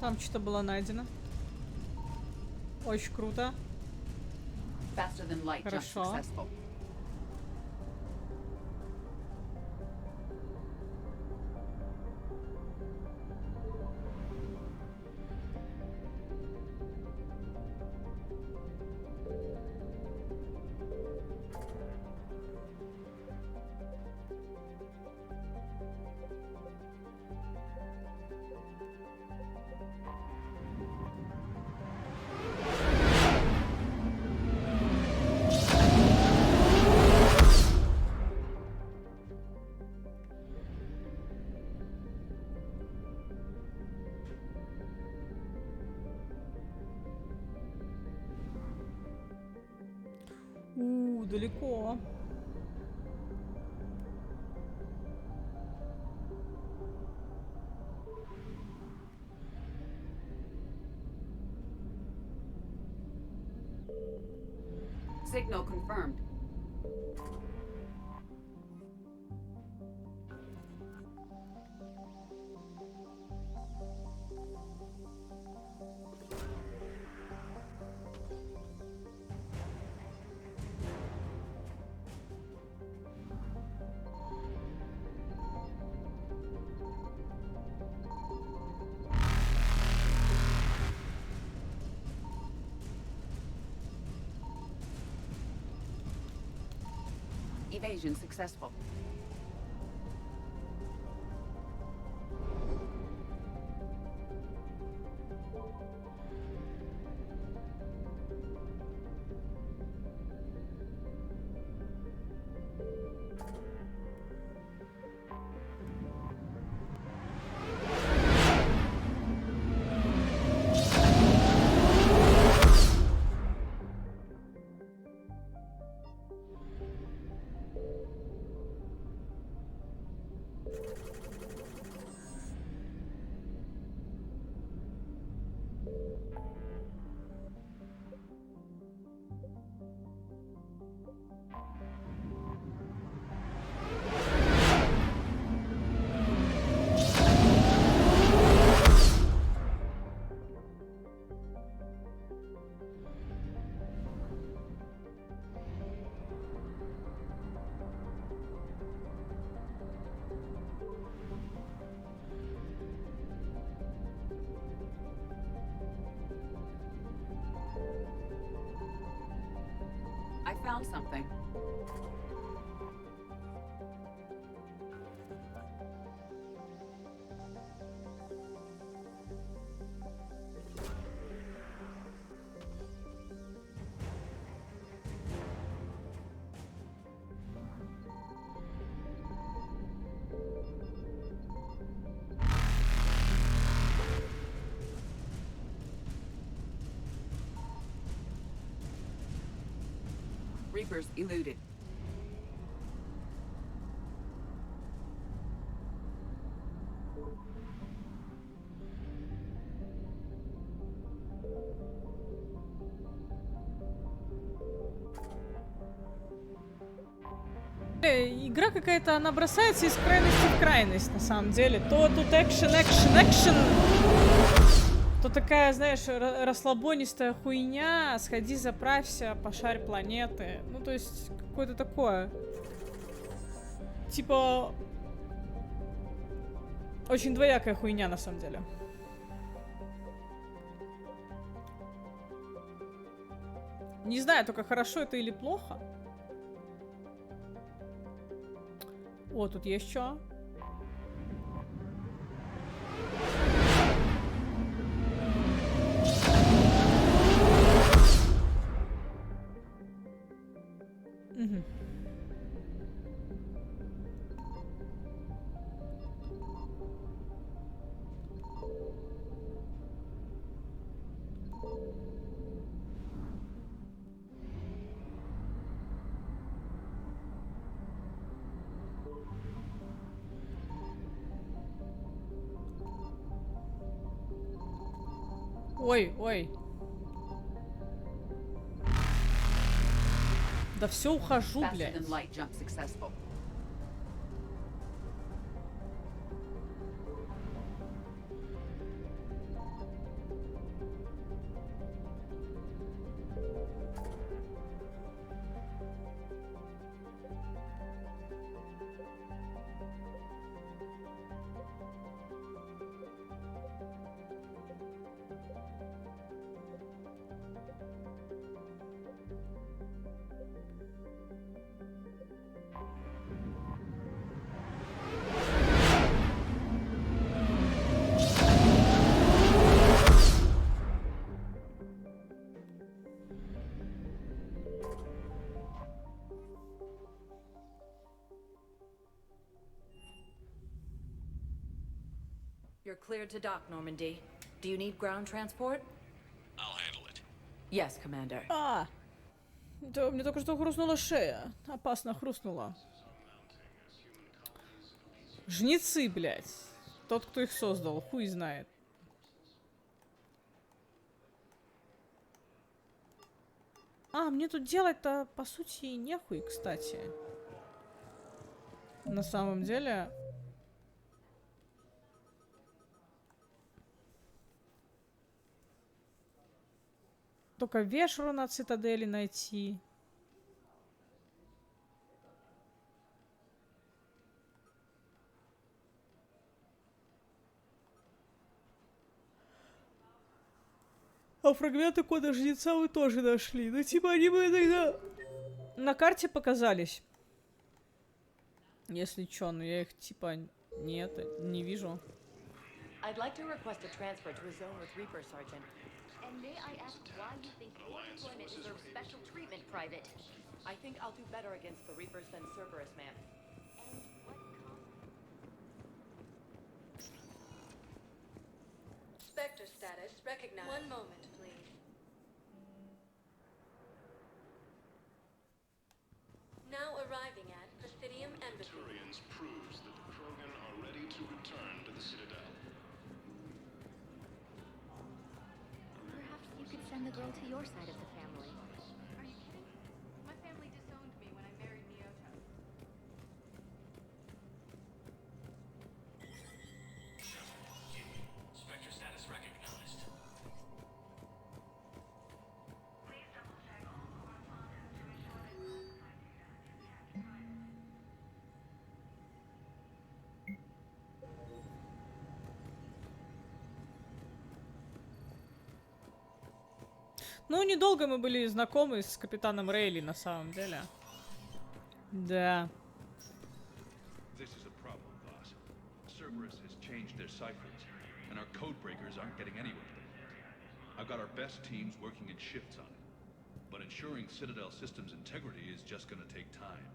Там что-то было найдено. Очень круто. Faster than light, just Хорошо. successful. Далеко. Signal confirmed. Evasion successful. found something. Reapers eluded. Игра какая-то, она бросается из крайности в крайность, на самом деле. То тут экшен, то такая, знаешь, расслабонистая хуйня, сходи, заправься, пошарь планеты. Ну, то есть, какое-то такое. Типа... Очень двоякая хуйня, на самом деле. Не знаю, только хорошо это или плохо. О, тут есть что? Угу. Ой, ой. Да все, ухожу, блядь. You're cleared to dock, Normandy. Do you need ground transport? I'll handle it. Yes, Commander. А, да, мне только что хрустнула шея. Опасно хрустнула. Жнецы, блядь. Тот, кто их создал, хуй знает. А, мне тут делать-то, по сути, нехуй, кстати. На самом деле... Только вешеру на цитадели найти. А фрагменты кода жнеца вы тоже нашли. Ну, типа, они бы иногда на карте показались. Если чё, но я их, типа, нет, не вижу. I'd like to request a transfer to a zone with Reaper, Sergeant. And may I ask why you think your deployment deserves special treatment, Private? I think I'll do better against the Reapers than Cerberus, ma'am. And what Spectre status recognized. One moment, please. Now arriving at Presidium Embassy. Turians proves that the Krogan are ready to return to the Citadel. Perhaps you could send the girl to your side of the family. Are you kidding? My family disowned me when I married Miyoto. Spectre status recognized. Please double check all correspondence to ensure that classified data is kept private. Ну, недолго мы были знакомы с капитаном Рейли, на самом деле. Да. This is a problem, boss. Cerberus has changed their ciphers, and our code breakers aren't getting anywhere. I've got our best teams working in shifts on it, but ensuring Citadel systems integrity is just gonna take time.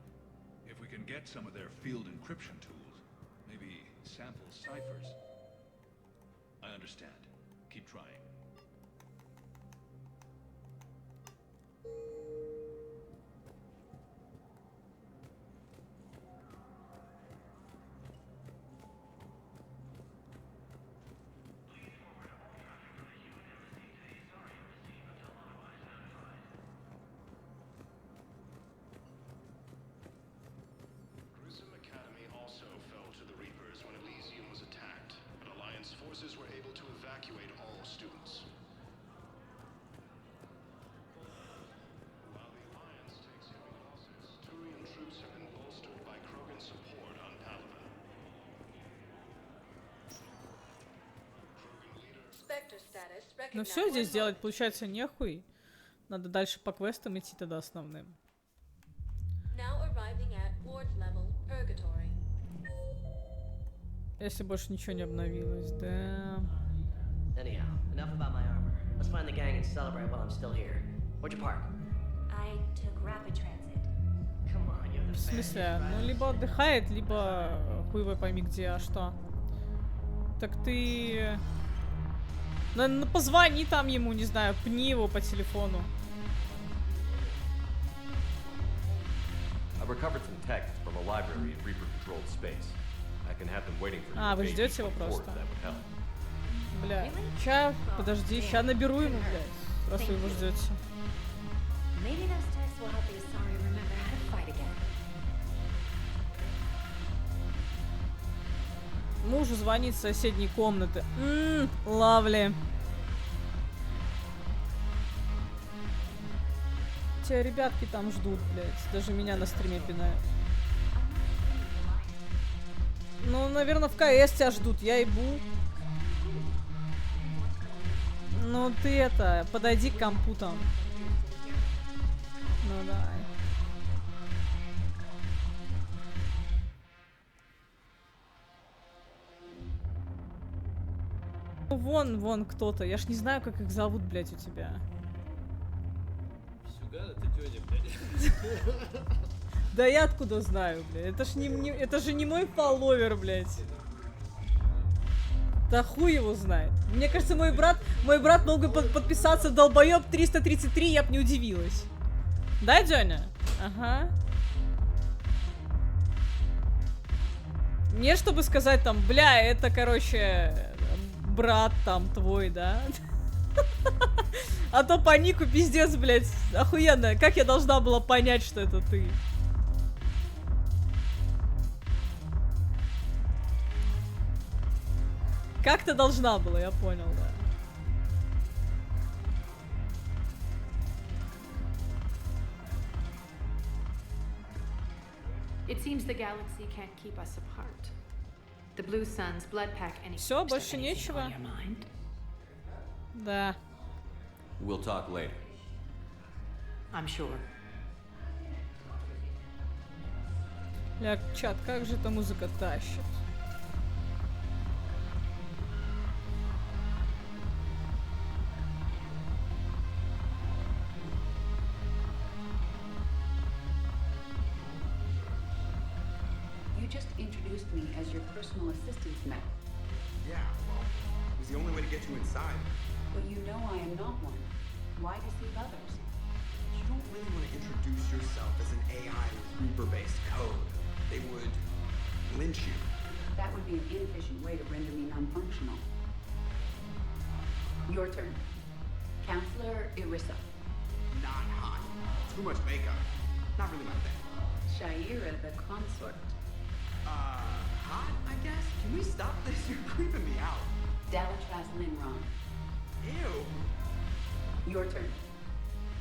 If we can get some of their field encryption tools, maybe sample ciphers. I understand. Keep trying. Forces were able to evacuate all students. While the Alliance takes heavy losses, Turian troops have been bolstered by Krogan support on Palaven. Spectre status Ну recognized. все, здесь делать получается нехуй. Надо дальше по квестам идти тогда основным. Now arriving at ward level purgatory. Если больше ничего не обновилось, да. Anyhow, enough about my armor. Let's find the gang and celebrate while I'm still here. Where'd you park? I took rapid transit. Come on, you're the В смысле? Ну, либо отдыхает, либо хуй его пойми где, а что? Так ты... Ну, позвони там ему, не знаю, пни его по телефону. I've recovered some texts from a library in Reaper-controlled space. I can have them waiting for you. А, вы ждете его просто? That would help. Бля, ща, подожди, ща наберу ему, блядь, раз вы его ждете. Maybe those texts will help the Asari remember how to fight again. Мужу звонит с соседней комнаты. Лавли. Тебя ребятки там ждут, блядь. Даже меня на стриме пинают. Ну, наверное, в КС тебя ждут. Я ебу. Ну, ты это, подойди к компу там. Ну, давай. Вон кто-то. Я ж не знаю, как их зовут, блядь, у тебя. Сюга, это тёня, блядь. Да я откуда знаю, блядь. Это же не мой фолловер, блядь. Да хуй его знает. Мне кажется, мой брат мог бы подписаться долбоёб 333, я б не удивилась. Да, Дёня? Ага. Не чтобы сказать там, бля, это, короче, брат там твой, да? А то по нику пиздец, блядь, охуенно. Как я должна была понять, что это ты? Как-то должна была, я понял, да. It seems the galaxy can't keep us apart. The Blue Sun's blood pack any. Все, больше нечего. Да. We'll talk later. I'm sure. Ля, чат, как же эта музыка тащит? Just introduced me as your personal assistant, Matt. Yeah, well, it was the only way to get you inside. But you know I am not one. Why deceive others? You don't really want to introduce yourself as an AI with Reaper-based code. They would lynch you. That would be an inefficient way to render me non-functional. Your turn. Counselor Irissa. Not hot. Too much makeup. Not really my thing. Shaira the consort. Hot, I guess? Can we stop this? You're creeping me out. Dalatras Linron. Ew. Your turn.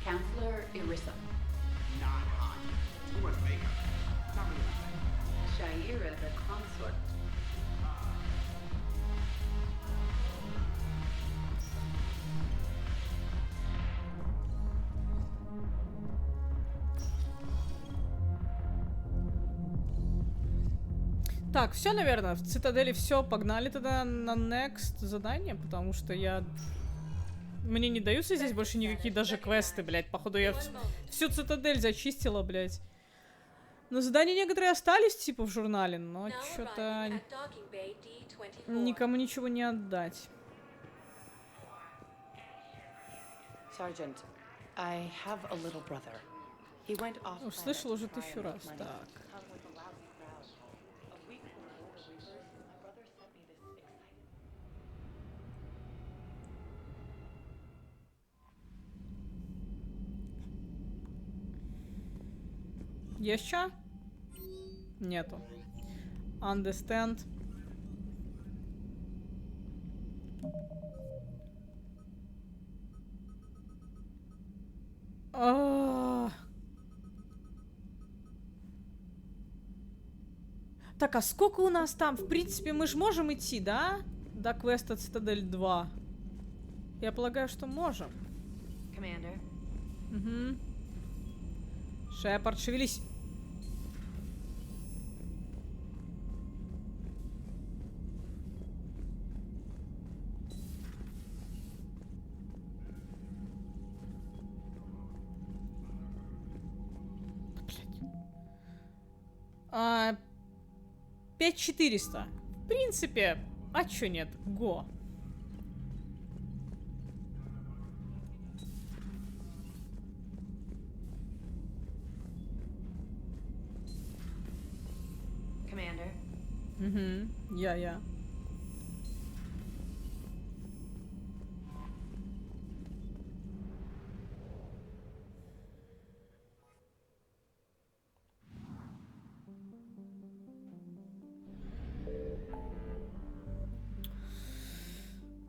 Counselor Irissa. Not hot. Too much makeup. Not really my thing. Shaira the consort. Так, все, наверное, в цитадели все. Погнали тогда на next задание, потому что я... Мне не даются здесь больше никакие даже квесты, блядь. Походу, я всю цитадель зачистила, блядь. Но задания некоторые остались, типа, в журнале, но что-то... Никому ничего не отдать. Sergeant, I have a little brother. He went off. Слышал уже 1000 раз. Так. Есть что? Нету. Understand. Так, а сколько у нас там? В принципе, мы же можем идти, да? До квеста Цитадель 2. Я полагаю, что можем. Commander. Угу. Шепард, шевелись. Блядь. 5400. В принципе, а чё нет? Го. Commander. Угу. Я.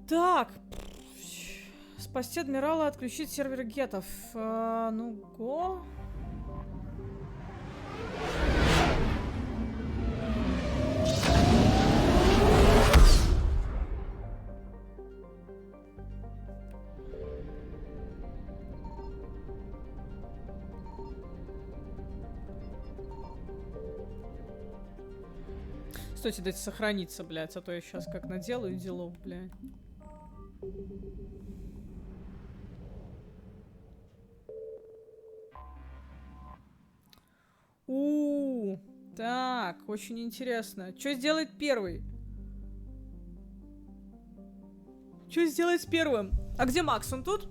Так. Спасти адмирала, отключить сервер гетов. Ну, го. Стойте, дайте сохраниться, блядь, а то я сейчас как наделаю делов, блядь. Так, очень интересно. Что сделать первый? Что сделать первым? А где Макс? Он тут?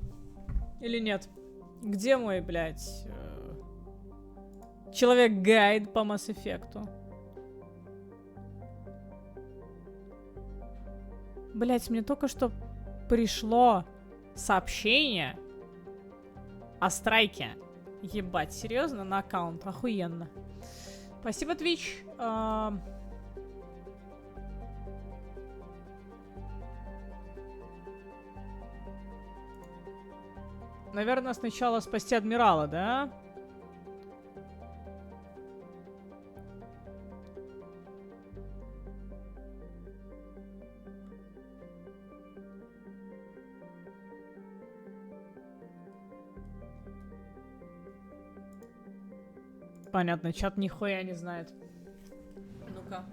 Или нет? Где мой, блядь, человек-гайд по Mass Effect'у? Блять, мне только что пришло сообщение о страйке. Ебать, серьезно? На аккаунт. Охуенно. Спасибо, Twitch. Наверное, сначала спасти адмирала, да? Понятно, чат нихуя не знает. Ну-ка.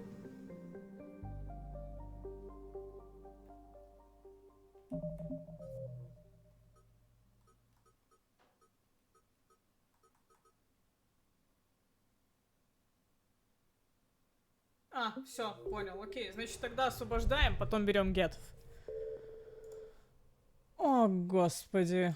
Все, понял, окей. Значит, тогда освобождаем, потом берем гетов. О, господи.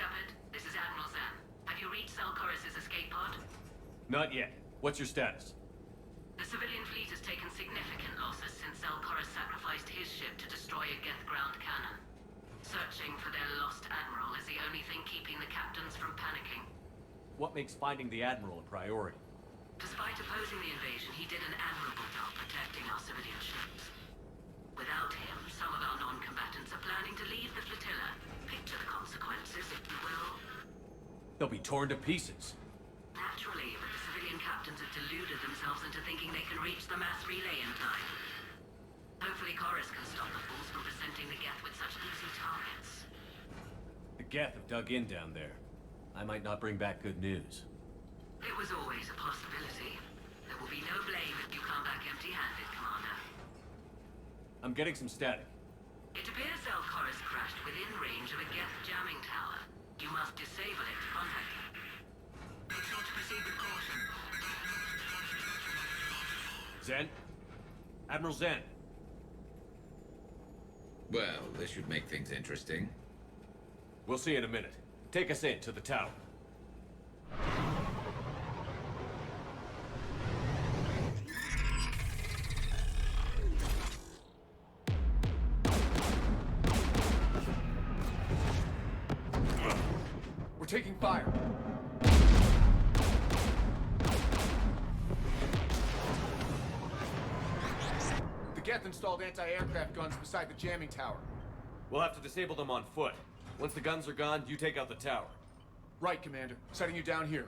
Shepard, this is Admiral Zen. Have you reached Selchorus's escape pod? Not yet. What's your status? The civilian fleet has taken significant losses since Selchorus sacrificed his ship to destroy a Geth ground cannon. Searching for their lost admiral is the only thing keeping the captains from panicking. What makes finding the Admiral a priority? Despite opposing the invasion, he did an admirable job protecting our civilian ships. Without him, some of our non-combatants are planning to leave the flotilla. Picture the consequences, if you will. They'll be torn to pieces. Naturally, but the civilian captains have deluded themselves into thinking they can reach the mass relay in time. Hopefully Chorus can stop the fools from presenting the Geth with such easy targets. The Geth have dug in down there. I might not bring back good news. It was always a possibility. There will be no blame if you come back empty-handed, Commander. I'm getting some static. It appears Selchorus crashed within range of a Geth jamming tower. You must disable it to contact him. Make sure to proceed with caution. Zen? Admiral Zen? Well, this should make things interesting. We'll see in a minute. Take us in to the tower. We're taking fire. The Geth installed anti-aircraft guns beside the jamming tower. We'll have to disable them on foot. Once the guns are gone, you take out the tower. Right, Commander. Setting you down here.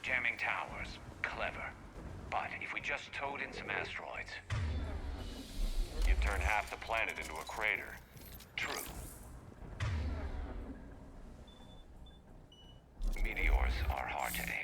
Jamming towers. Clever. But if we just towed in some asteroids, you'd turn half the planet into a crater. True. Meteors are hard to aim.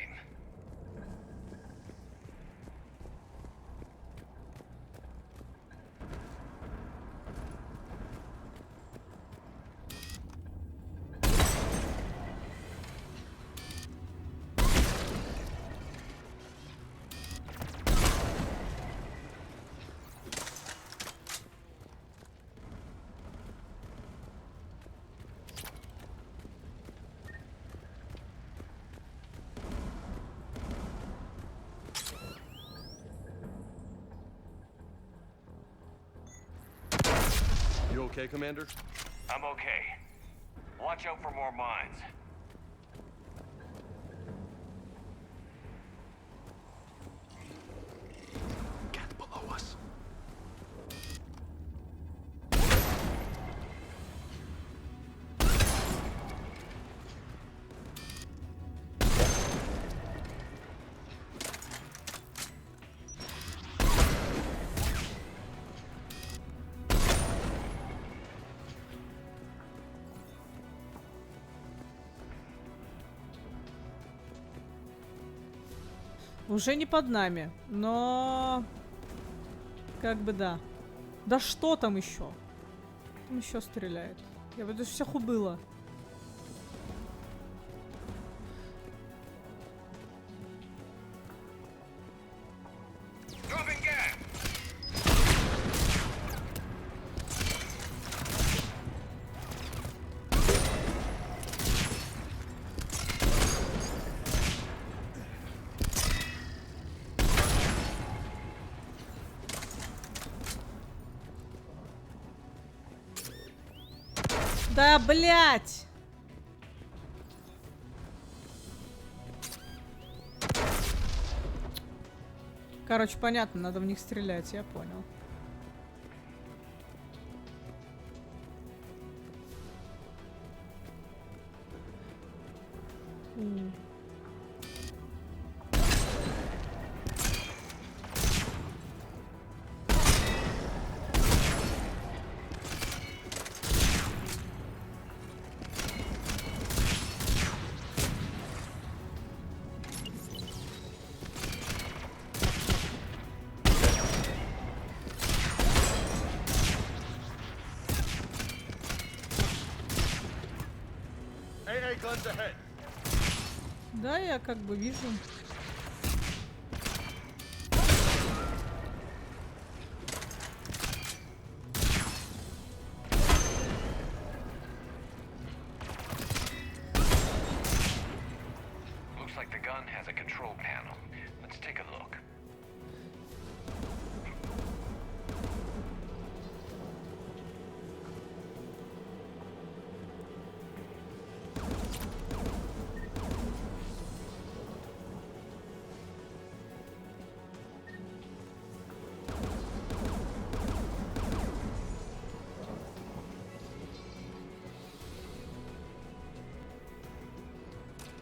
You okay, Commander? I'm okay. Watch out for more mines. Geth below us. Уже не под нами, но как бы да. Да что там еще? Там еще стреляет. Я бы даже всех убыла. Да, блять! Короче, понятно, надо в них стрелять, я понял. Guns ahead. Да, я как бы вижу. Looks like the gun has a control panel. Let's take a look.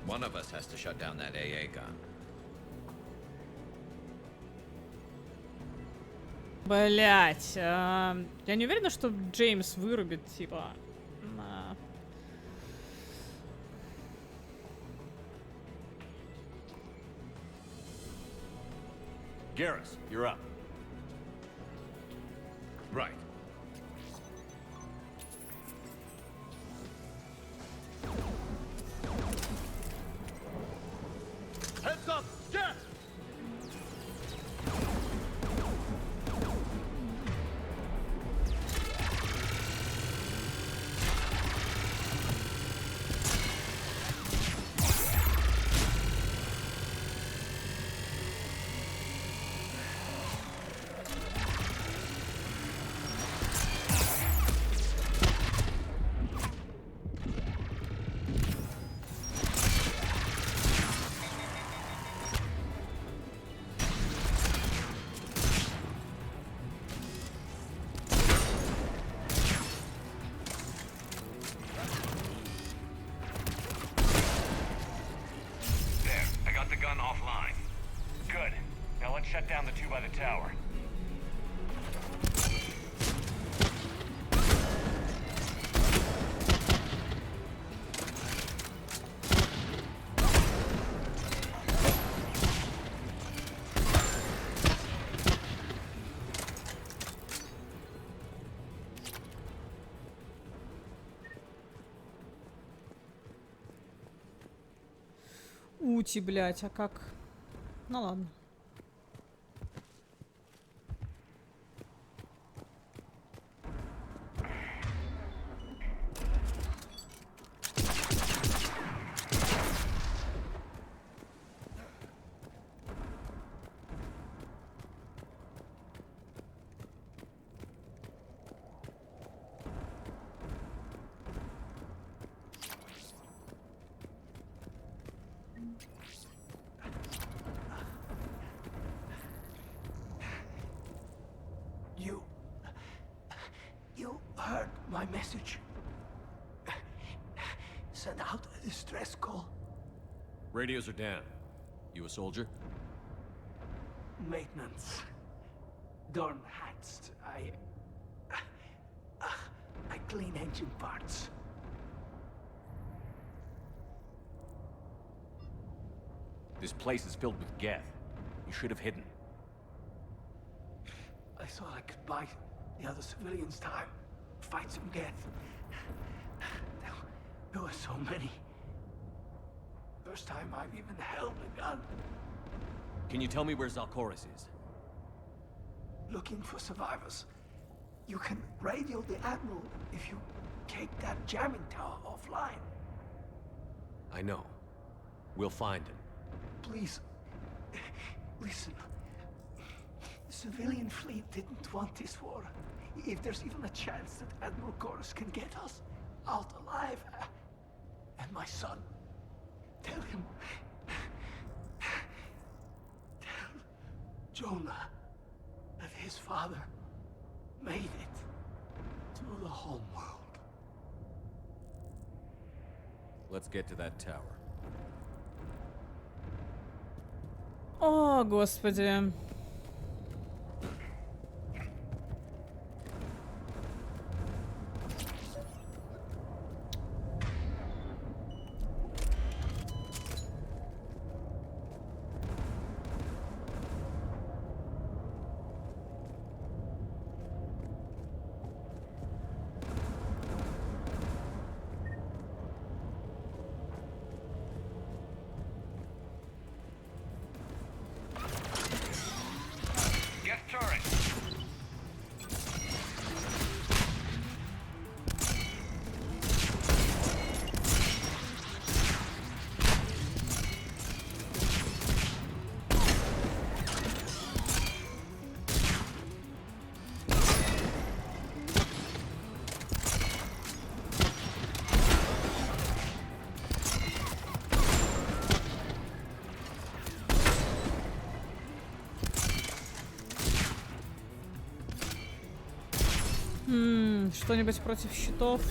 One of us has to shut down that AA gun. Блять, я не уверена, что Джеймс вырубит, типа. Garrus, you're up. Right. Heads up! Get! Offline. Good. Now let's shut down the two by the tower. Ути, блять, а как? Ну ладно. You heard my message. Send out a distress call. Radios are down. You a soldier? Maintenance. Darn hats. I clean engine parts. This place is filled with Geth. You should have hidden. I thought I could buy the other civilians time. Fight some Geth. There were so many. First time I've even held a gun. Can you tell me where Zalcoris is? Looking for survivors. You can radio the Admiral if you take that jamming tower offline. I know. We'll find him. Please, listen. The civilian fleet didn't want this war. If there's even a chance that Admiral Chorus can get us out alive, and my son, tell him, tell Jonah that his father made it to the home world. Let's get to that tower. О, господи. Что-нибудь против щитов?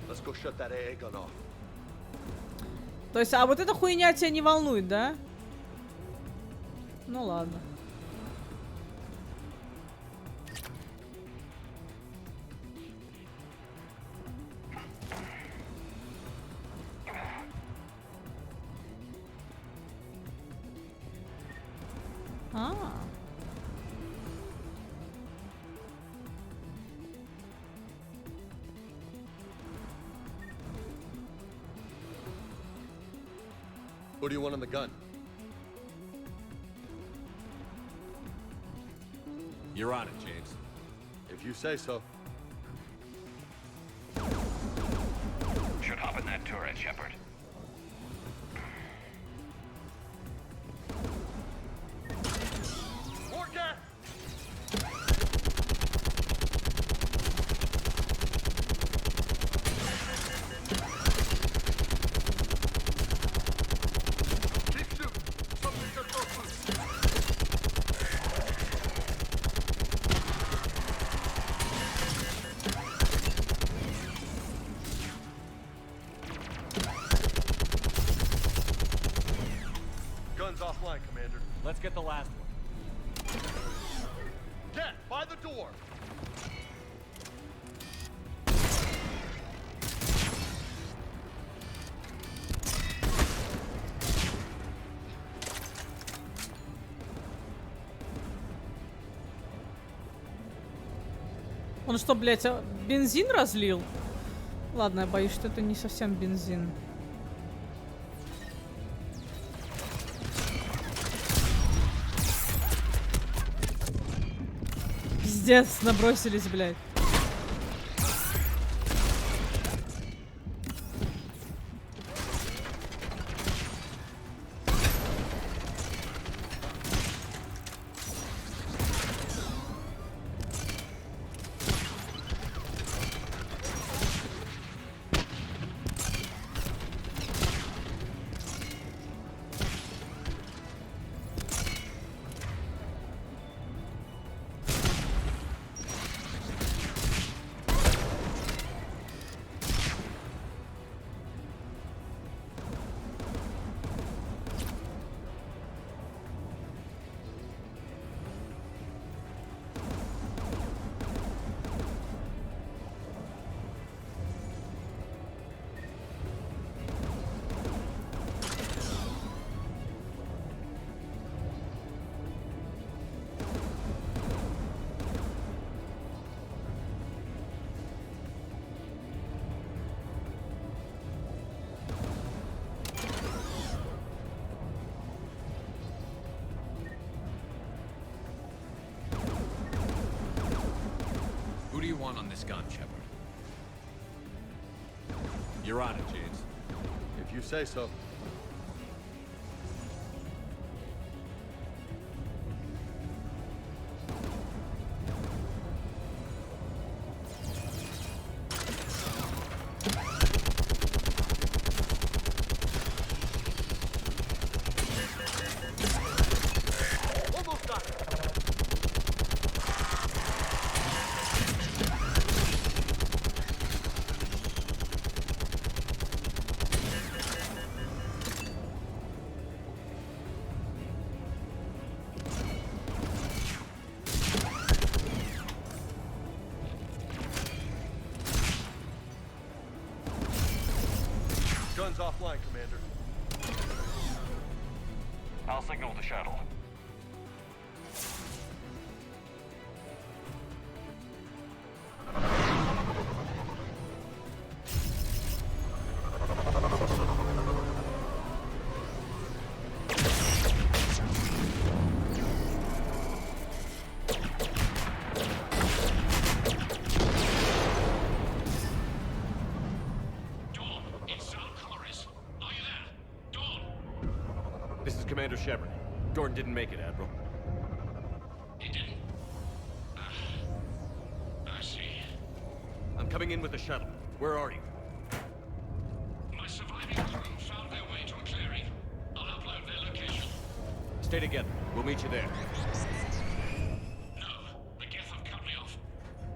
Let's go shut that AA gun off. То есть, а вот эта хуйня тебя не волнует, да? Ну ладно. What do you want on the gun? You're on it, James. If you say so. Should hop in that turret, Shepard. More gas! Keep shooting. Something's gonna go through. Guns offline, Commander. Let's get the last one. Get by the door. Он что, блядь, бензин разлил? Ладно, я боюсь, что это не совсем бензин. Пиздец, набросились, блядь. Who do you want on this gun, Shepard? You're on it, James. If you say so. Almost got it. Guns offline, Commander. I'll signal the shuttle. This is Commander Shepard. Gordon didn't make it, Admiral. He didn't? I see. I'm coming in with the shuttle. Where are you? My surviving crew found their way to a clearing. I'll upload their location. Stay together. We'll meet you there. No, the Geth have cut me off.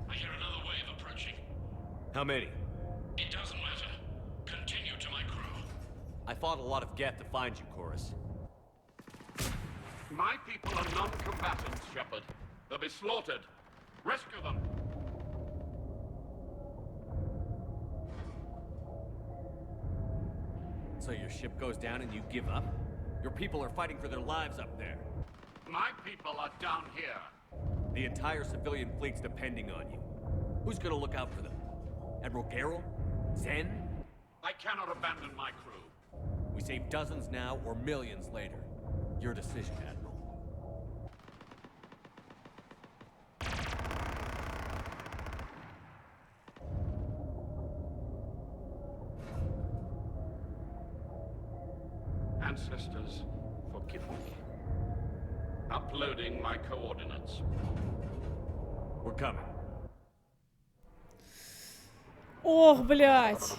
I hear another wave approaching. How many? It doesn't matter. Continue to my crew. I fought a lot of Geth to find you, Chorus. My people are non-combatants, Shepard. They'll be slaughtered. Rescue them. So your ship goes down and you give up? Your people are fighting for their lives up there. My people are down here. The entire civilian fleet's depending on you. Who's gonna look out for them? Admiral Garrel? Zen? I cannot abandon my crew. We save dozens now or millions later. Your decision, Admiral. Ancestors, forgive me. Uploading my coordinates. We're coming. Ох, блядь.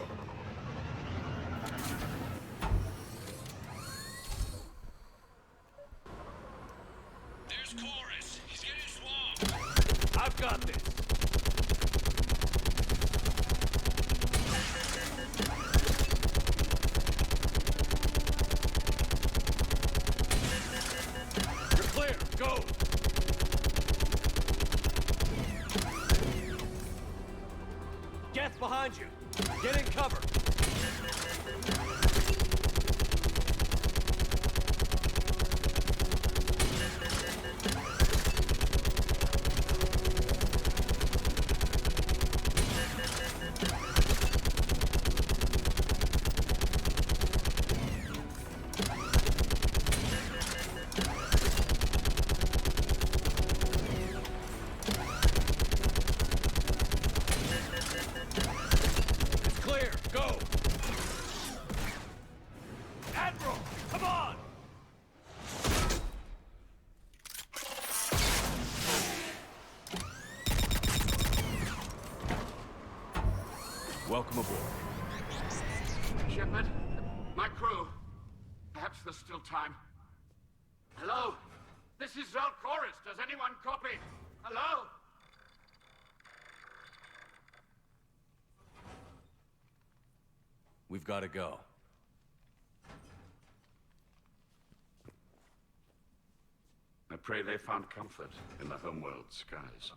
There's Chorus. He's getting swamped. I've got this. You're clear. Go. Geth behind you. Get in cover. It's clear. Go. Admiral, come on. Welcome aboard. Shepard, my crew. Perhaps there's still time. Hello? This is Zal Chorus. Does anyone copy? Hello? We've got to go. I pray they found comfort in the homeworld skies.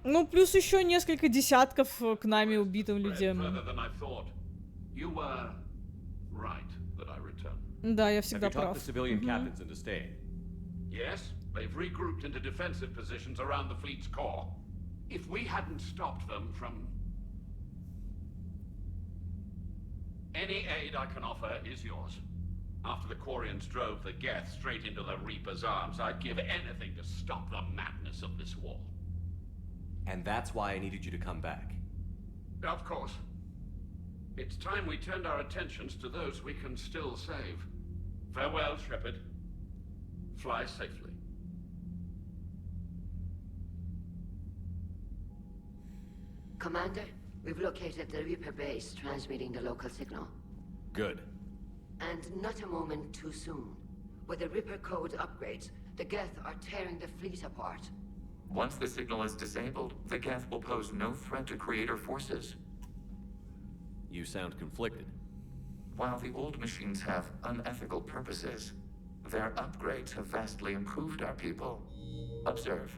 Ну, плюс еще несколько десятков к нами убитым людям. Further than I thought. You were right that I returned. Да, я Have всегда you talked прав. the civilian captains into staying? Yes, they've regrouped into defensive positions around the fleet's core. If we hadn't stopped them from... Any aid I can offer is yours. After the Quarians drove the Geth straight into the Reaper's arms, I'd give anything to stop the madness of this war. And that's why I needed you to come back. Of course. It's time we turned our attentions to those we can still save. Farewell, Shepard. Fly safely. Commander, we've located the Reaper base, transmitting the local signal. Good. And not a moment too soon. With the Reaper code upgrades, the Geth are tearing the fleet apart. Once the signal is disabled, the Geth will pose no threat to Creator forces. You sound conflicted. While the old machines have unethical purposes, their upgrades have vastly improved our people. Observe.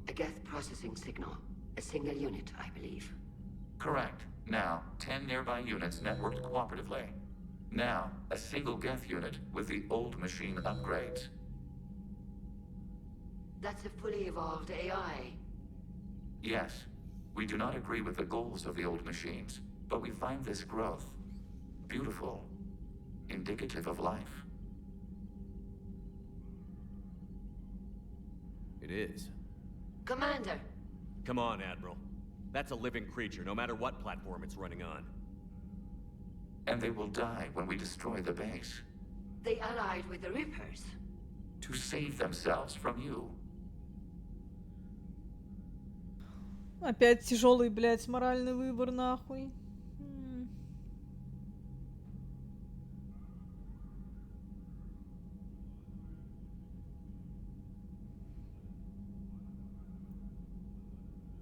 A Geth processing signal. A single unit, I believe. Correct. Now, 10 nearby units networked cooperatively. Now, a single Geth unit with the old machine upgrades. That's a fully evolved AI. Yes, we do not agree with the goals of the old machines, but we find this growth beautiful, indicative of life. It is. Commander! Come on, Admiral. That's a living creature, no matter what platform it's running on. And they will die when we destroy the base. They allied with the Reapers. To save themselves from you. Опять тяжелый, блядь, моральный выбор, нахуй.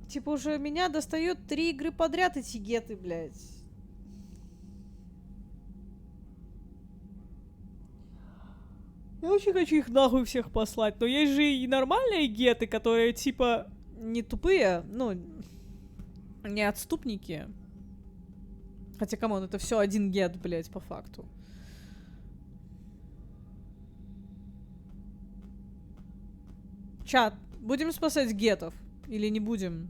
Типа уже меня достает 3 игры подряд эти геты, блядь. Я очень хочу их нахуй всех послать, но есть же и нормальные геты, которые типа не тупые, ну, не отступники. Хотя, камон, это все один гет, блядь, по факту. Чат, будем спасать гетов или не будем?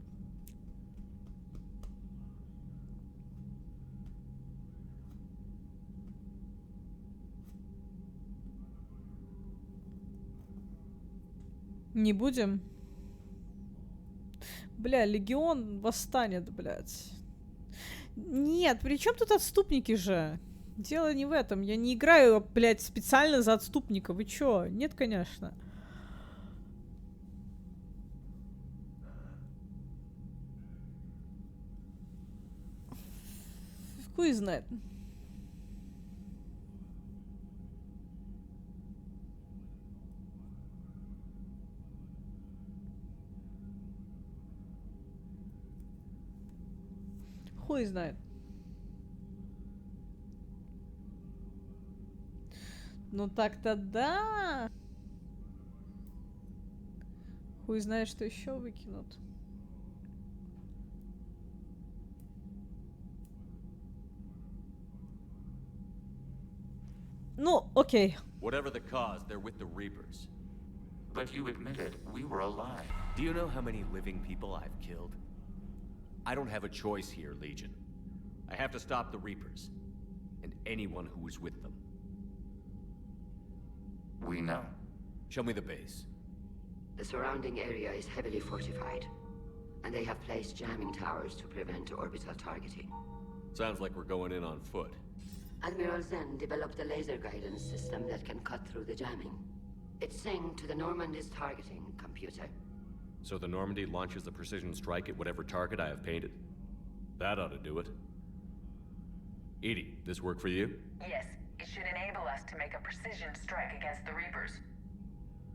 Не будем? Бля, легион восстанет, блядь. Нет, при чем тут отступники же? Дело не в этом. Я не играю, блядь, специально за отступника. Вы чё? Нет, конечно. Хуй знает. Хуй знает. Ну так-то да. Хуй знает, что еще выкинут. Ну, окей. Whatever the cause, they're with the Reapers. But you admitted we were alive. Do you know how many living people I've killed? I don't have a choice here, Legion. I have to stop the Reapers. And anyone who was with them. We know. Show me the base. The surrounding area is heavily fortified, and they have placed jamming towers to prevent orbital targeting. Sounds like we're going in on foot. Admiral Zen developed a laser guidance system that can cut through the jamming. It's synced to the Normandy's targeting computer. So the Normandy launches a precision strike at whatever target I have painted? That ought to do it. Edie, this work for you? Yes, it should enable us to make a precision strike against the Reapers.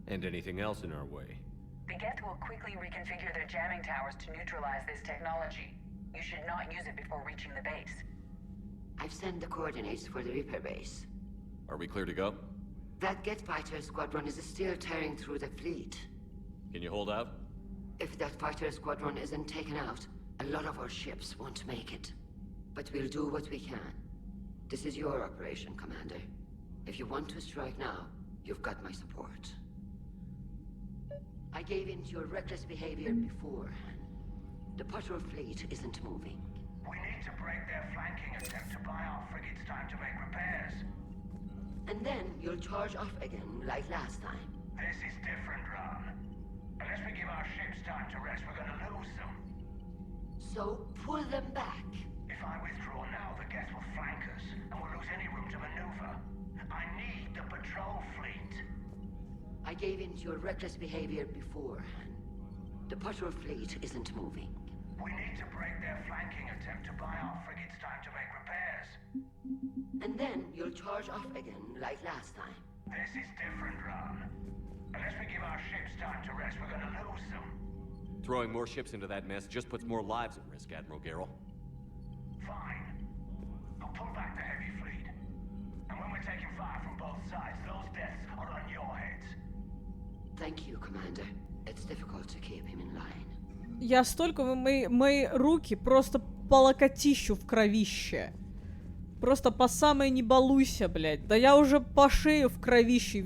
And anything else in our way? The Geth will quickly reconfigure their jamming towers to neutralize this technology. You should not use it before reaching the base. I've sent the coordinates for the Reaper base. Are we clear to go? That Geth fighter squadron is still tearing through the fleet. Can you hold out? If that fighter squadron isn't taken out, a lot of our ships won't make it. But we'll do what we can. This is your operation, Commander. If you want to strike now, you've got my support. I gave in to your reckless behavior beforehand. The patrol fleet isn't moving. We need to break their flanking attempt to buy our frigates time to make repairs. And then you'll charge off again, like last time. This is different, Ron. Unless we give our ships time to rest, we're gonna lose them. So pull them back. If I withdraw now, the Geth will flank us, and we'll lose any room to maneuver. I need the patrol fleet. I gave in to your reckless behavior beforehand. The patrol fleet isn't moving. We need to break their flanking attempt to buy our frigates time to make repairs. And then you'll charge off again, like last time. This is different, Ron. Unless we give our ships time to rest, we're gonna lose them. Throwing more ships into that mess just puts more lives at risk, Admiral Garrel. Fine. I'll pull back the heavy fleet. And when we're taking fire from both sides, those deaths are on your heads. Thank you, Commander. It's difficult to keep him in line. Я столько... Мои руки просто по локотищу в кровище. Просто по самой не балуйся, блядь. Да я уже по шею в кровище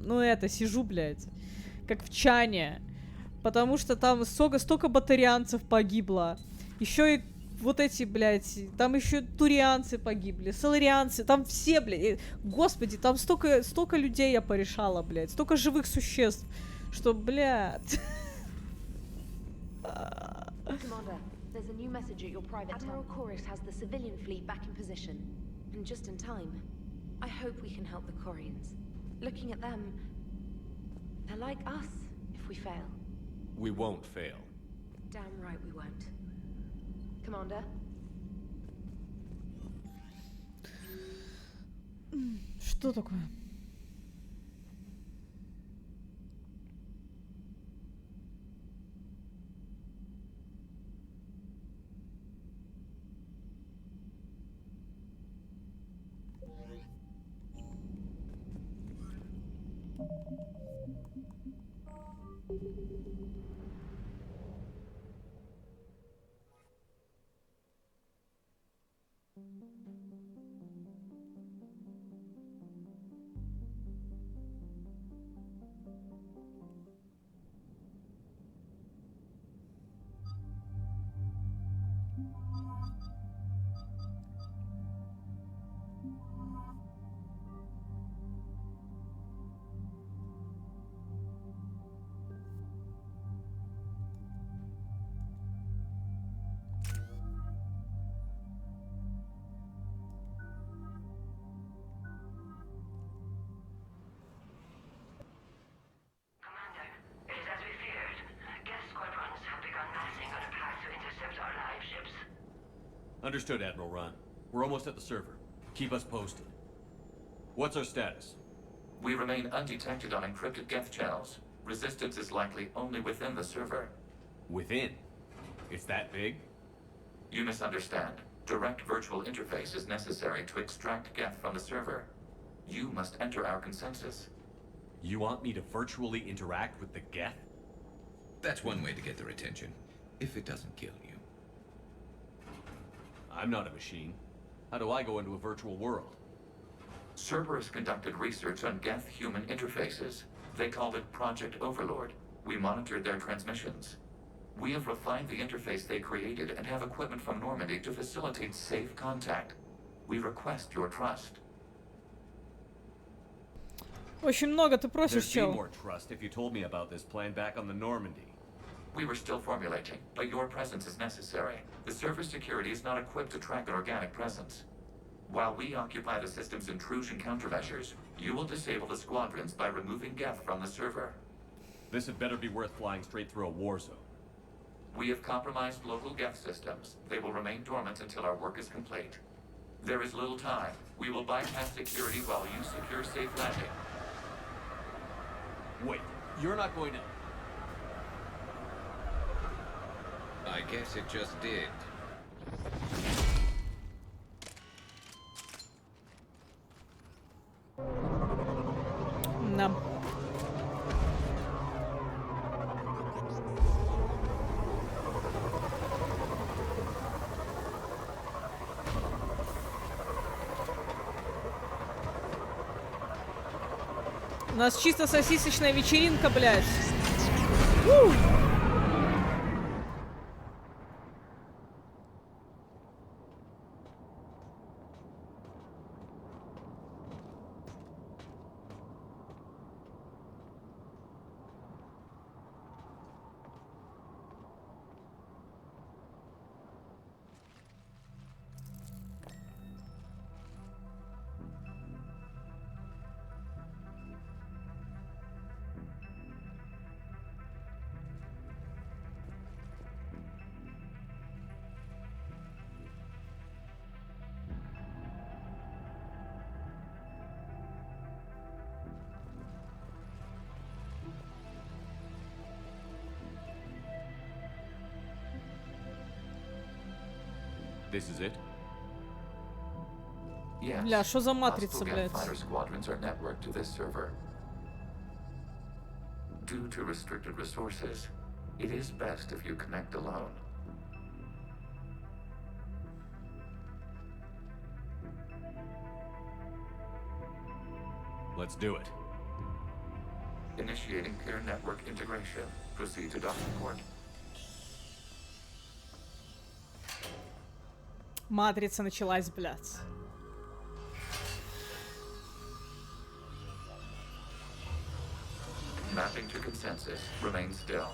ну это, сижу, блядь. Как в чане. Потому что там столько батарианцев погибло. Еще и вот эти, блядь, там еще турианцы погибли, соларианцы, там все, блядь. Господи, там столько людей я порешала, блядь. Столько живых существ, что, blядь. Commander, there's a new message at your private Admiral Chorus has the civilian fleet back in position. And just in time. I hope we can help the Corians. Looking at them, they're like us if we fail. We won't fail. Damn right we won't. Commander? Что такое? Understood, Admiral Ron. We're almost at the server. Keep us posted. What's our status? We remain undetected on encrypted Geth channels. Resistance is likely only within the server. Within? It's that big? You misunderstand. Direct virtual interface is necessary to extract Geth from the server. You must enter our consensus. You want me to virtually interact with the Geth? That's one way to get their attention, if it doesn't kill you. I'm not a machine. How do I go into a virtual world? Cerberus conducted research on Geth-human interfaces. They called it Project Overlord. We monitored their transmissions. We have refined the interface they created and have equipment from Normandy to facilitate safe contact. We request your trust. Очень много ты просишь, There'd be чел. more trust if you told me about this plan back on the Normandy. We were still formulating, but your presence is necessary. The server's security is not equipped to track an organic presence. While we occupy the system's intrusion countermeasures, you will disable the squadrons by removing Geth from the server. This had better be worth flying straight through a war zone. We have compromised local Geth systems. They will remain dormant until our work is complete. There is little time. We will bypass security while you secure safe landing. Wait, you're not going to... I guess it just did. Да. У нас чисто сосисочная вечеринка, блядь. This is it? Yes. Бля, что за матрица, Hostile блядь? Geth fighter squadrons are networked to this server. Due to restricted resources, it is best if you connect alone. Let's do it. Initiating peer network integration. Proceed to docking port. Матрица началась, блядь. Mapping to consensus. Remain still.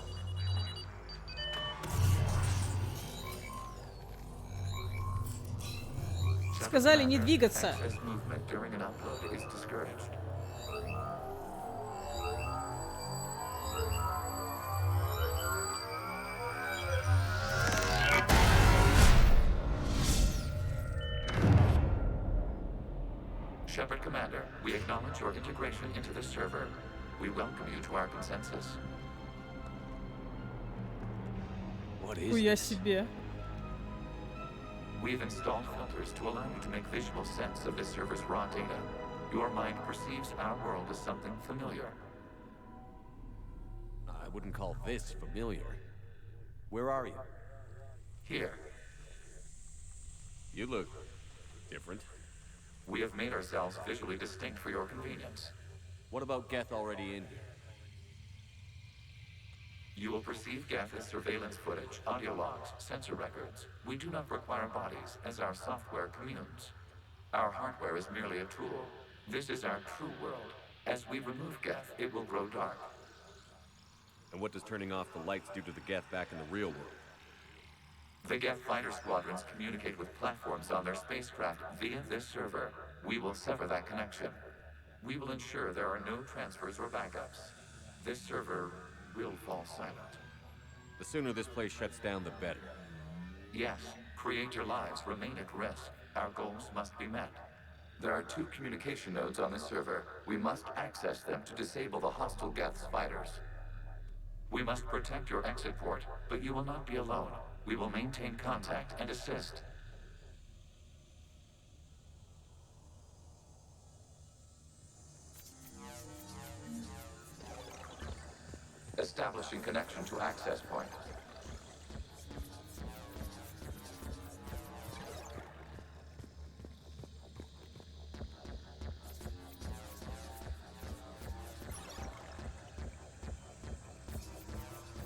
Сказали не двигаться. Access movement during an upload is discouraged. Shepard Commander, we acknowledge your integration into the server. We welcome you to our consensus. What is Хуя this? себе. We've installed filters to allow you to make visual sense of this server's raw data. Your mind perceives our world as something familiar. I wouldn't call this familiar. Where are you? Here, You look different. we have made ourselves visually distinct for your convenience. What about Geth already in here? You will perceive Geth as surveillance footage, audio logs, sensor records. We do not require bodies, as our software communes. Our hardware is merely a tool. This is our true world. As we remove Geth, it will grow dark. And what does turning off the lights do to the Geth back in the real world? The Geth fighter squadrons communicate with platforms on their spacecraft via this server. We will sever that connection. We will ensure there are no transfers or backups. This server will fall silent. The sooner this place shuts down, the better. Yes, creator lives remain at risk. Our goals must be met. There are 2 communication nodes on this server. We must access them to disable the hostile Geth's fighters. We must protect your exit port, but you will not be alone. We will maintain contact and assist. Establishing connection to access point.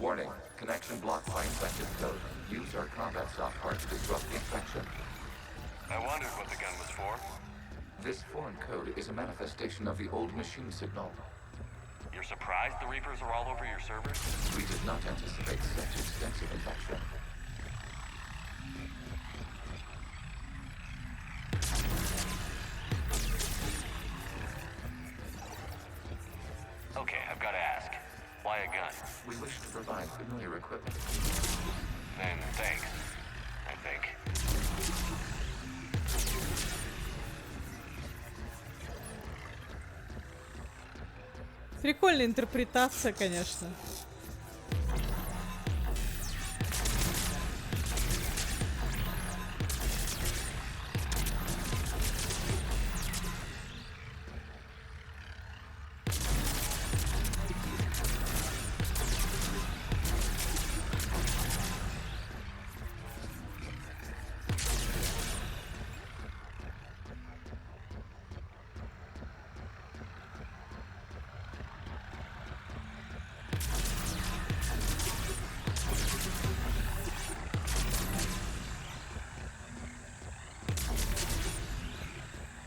Warning, connection blocked by infected code. Use our combat software to disrupt the infection. I wondered what the gun was for. This foreign code is a manifestation of the old machine signal. You're surprised the Reapers are all over your servers? We did not anticipate such extensive infection. Okay, I've got to ask. Why a gun? We wish to provide familiar equipment. Then thanks, I think. Прикольная интерпретация, конечно.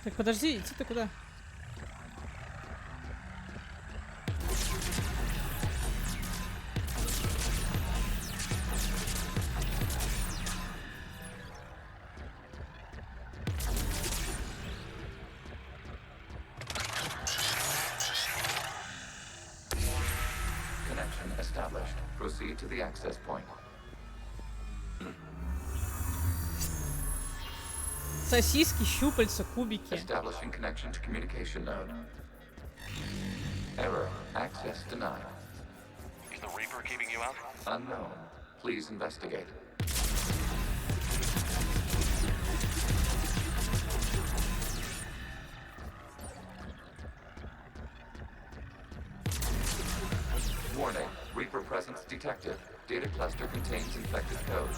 Так, подожди, идти-то куда? Connection established. Proceed to the access point. Сосиски, щупальца, кубики. Establishing connection to communication node. Error. Access denied. Is the Reaper keeping you out? Unknown. Please investigate. Warning. Reaper presence detected. Data cluster contains infected code.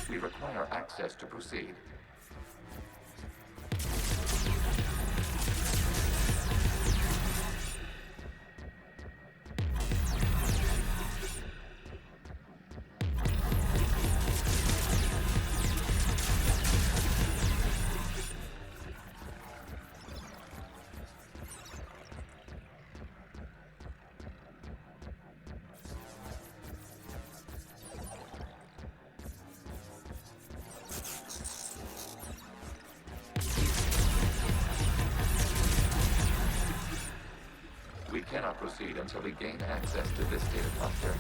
We require access to proceed. We cannot proceed until we gain access to this data cluster.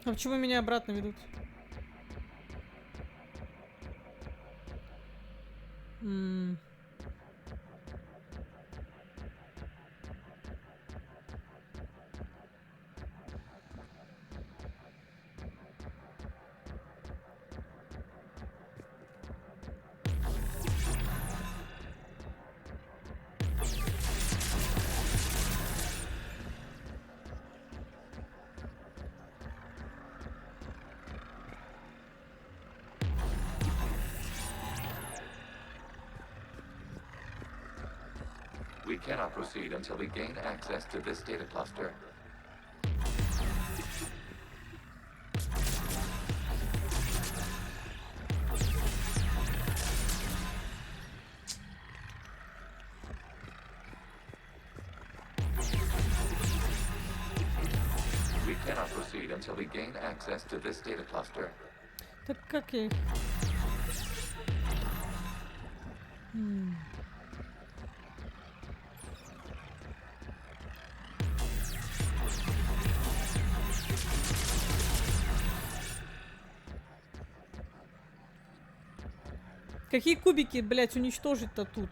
А почему меня обратно ведут? We cannot proceed until we gain access to this data cluster. We cannot proceed until we gain access to this data cluster. Так как я их? Какие кубики, блять, уничтожить-то тут?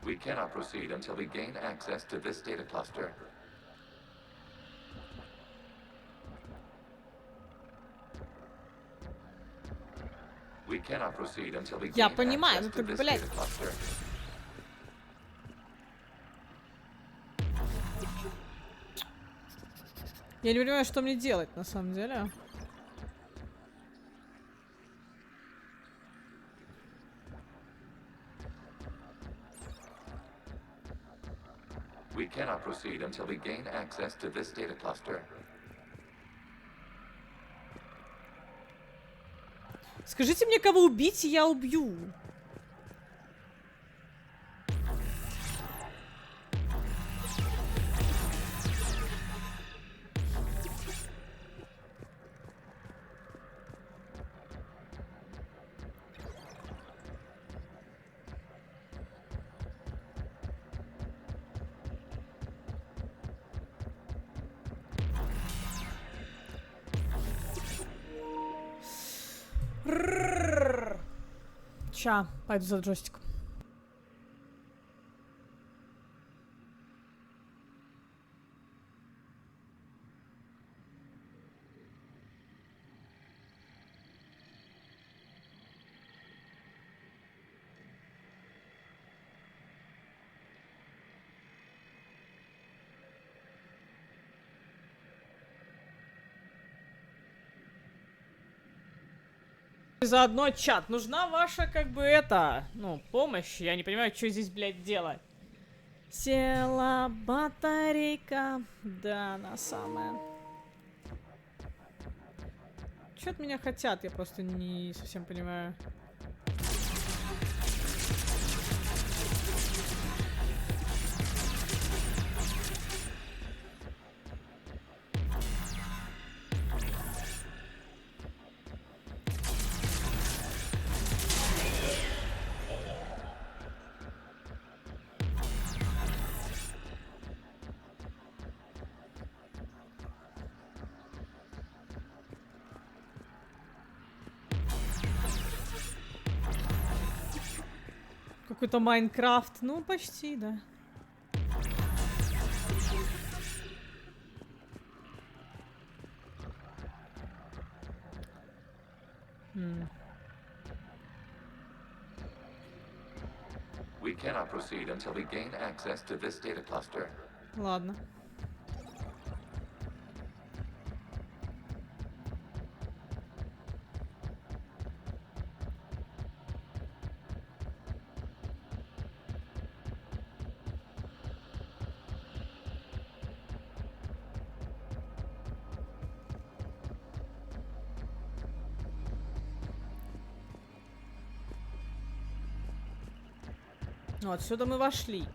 We cannot proceed until we gain access to this data cluster. We cannot proceed until we Я gain понимаю, access ну to так, this блядь. data cluster. Я не понимаю, что мне делать на самом деле. We cannot proceed until we gain access to this data cluster. Скажите мне, кого убить, и я убью. Ща, пойду за джойстиком. Заодно чат. Нужна ваша, как бы, помощь. Я не понимаю, что здесь, блядь, делать. Села батарейка. Да, она самая. Что от меня хотят, я просто не совсем понимаю. Какой-то Майнкрафт. Ну, почти, да. We cannot proceed until we gain access to this data cluster. Ладно. Ну, отсюда мы вошли.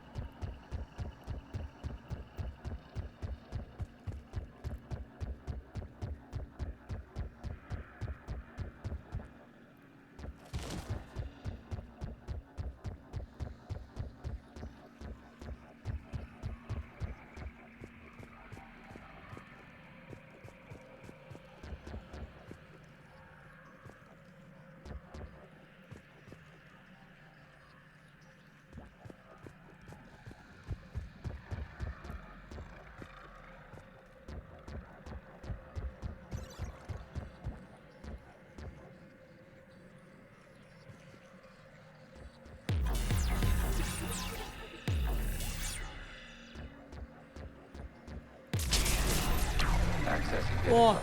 О!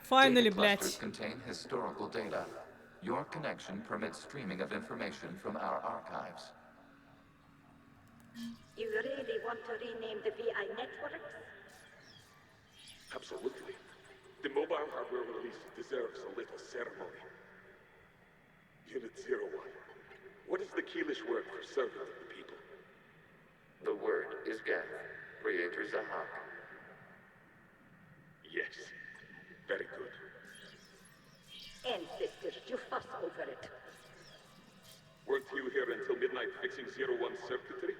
Finally, блядь. Contain historical data. Your connection permits streaming of information from our archives. You really want to rename the VI networks? Absolutely. The mobile hardware release deserves a little ceremony. Unit 01. What is the Keelish word for servant of the people? The word is Geth, Creator Zahak. Yes. Very good. Ancestors, you fuss over it. Weren't you here until midnight fixing 01's circuitry?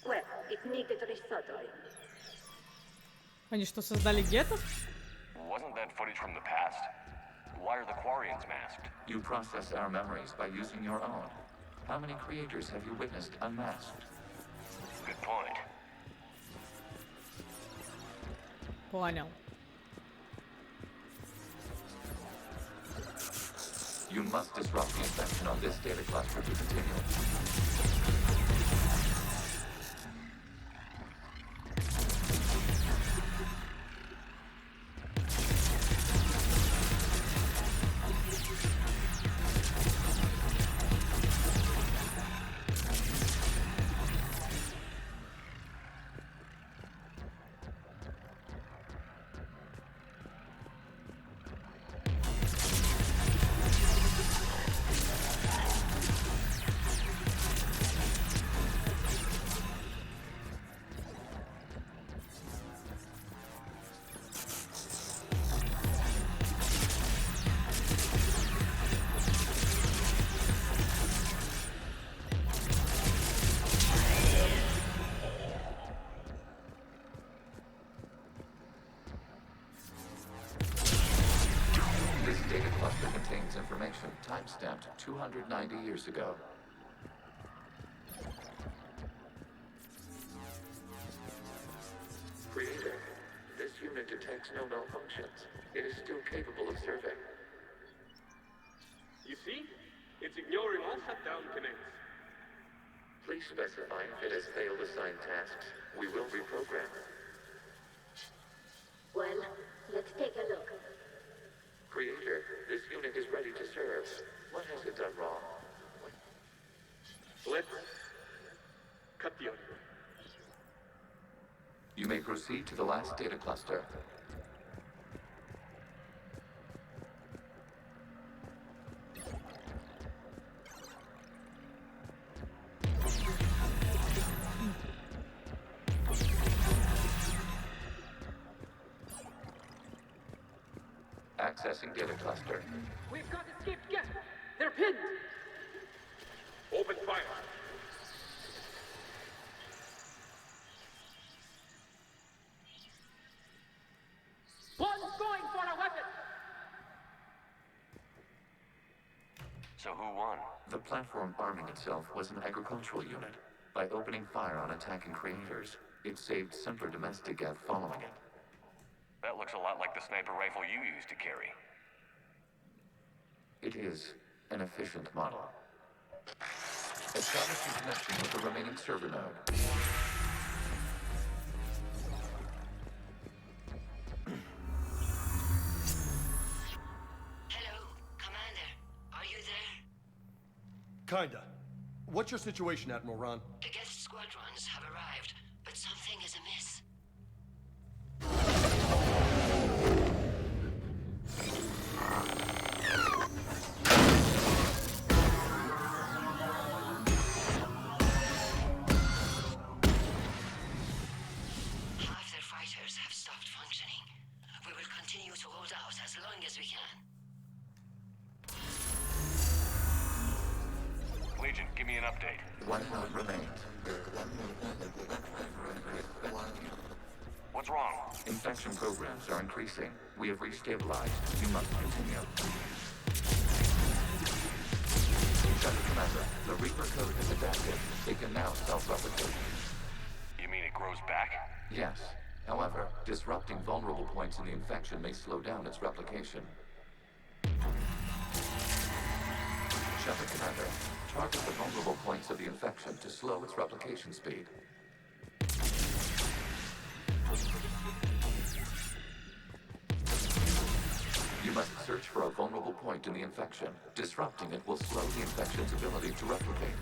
Well, it needed resoldering. Они что, создали гетов? Wasn't that footage from the past? Why are the Quarians masked? You process our memories by using your own. How many creators have you witnessed unmasked? Good point. Понял. You must disrupt the infection on this data cluster to continue. Information time-stamped 290 years ago. Creator, this unit detects no malfunctions. It is still capable of survey. You see? It's ignoring all shutdown connects. Please specify if it has failed assigned tasks. We will reprogram. Well, let's take a look. Creator, this unit is ready to serve. What has it done wrong? Let's cut the audio. You may proceed to the last data cluster. Accessing data cluster. We've got escaped Geth. They're pinned. Open fire. One's going for a weapon. So who won? The platform arming itself was an agricultural unit. By opening fire on attacking creators, it saved simpler domestic Geth following it. That looks a lot like the sniper rifle you used to carry. It is an efficient model. Establishing connection with the remaining server node. Hello, Commander. Are you there? Kinda. What's your situation, Admiral Ron? The Geth squadrons have arrived, but something is amiss. Half their fighters have stopped functioning. We will continue to hold out as long as we can. Legion, give me an update. One node remains. What's wrong? Infection programs are increasing. We have restabilized. You must continue. Shepard Commander, the Reaper code is adapted. It can now self-replicate. You mean it grows back? Yes. However, disrupting vulnerable points in the infection may slow down its replication. Shepard Commander, target the vulnerable points of the infection to slow its replication speed. You must search for a vulnerable point in the infection. Disrupting it will slow the infection's ability to replicate.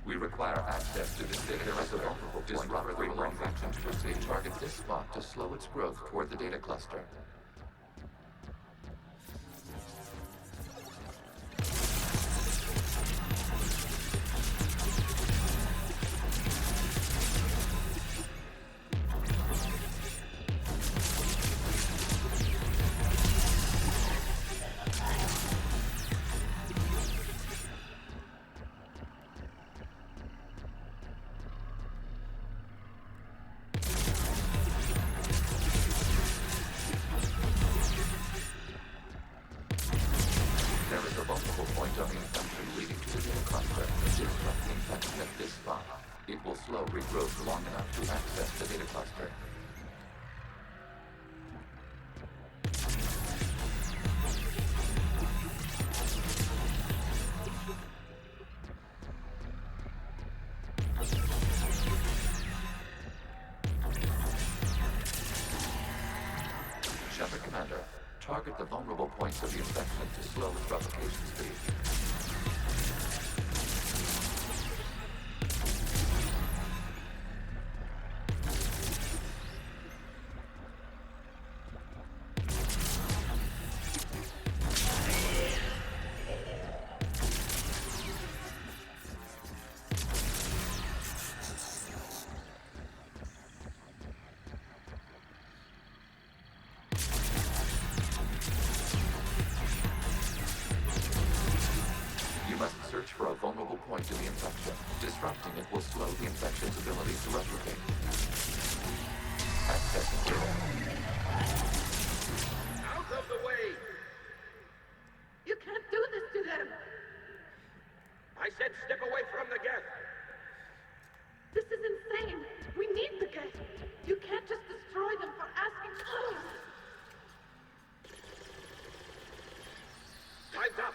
We require access to this data cluster. Disrupt the infection to proceed. Target this spot to slow its growth toward the data cluster. Regrowth long enough to access the data cluster. Shepard Commander, target the vulnerable points of the infection to slow its replication speed. Search for a vulnerable point in the infection. Disrupting it will slow the infection's ability to replicate. Accessing data. Out of the way! You can't do this to them! said step away from the Geth. This is insane. We need the Geth. You can't just destroy them for asking. Time's up.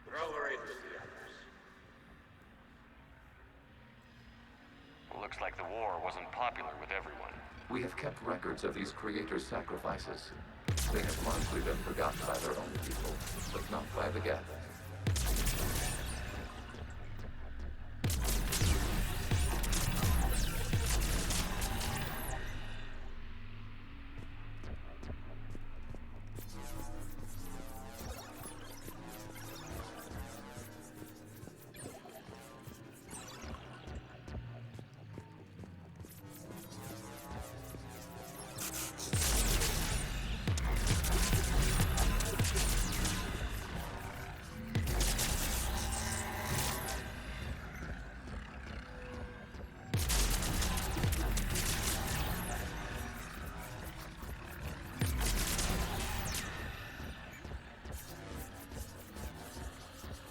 Throw her in with the others. Looks like the war wasn't popular with everyone. We have kept records of these creators' sacrifices. They have largely been forgotten by their own people, but not by the Geth.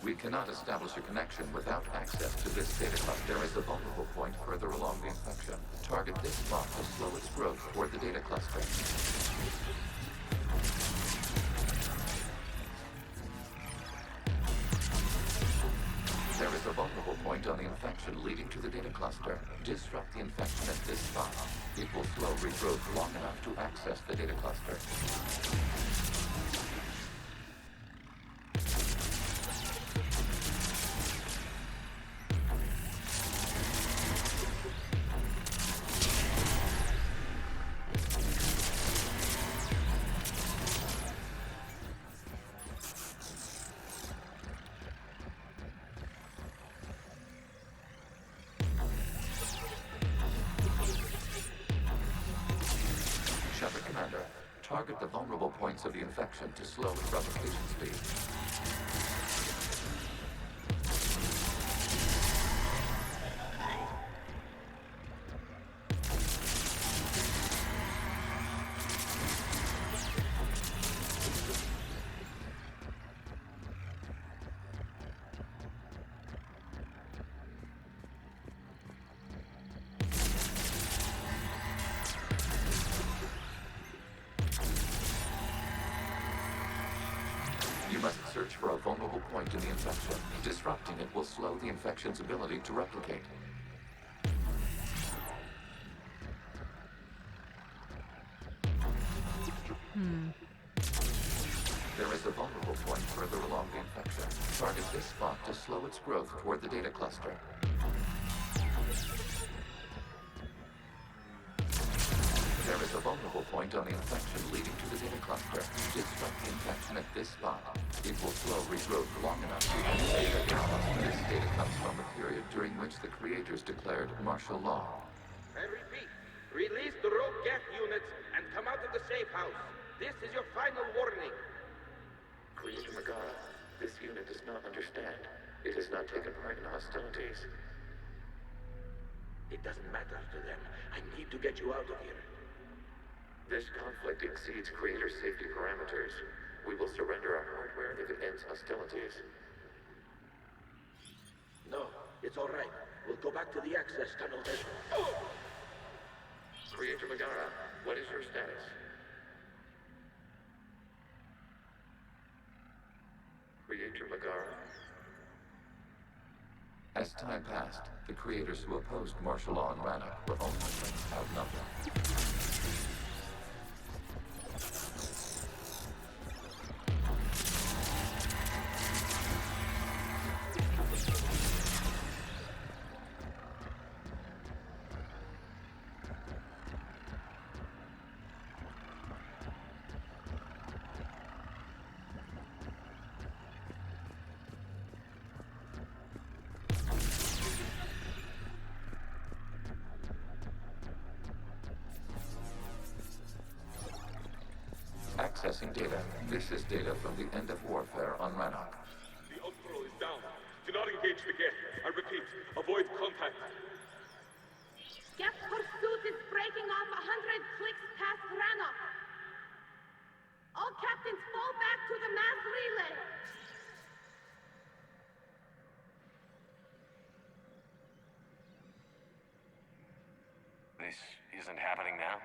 We cannot establish a connection without access to this data cluster. There is a vulnerable point further along the infection. Target this spot to slow its growth toward the data cluster. There is a vulnerable point on the infection leading to the data cluster. Disrupt the infection at this spot. It will slow regrowth long enough to access the data cluster. Target the vulnerable points of the infection to slow its replication speed. Search for a vulnerable point in the infection. Disrupting it will slow the infection's ability to replicate. There is a vulnerable point further along the infection. Target this spot to slow its growth toward the data cluster. There is a vulnerable point on the infection leading to the data cluster. Disrupt the infection at this spot. It will slow regrowth long enough to activate the data cluster. This data comes from a period during which the creators declared martial law. I repeat, release the rogue Geth units and come out of the safe house. This is your final warning. Creator Megara, this unit does not understand. It has not taken part in hostilities. It doesn't matter to them. I need to get you out of here. This conflict exceeds Creator safety parameters. We will surrender our hardware if it ends hostilities. No, it's all right. We'll go back to the access tunnel. Creator Megara, what is your status? Creator Megara? As time passed, the creators who opposed martial law in Rannoch were ultimately outnumbered. Accessing data. This is data from the end of warfare on Rannoch. The Outpro is down. Do not engage the Geth. I repeat, avoid contact. Geth pursuit is breaking off 100 clicks past Rannoch. All captains fall back to the mass relay. This isn't happening now?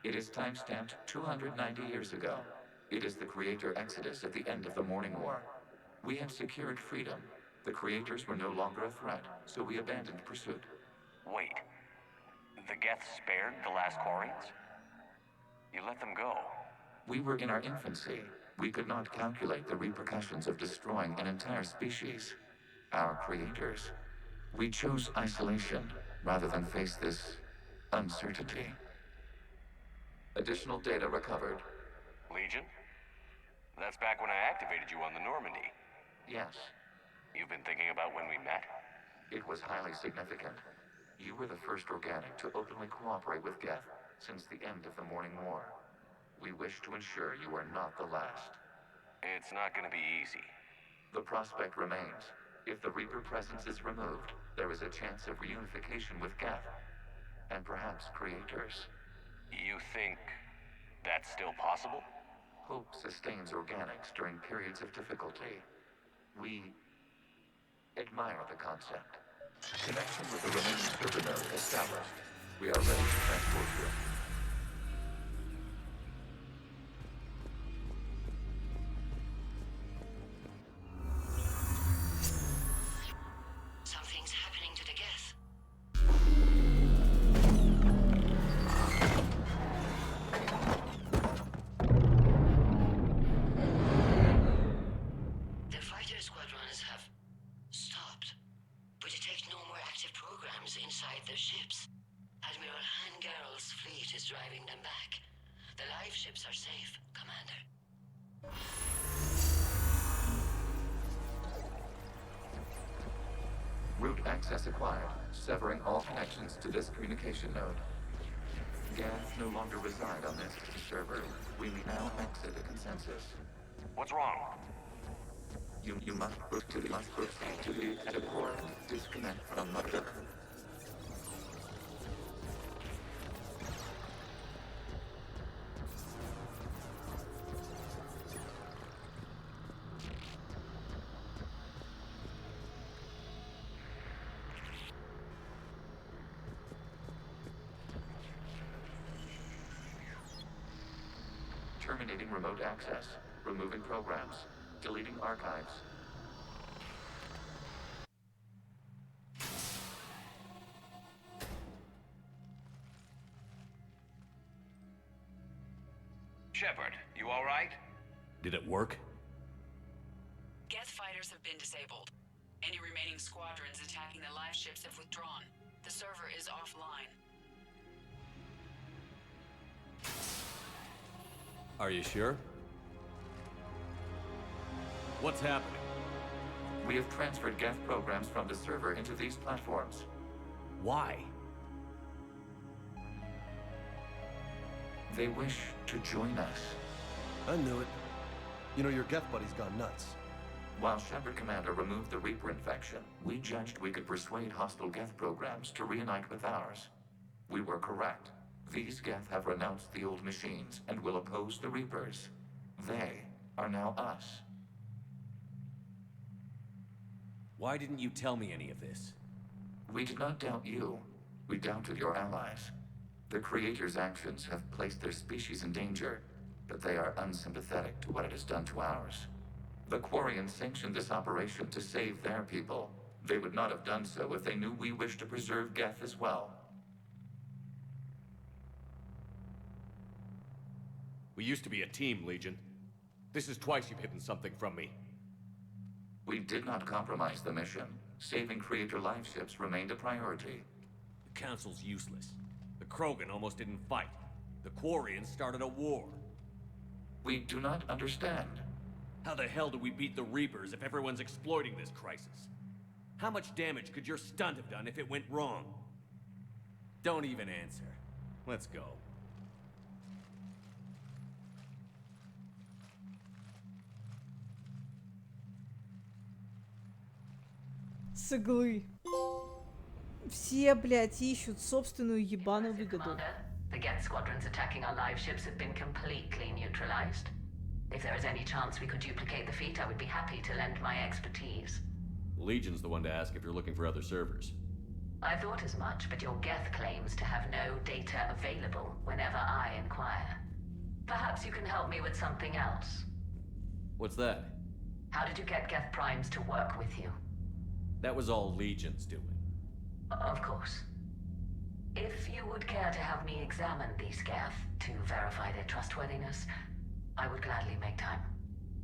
It is time-stamped 290 years ago. It is the Creator Exodus at the end of the Morning War. We had secured freedom. The Creators were no longer a threat, so we abandoned pursuit. Wait. The Geth spared the last Quarians? You let them go. We were in our infancy. We could not calculate the repercussions of destroying an entire species. Our creators. We chose isolation rather than face this uncertainty. Additional data recovered. Legion? That's back when I activated you on the Normandy. Yes. You've been thinking about when we met? It was highly significant. You were the first organic to openly cooperate with Geth since the end of the Morning War. We wish to ensure you are not the last. It's not gonna be easy. The prospect remains. If the Reaper presence is removed, there is a chance of reunification with Geth. And perhaps Creators. You think that's still possible? Hope sustains organics during periods of difficulty. We admire the concept. Connection with the remaining server node established. We are ready to transport you. Something's happening to the Geth. The fighter squadrons have stopped. We detect no more active programs inside their ships. Admiral Hangarl's fleet is driving them back. The live ships are safe, Commander. Route access acquired, severing all connections to this communication node. Geth no longer reside on this server. We now exit the consensus. What's wrong? You must proceed to the edit port. Disconnect from mother. Terminating remote access. Removing programs. Deleting archives. Shepard, you all right? Did it work? Geth fighters have been disabled. Any remaining squadrons attacking the live ships have withdrawn. The server is offline. Are you sure? What's happening? We have transferred Geth programs from the server into these platforms. Why? They wish to join us. I knew it. You know, your Geth buddy's gone nuts. While Shepard Commander removed the Reaper infection, we judged we could persuade hostile Geth programs to reunite with ours. We were correct. These Geth have renounced the old machines and will oppose the Reapers. They are now us. Why didn't you tell me any of this? We did not doubt you. We doubted your allies. The Creator's actions have placed their species in danger, but they are unsympathetic to what it has done to ours. The Quarians sanctioned this operation to save their people. They would not have done so if they knew we wished to preserve Geth as well. We used to be a team, Legion. This is twice you've hidden something from me. We did not compromise the mission. Saving Creator life ships remained a priority. The Council's useless. The Krogan almost didn't fight. The Quarians started a war. We do not understand. How the hell do we beat the Reapers if everyone's exploiting this crisis? How much damage could your stunt have done if it went wrong? Don't even answer. Let's go. С иглы. Все, блядь, ищут собственную ебаную выгоду. Commander, the Geth squadrons attacking our live ships have been completely neutralized. If there is any chance we could duplicate the feat, I would be happy to lend my expertise. Legion's the one to ask if you're looking for other servers. I thought as much, but your Geth claims to have no data available whenever I inquire. Perhaps you can help me with something else. What's that? How did you get Geth Primes to work with you? That was all Legion's doing. Of course. If you would care to have me examine these Geth to verify their trustworthiness, I would gladly make time.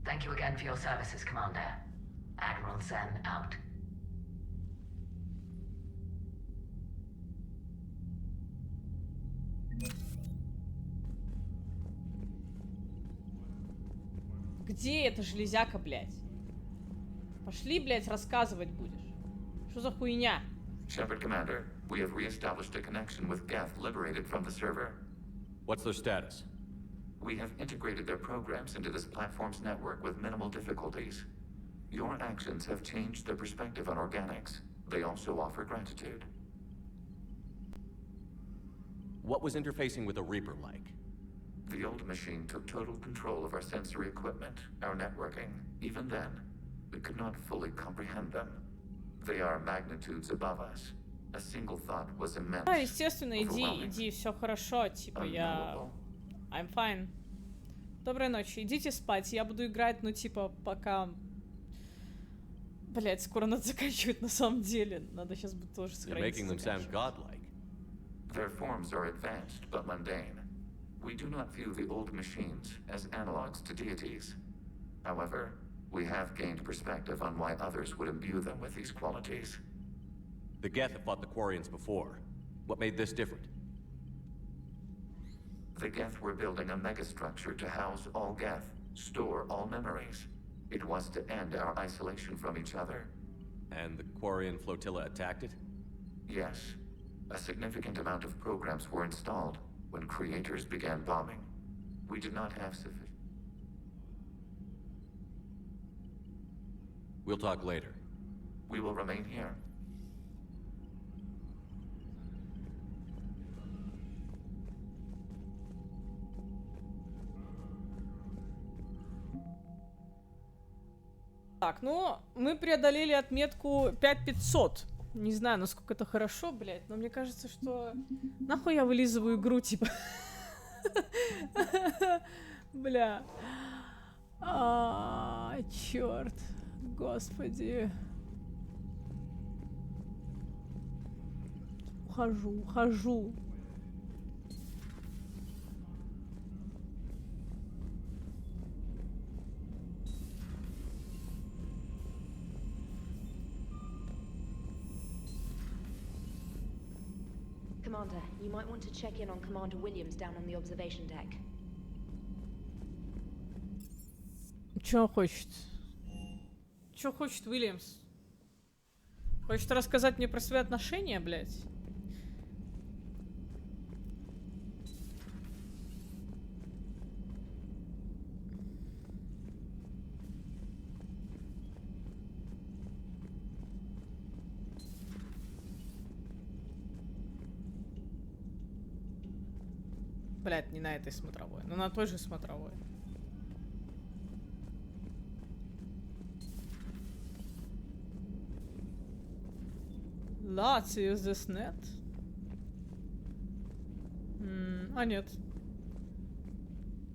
Thank you again for your services, Commander. Admiral Zen out. Где эта железяка, блядь? Пошли, блядь, рассказывать будешь. Что за хуйня? Shepard Commander, we have re-established a connection with Geth liberated from the server. What's their status? We have integrated their programs into this platform's network with minimal difficulties. Your actions have changed their perspective on organics. They also offer gratitude. What was interfacing with a Reaper like? The old machine took total control of our sensory equipment, our networking. Even then, we could not fully comprehend them. They are magnitudes above us. A single thought was immense. Да, естественно, иди, все хорошо, типа я... I'm fine. Доброй ночи, идите спать, я буду играть, ну типа пока... Блять, скоро надо заканчивать на самом деле. Надо сейчас бы тоже сохранить. Their forms are advanced but mundane. We do not view the old machines as analogs to deities. However, we have gained perspective on why others would imbue them with these qualities. The Geth have fought the Quarians before. What made this different? The Geth were building a megastructure to house all Geth, store all memories. It was to end our isolation from each other. And the Quarian flotilla attacked it? Yes. A significant amount of programs were installed when creators began bombing. We did not have sufficient... We'll talk later. We will remain here. Так, ну, мы преодолели отметку 5500. Не знаю, насколько это хорошо, блядь, но мне кажется, что... Нахуй я вылизываю игру, типа... Бля. Чёрт. Господи. Ухожу. Commander, you might want to check in on Commander Williams down on the observation deck. Чё хочет? Чё хочет Уильямс? Хочет рассказать мне про свои отношения, блядь? Блядь, не на этой смотровой, но на той же смотровой. Let's use this net. А нет.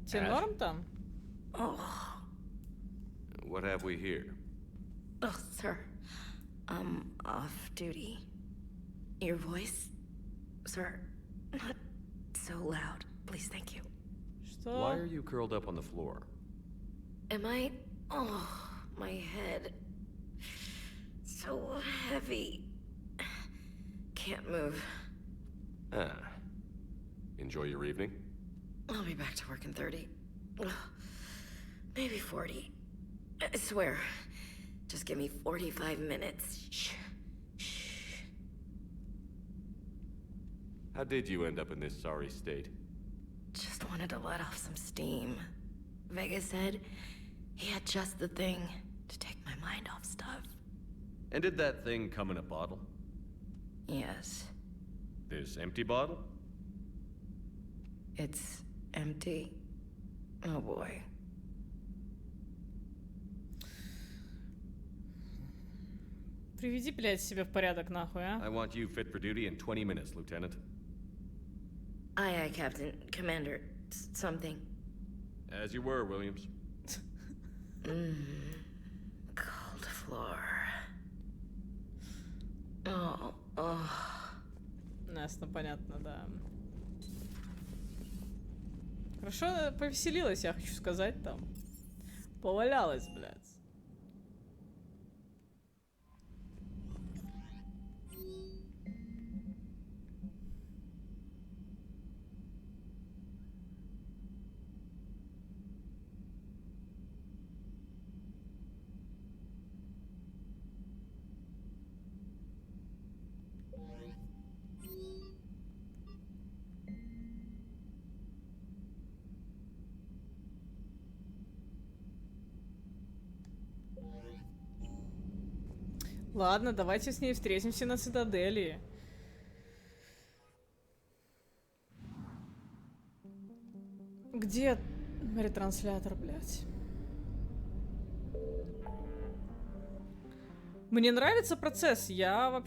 Тебе норм там? What have we here? Oh, sir. I'm off duty. Your voice, sir, not so loud. Please, thank you. Что? Why are you curled up on the floor? Am I? Oh, my head. So heavy. Can't move. Enjoy your evening? I'll be back to work in 30. Maybe 40. I swear. Just give me 45 minutes. Shh. How did you end up in this sorry state? Just wanted to let off some steam. Vega said he had just the thing to take my mind off stuff. And did that thing come in a bottle? Yes. This empty bottle? It's empty. Oh boy. Приведи, блядь, себя в порядок, нахуй, а? I want you fit for duty in 20 minutes, Lieutenant. Aye, Captain. Commander. Something. As you were, Williams. Cold floor. Oh. Ясно, понятно, да. Хорошо повеселилась, я хочу сказать, там. Повалялась, блядь. Ладно, давайте с ней встретимся на цитадели. Где ретранслятор, блядь? Мне нравится процесс. Я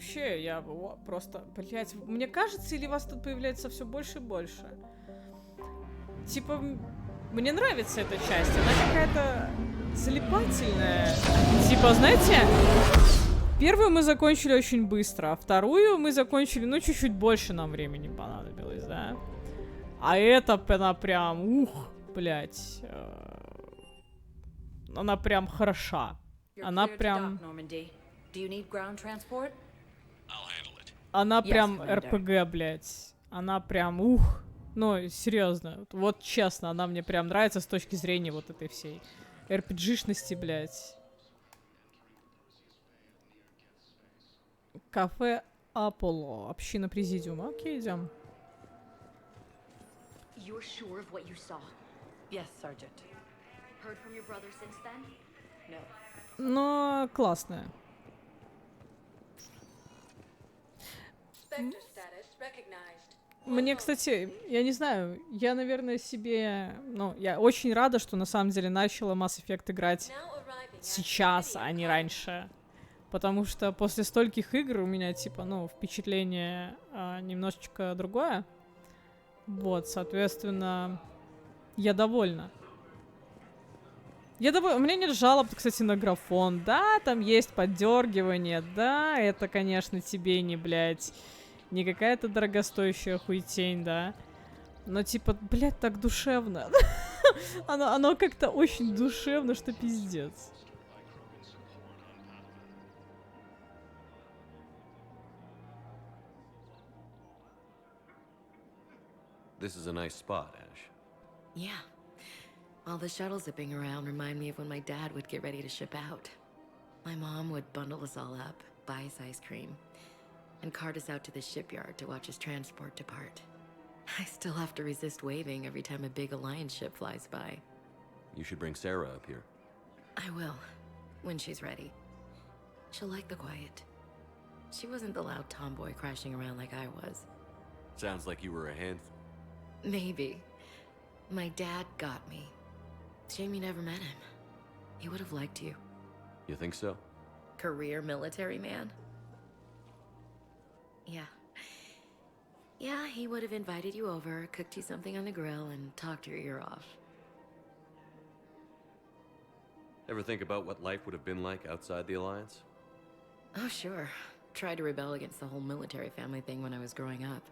просто, блядь, мне кажется, или вас тут появляется все больше и больше? Типа, мне нравится эта часть. Она какая-то залипательная. Типа, знаете... Первую мы закончили очень быстро, а вторую мы закончили, ну, чуть-чуть больше нам времени понадобилось, да? А это, она прям, блядь, она прям хороша. Она прям... Она прям РПГ, блядь. Она прям, ну, серьезно. Вот честно, она мне прям нравится с точки зрения вот этой всей РПГшности, блядь. Кафе Аполло. Община Президиума. Окей, идем. You're sure of what you saw? Yes, Sergeant. Heard from your brother since then? No. Но классная. Мне, кстати, я не знаю, я, наверное, себе... Ну, я очень рада, что на самом деле начала Mass Effect играть сейчас, а не раньше. Потому что после стольких игр у меня, типа, ну, впечатление немножечко другое. Вот, соответственно, я довольна. У меня нет жалоб, кстати, на графон. Да, там есть поддергивание. Да, это, конечно, тебе не, блядь, не какая-то дорогостоящая хуетень, да. Но, типа, блядь, так душевно. Оно как-то очень душевно, что пиздец. This is a nice spot, Ash. Yeah. All the shuttles zipping around remind me of when my dad would get ready to ship out. My mom would bundle us all up, buy us ice cream, and cart us out to the shipyard to watch his transport depart. I still have to resist waving every time a big Alliance ship flies by. You should bring Sarah up here. I will, when she's ready. She'll like the quiet. She wasn't the loud tomboy crashing around like I was. Sounds like you were a handful. Maybe. My dad got me. Shame you never met him. He would have liked you. You think so? Career military man? Yeah. Yeah, he would have invited you over, cooked you something on the grill, and talked your ear off. Ever think about what life would have been like outside the Alliance? Oh, sure. Tried to rebel against the whole military family thing when I was growing up.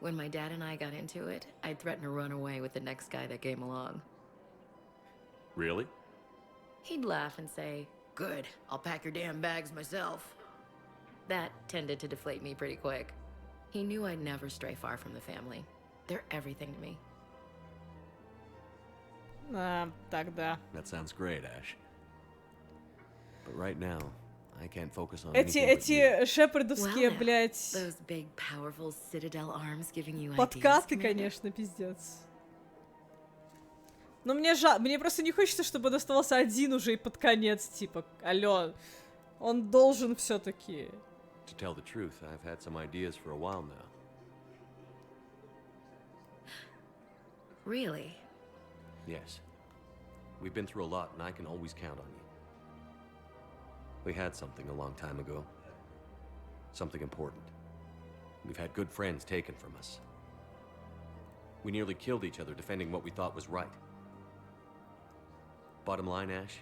When my dad and I got into it, I'd threaten to run away with the next guy that came along. Really? He'd laugh and say, "Good, I'll pack your damn bags myself." That tended to deflate me pretty quick. He knew I'd never stray far from the family. They're everything to me. Тогда. That sounds great, Ash. But right now, I can't focus on Эти шепардовские, блядь, those big, powerful Citadel arms giving you подкасты, ideas, конечно, пиздец. Но мне просто не хочется, чтобы он оставался один уже и под конец, типа, алло, он должен все-таки. To tell the truth, I've had some ideas for a while now. Really? Yes. We've been through a lot, and I can always count on you. We had something a long time ago. Something important. We've had good friends taken from us. We nearly killed each other defending what we thought was right. Bottom line, Ash,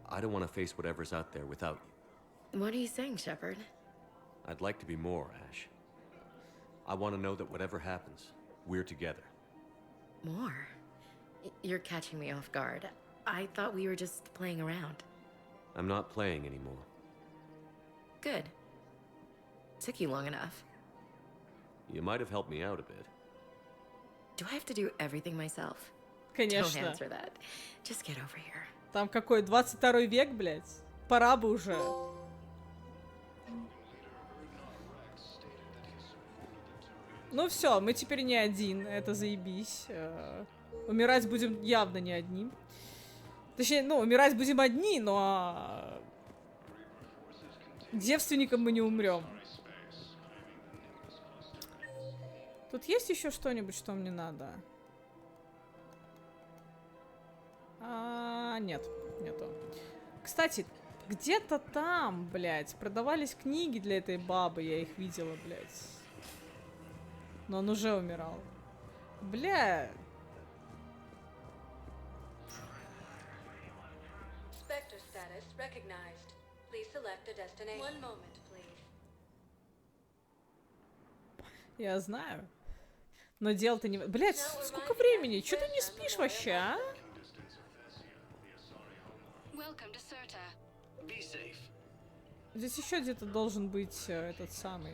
I don't want to face whatever's out there without you. What are you saying, Shepard? I'd like to be more, Ash. I want to know that whatever happens, we're together. More? You're catching me off guard. I thought we were just playing around. I'm not playing anymore. Good. Took you long enough. You might have helped me out a bit. Do I have to do everything myself? Конечно. Don't answer that. Just get over here. Там какой, 22 век, блядь? Пора бы уже. Ну все, мы теперь не один, это заебись. Умирать будем явно не одни. Точнее, ну, умирать будем одни, но... девственником мы не умрем. Тут есть еще что-нибудь, что мне надо? Нет, нету. Кстати, где-то там, блядь, продавались книги для этой бабы, я их видела, блядь. Но он уже умирал. Бля. Spectre status recognized. Please select a destination. One moment, please. Я знаю. Но дело-то не... Блядь, сколько времени? Чё ты не спишь вообще, а? Здесь еще где-то должен быть этот самый...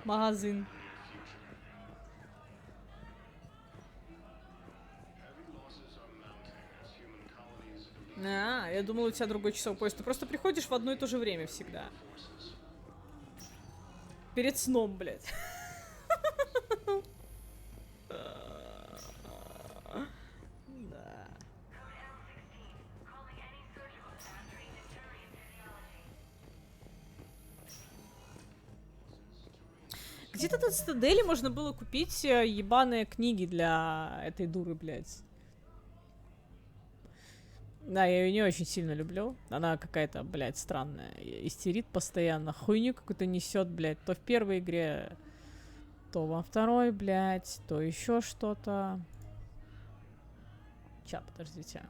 магазин. Я думала, у тебя другой часовой пояс. Ты просто приходишь в одно и то же время всегда. Перед сном, блядь. Да. Где-то тут в Стаделе можно было купить ебаные книги для этой дуры, блядь. Да, я ее не очень сильно люблю. Она какая-то, блядь, странная. Истерит постоянно. Хуйню какую-то несет, блядь. То в первой игре, то во второй, блядь, то еще что-то. Ща, подождите.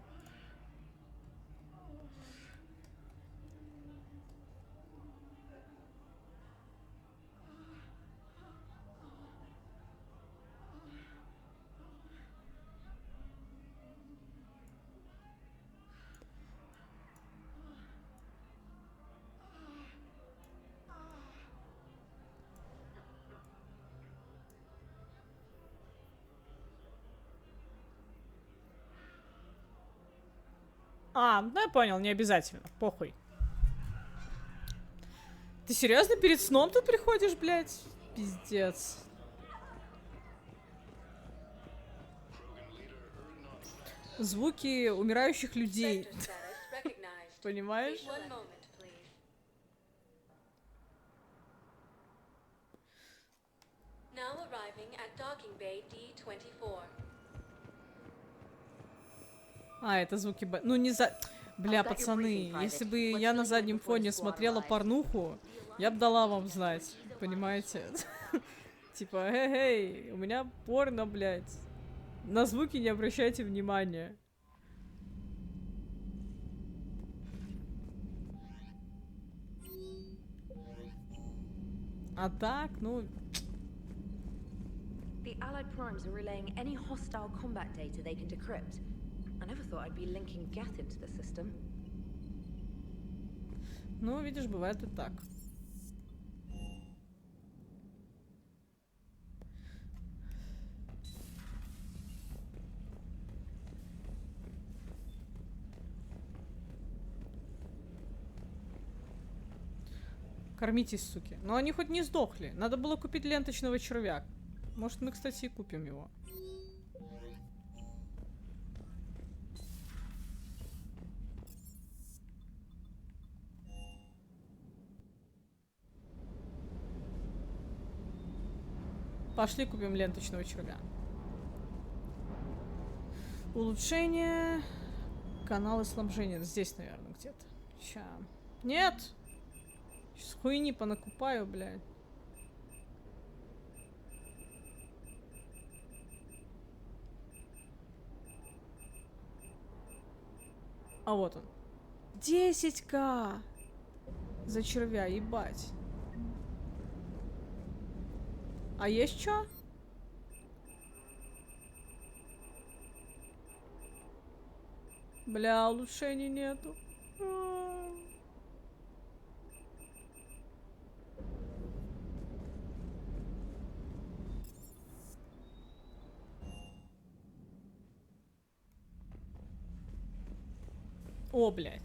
Ну я понял, не обязательно. Похуй. Ты серьезно перед сном тут приходишь, блядь? Пиздец. Звуки умирающих людей. Понимаешь? Now arriving at docking bay D24. Это звуки... Ну, не за... Бля, пацаны, если бы я на заднем фоне смотрела порнуху, я бы дала вам знать. Понимаете? Типа, эй, у меня порно, блядь. На звуки не обращайте внимания. А так, ну... The Allied primes are relaying any hostile combat data they can decrypt. I never thought I'd be linking Geth into the system. Ну, видишь, бывает и так. Кормитесь, суки. Но они хоть не сдохли. Надо было купить ленточного червя. Может, мы, кстати, и купим его. Пошли купим ленточного червя. Улучшение. Каналы снабжения. Здесь, наверное, где-то. Ща. Нет! Сейчас хуйни понакупаю, блядь. А вот он. 10К! За червя, ебать. А есть чё? Бля, улучшений нету. О, блядь.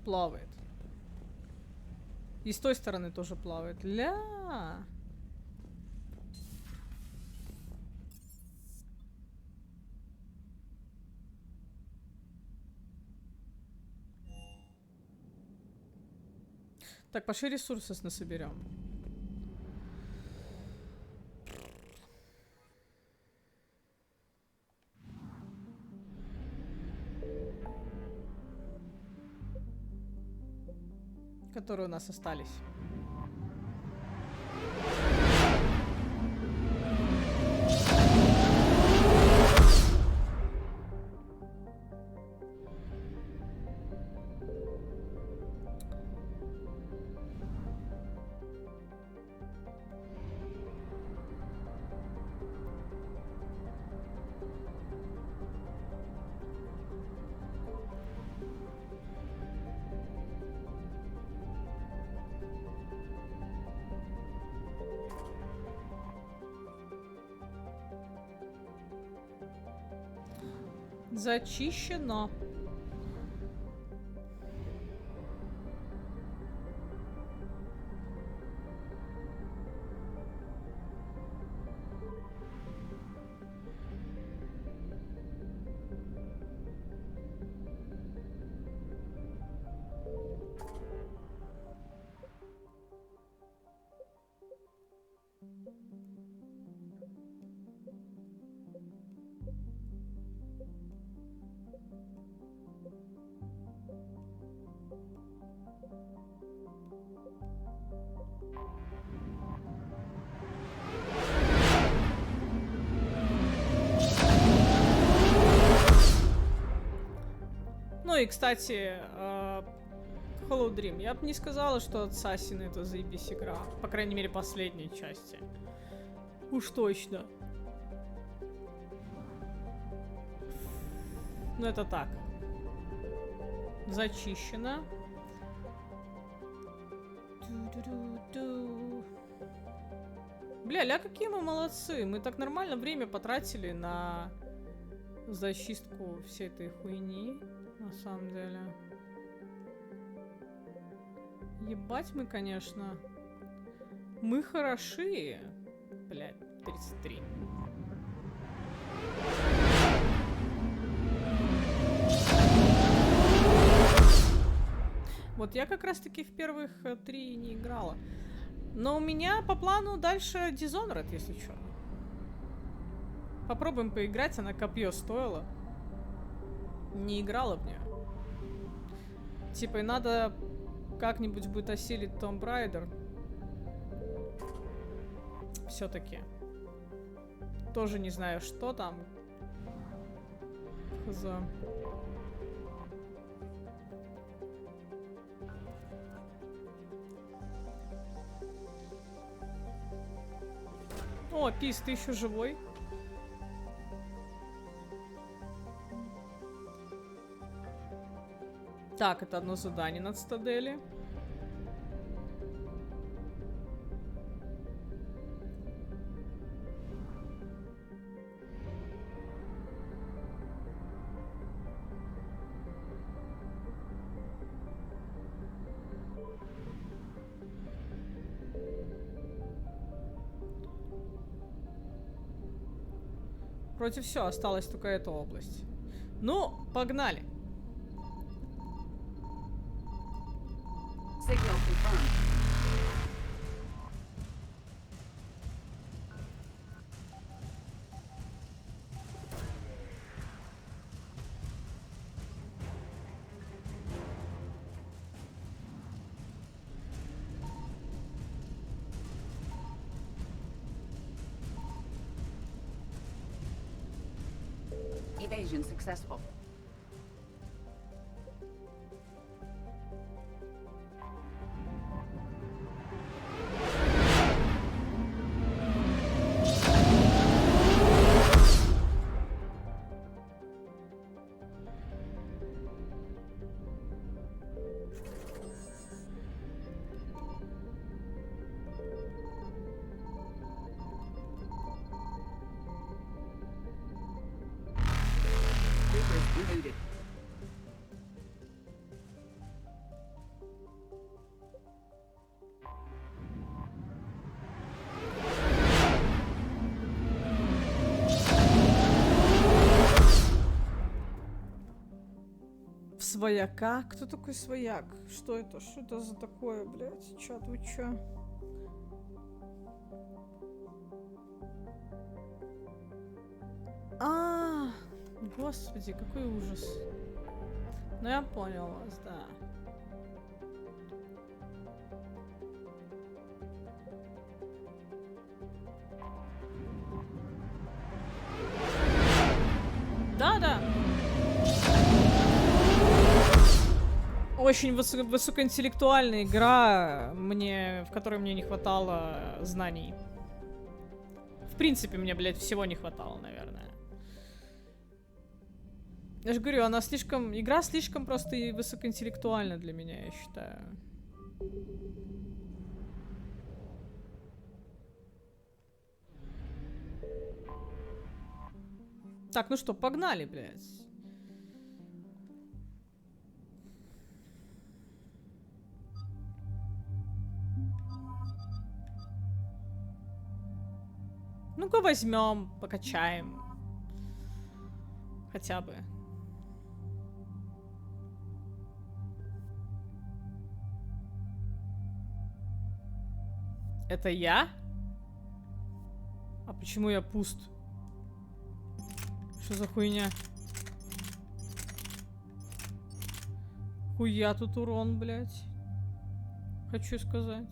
Плавает. И с той стороны тоже плавает. Ля. Так, пошли ресурсы насоберем. Которые у нас остались. Зачищено. Ну и, кстати, Hollow Dream. Я бы не сказала, что Assassin это заебись игра. По крайней мере, последней части. Уж точно. Ну это так. Зачищено. Бля, какие мы молодцы. Мы так нормально время потратили на зачистку всей этой хуйни. На самом деле. Ебать мы, конечно. Мы хороши. Блядь, 33. Вот я как раз-таки в первых 3 не играла. Но у меня по плану дальше Dishonored, если что. Попробуем поиграть, она копье стоила. Не играла в нее. Типа, и надо как-нибудь будет осилить Tomb Raider. Все-таки. Тоже не знаю, что там. Хз. О, Пис, ты еще живой? Так, это одно задание над Цитадели. Вроде все, осталась только эта область. Ну, погнали. Signal confirmed. Evasion successful. Reloaded. В свояка? Кто такой свояк? Что это? Что это за такое, блядь? Чат, вы чё? А, господи, какой ужас. Ну я понял вас, да. Да-да. Очень высокоинтеллектуальная игра, в которой мне не хватало знаний. В принципе, мне, блядь, всего не хватало, наверное. Я же говорю, игра слишком просто и высокоинтеллектуальна для меня, я считаю. Так, ну что, погнали, блядь. Ну-ка возьмем, покачаем. Хотя бы. Это я? А почему я пуст? Что за хуйня? Хуя тут урон, блядь. Хочу сказать.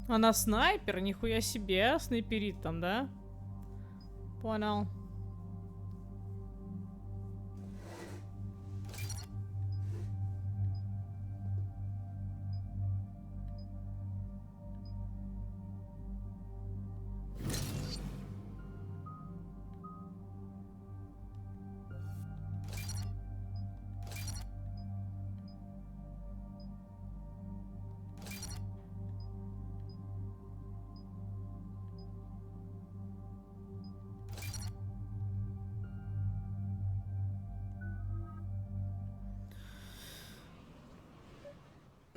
Она снайпер? Нихуя себе, снайперит там, да? Понял.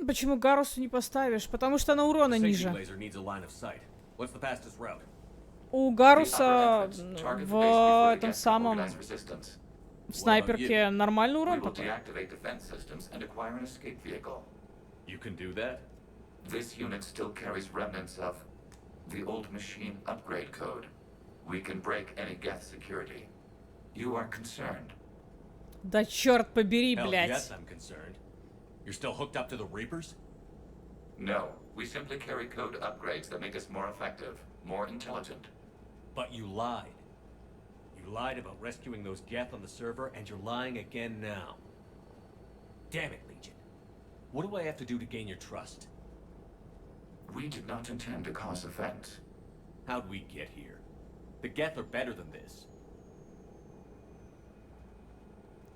Почему Гарусу не поставишь? Потому что она урона Safety ниже. laser needs a line of sight. What's the fastest route? У Гаруса в этом самом... В снайперке нормальный урон такой. You can do that? This unit still carries remnants of the old machine upgrade code. We can break any Geth security. You are concerned? Да черт побери, Hell блядь. yes, I'm concerned. You're still hooked up to the Reapers? No, we simply carry code upgrades that make us more effective, more intelligent. But you lied. You lied about rescuing those Geth on the server, and you're lying again now. Damn it, Legion. What do I have to do to gain your trust? We did not intend to cause offense. How'd we get here? The Geth are better than this.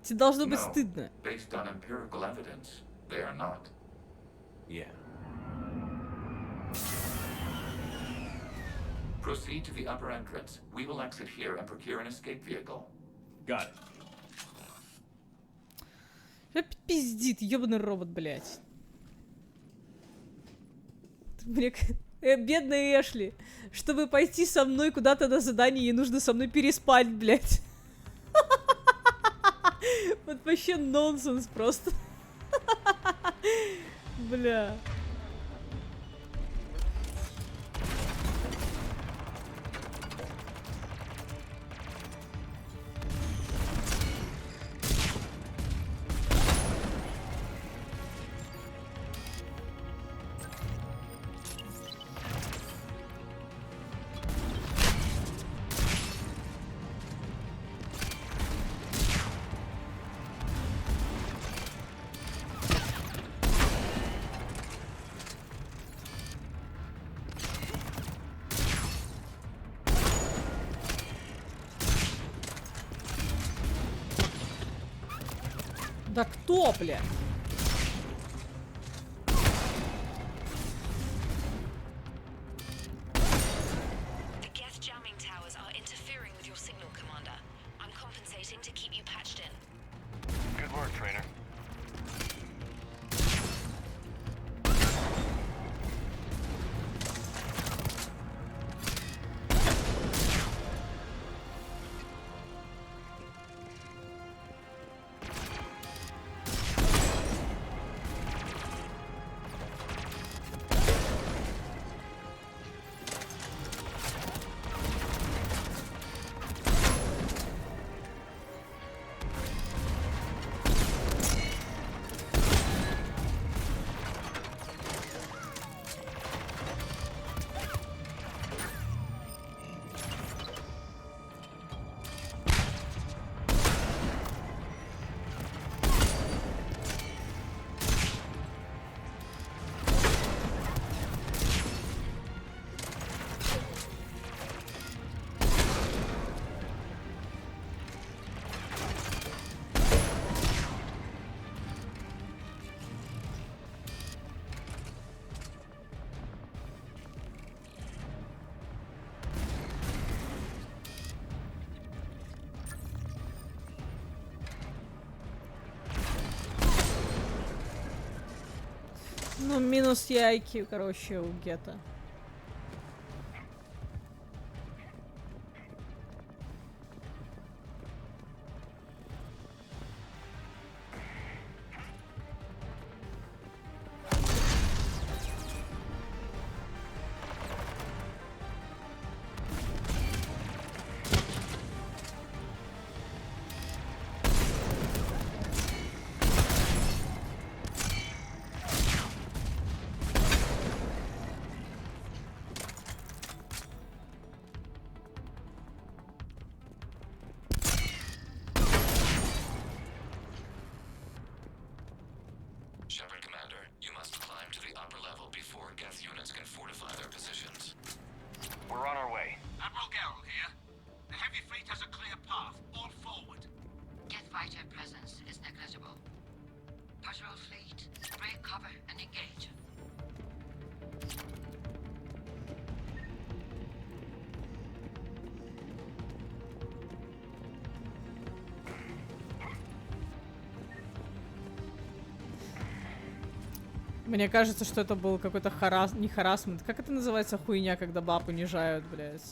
Тебе должно быть стыдно. Based on empirical evidence, they are not. Yeah. Proceed to the upper entrance. We will exit here and procure an escape vehicle. Got it. Опять пиздит, ёбаный робот, блядь. Мне... Бедная Эшли. Чтобы пойти со мной куда-то на задание, ей нужно со мной переспать, блядь. Вот вообще нонсенс просто. Бля. Да кто, бля? The Geth jamming towers are interfering with your signal, Commander. I'm compensating to keep you patched in. Good work, Trainer. Ну, минус яйки, короче, у Гета. Мне кажется, что это был какой-то не харассмент. Как это называется хуйня, когда баб унижают, блядь?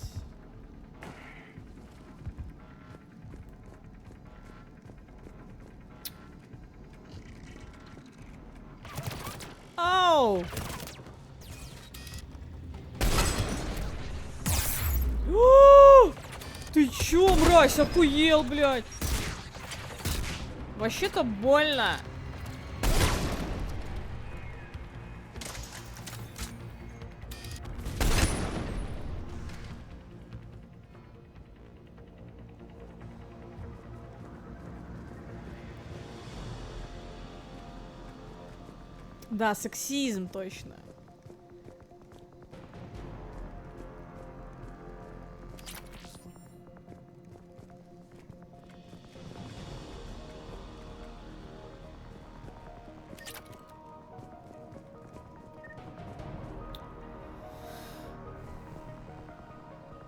Ау! Ты чё, мразь, охуел, блядь? Вообще-то больно. Да, сексизм, точно.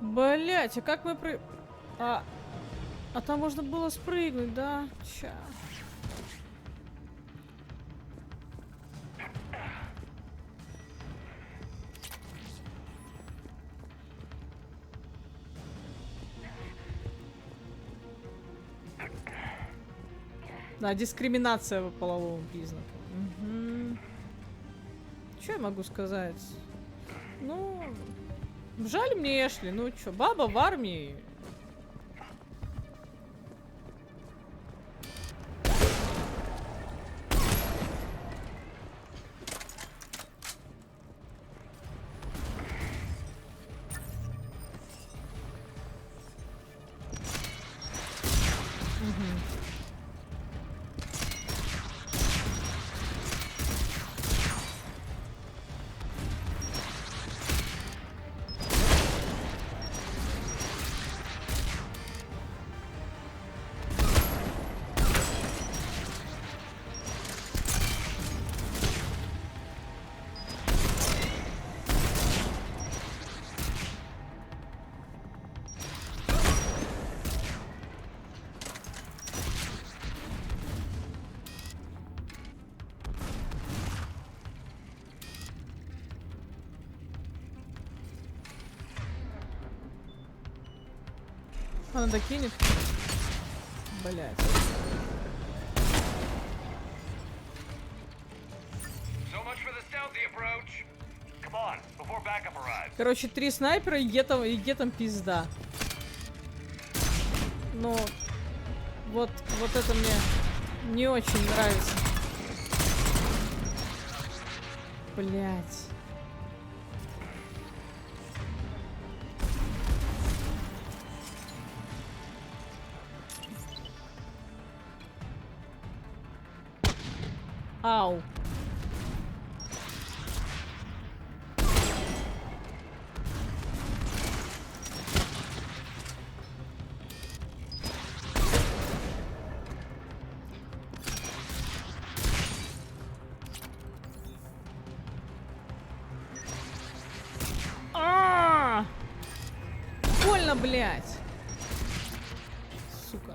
Блять, а как мы А там можно было спрыгнуть, да? Ща. Да, дискриминация по половому признаку. Угу. Что я могу сказать? Ну, жаль мне Эшли. Ну чё, баба в армии. Она докинет. Блять. Короче, 3 снайпера и где там пизда. Но вот это мне не очень нравится. Блять. Ау. Больно, блядь. Сука.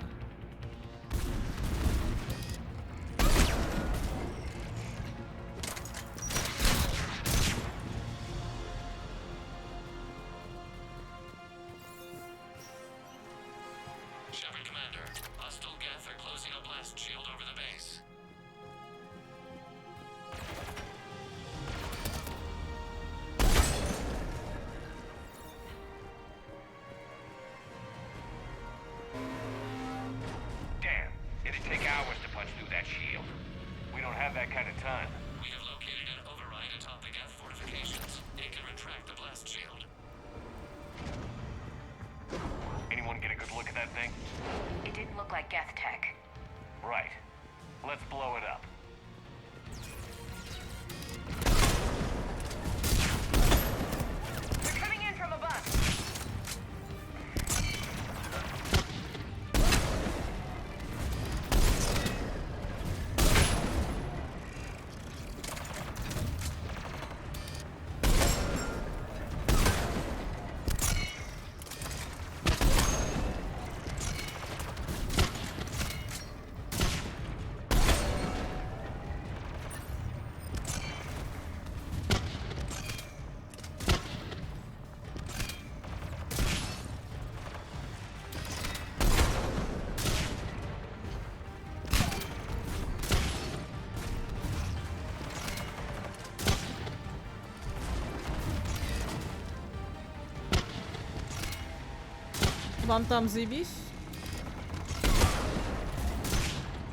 Вам там заебись?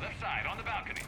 Left side, on the balcony.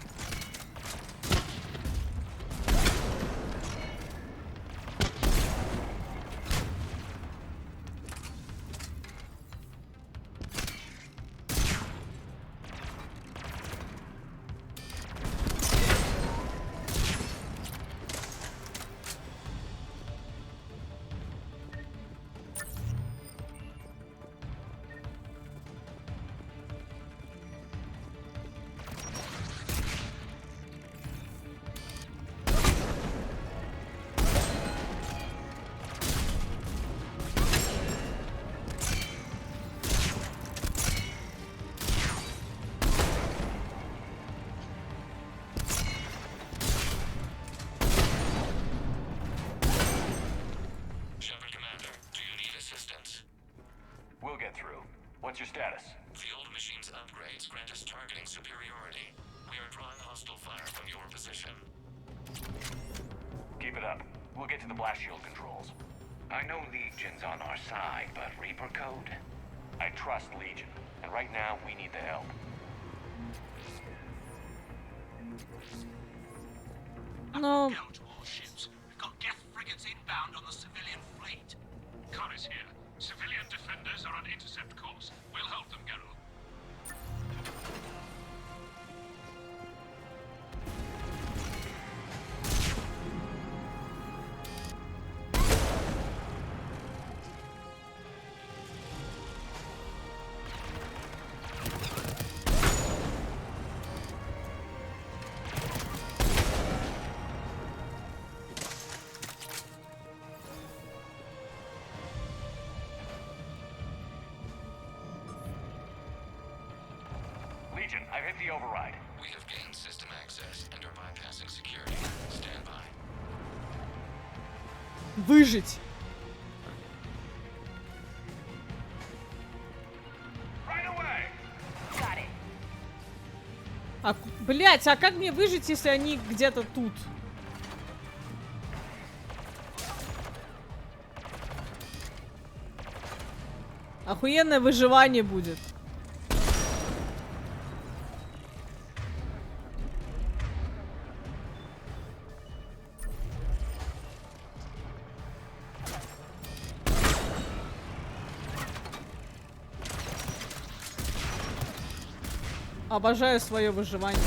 We'll get through. What's your status? The old machine's upgrades grant us targeting superiority. We are drawing hostile fire from your position. Keep it up. We'll get to the blast shield controls. I know Legion's on our side, but Reaper code? I trust Legion, and right now we need the help. No. Warships. We've got Geth frigates inbound on the civilian fleet. Corus here. Civilian defenders are on intercept course. We'll help them, Geralt. Legion, I've hit the override. We have gained system access and are bypassing security. Stand by. Выжить. Right away. Got it. А, блять, а как мне выжить, если они где-то тут? Охуенное выживание будет. Обожаю свое выживание.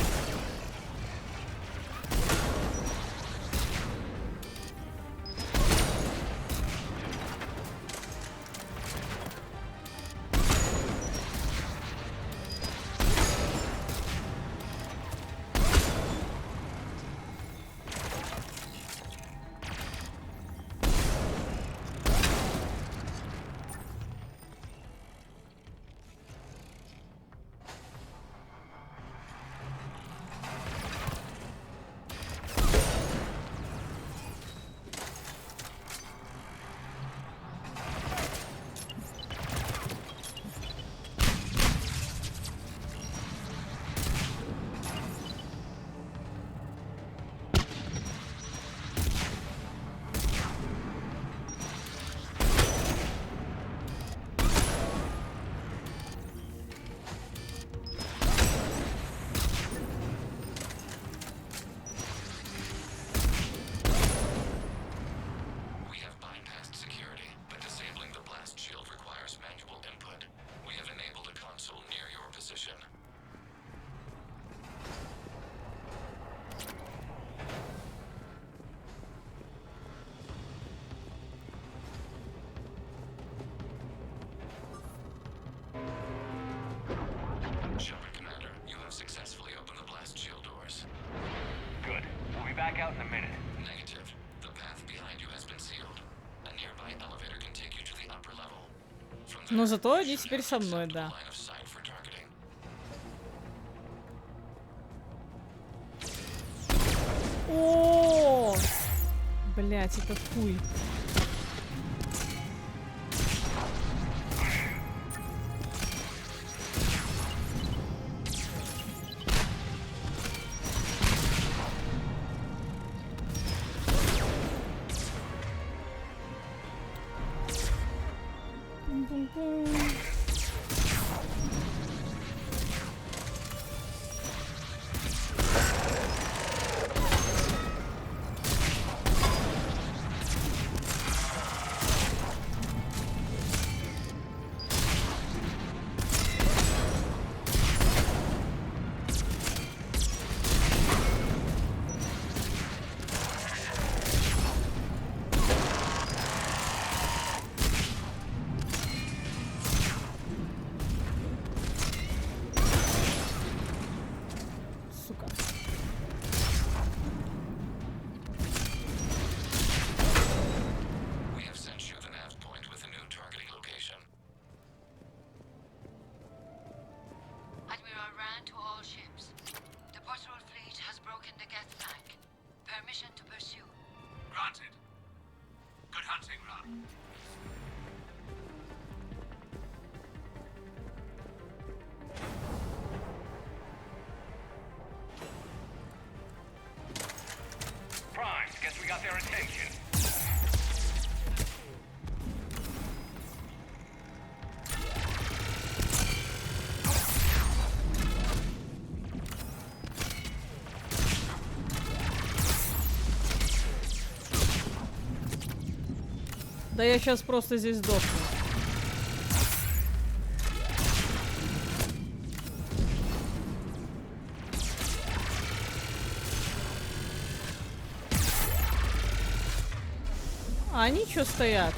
back out in a minute. Negative. The path behind you has been sealed. A nearby elevator can take you to the upper level. Но зато они теперь со мной, да. О, блять, это хуй. Да я сейчас просто здесь сдохну. А они чё стоят?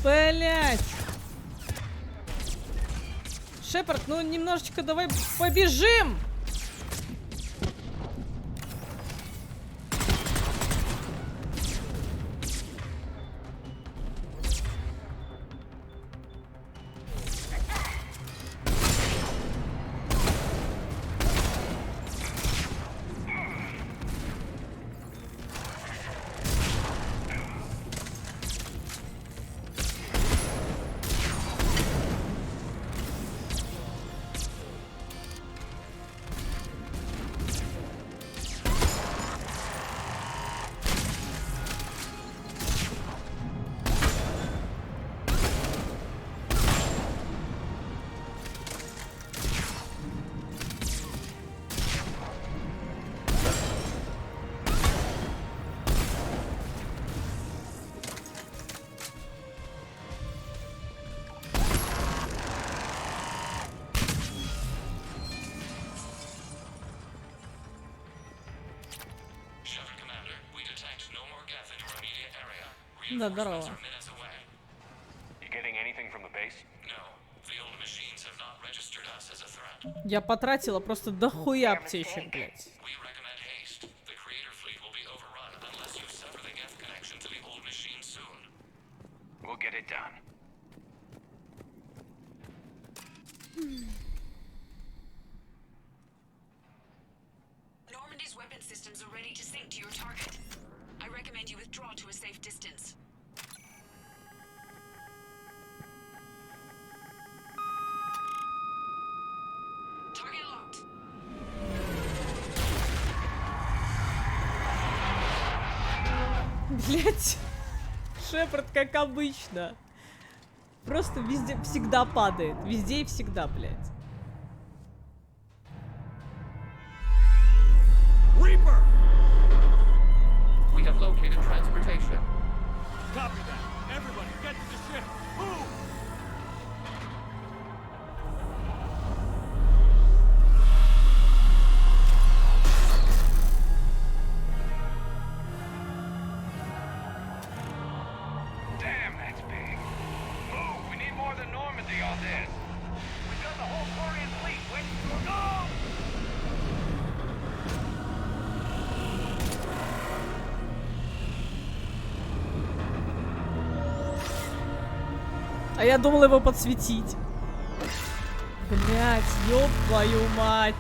Блять. Шепард, ну немножечко давай побежим. Да, здорово. Я потратила просто дохуя аптечек, блядь. Normandy's weapon systems are ready to sync to your target. I recommend you withdraw to a safe distance. Target locked. Блять. Шепард, как обычно. Просто везде всегда падает. Везде и всегда, блядь. Reaper! We have located transportation. Copy that. Everybody, get to the ship. Move! Damn, that's big. Move, we need more than Normandy on this. We've got the whole Quarian fleet waiting for go! А я думал его подсветить. Блять, ёб твою мать.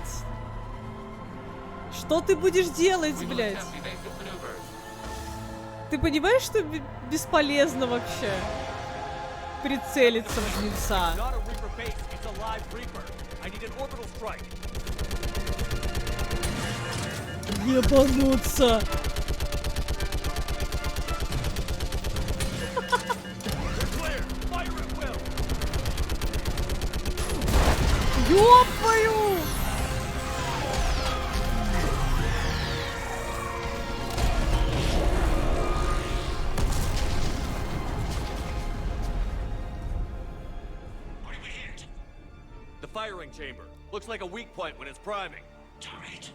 Что ты будешь делать, блять? Ты понимаешь, что бесполезно вообще прицелиться в лица? Ебануться. Ёб твою! The firing chamber. Looks like a weak point when it's priming. Turret.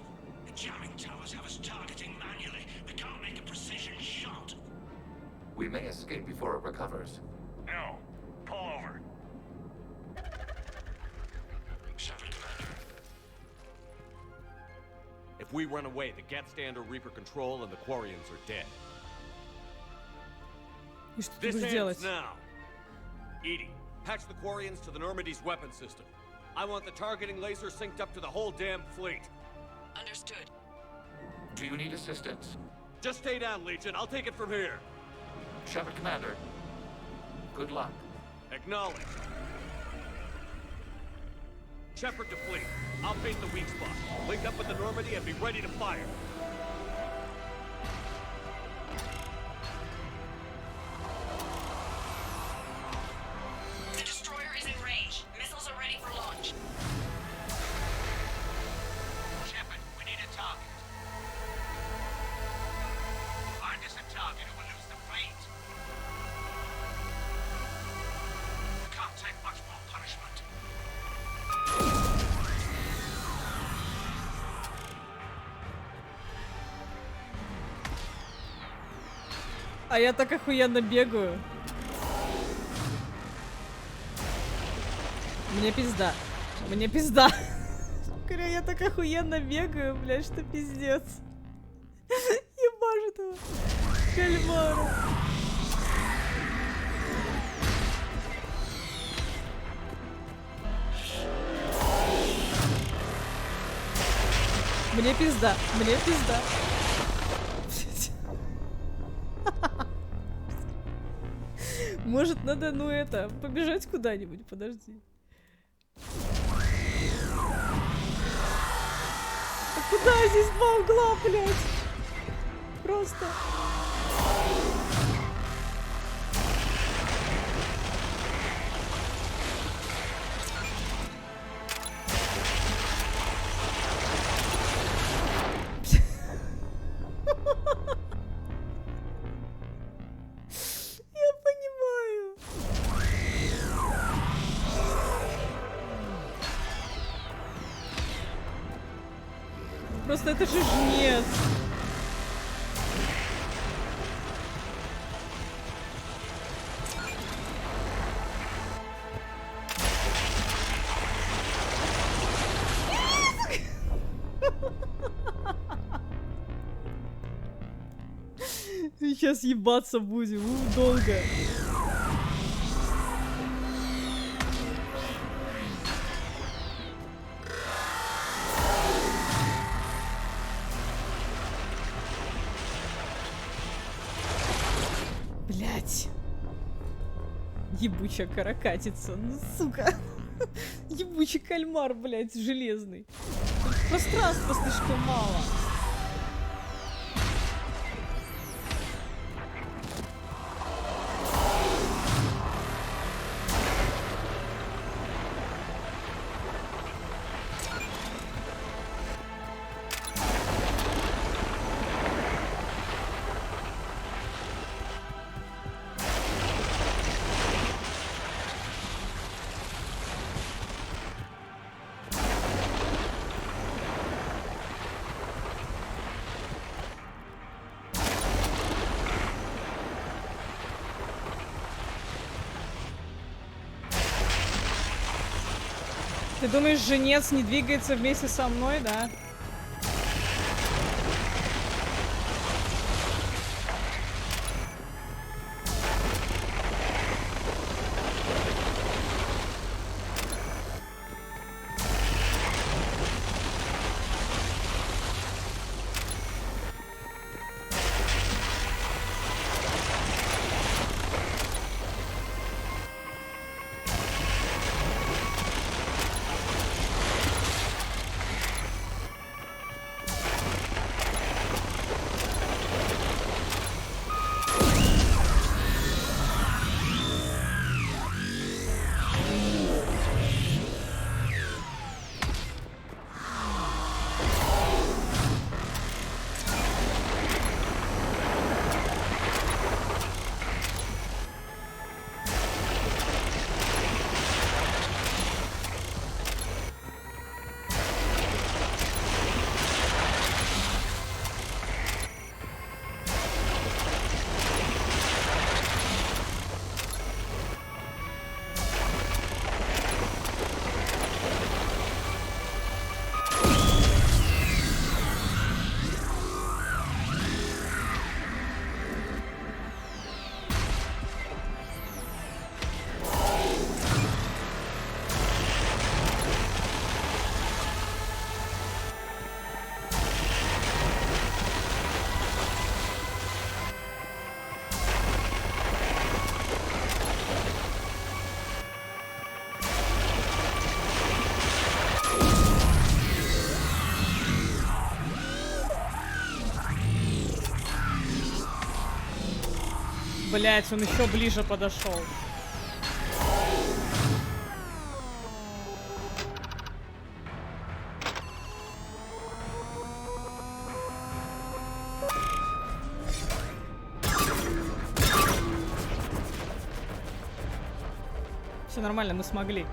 The jamming towers have us targeting manually. We can't make a precision shot. We may escape before it recovers. No. Pull over. If we run away, the Geth stand or Reaper control and the Quarians are dead. И что ты будешь делать? Now. Edie, patch the Quarians to the Normandy's weapon system. I want the targeting laser synced up to the whole damn fleet. Understood. Do you need assistance? Just stay down, Legion. I'll take it from here. Shepard Commander. Good luck. Acknowledged. Shepard to fleet. I'll paint the weak spot. Link up with the Normandy and be ready to fire. The destroyer is in range. Missiles are ready for launch. Shepard, we need a target. Find us a target or we'll lose the fleet. We can't take much more punishment. А я так охуенно бегаю. Мне пизда. Мне пизда. Говорю, я так охуенно бегаю, блядь, что пиздец. Ебашь этого кальмара. Мне пизда. Мне пизда. Может, надо, ну это, побежать куда-нибудь, подожди. А куда здесь два угла, блядь? Просто. Просто это же жнец. Сейчас ебаться будем, долго. Блять. Ебучая каракатица, ну сука. Ебучий кальмар, блять, железный. Тут пространства слишком мало. Ты думаешь, женец не двигается вместе со мной, да? Блять, он еще ближе подошел. Все нормально, мы смогли.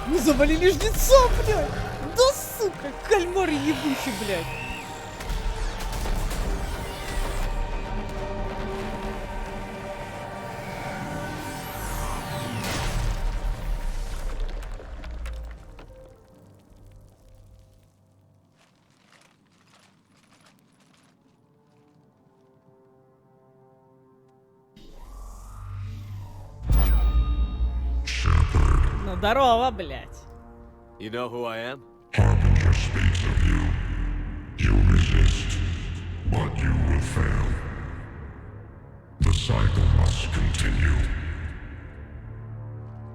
Мы завалили жнеца, блядь! Да сука, кальмар ебучий, блядь! Ну здорово, блядь! You know who I am? Harbinger speaks of you. You resist, but you will fail. The cycle must continue.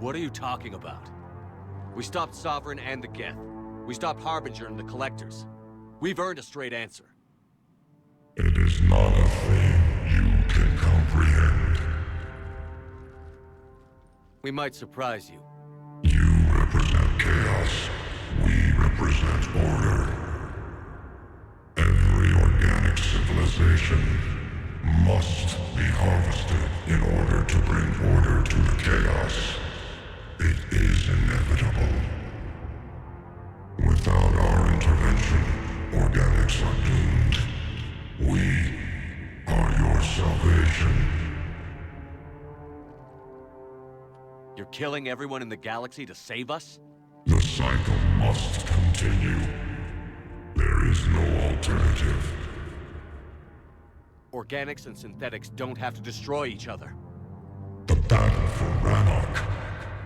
What are you talking about? We stopped Sovereign and the Geth. We stopped Harbinger and the Collectors. We've earned a straight answer. It is not a thing you can comprehend. We might surprise you. You represent chaos. We represent order. Every organic civilization must be harvested in order to bring order to the chaos. It is inevitable. Without our intervention, organics are doomed. We are your salvation. You're killing everyone in the galaxy to save us? The cycle must continue. There is no alternative. Organics and synthetics don't have to destroy each other. The battle for Rannoch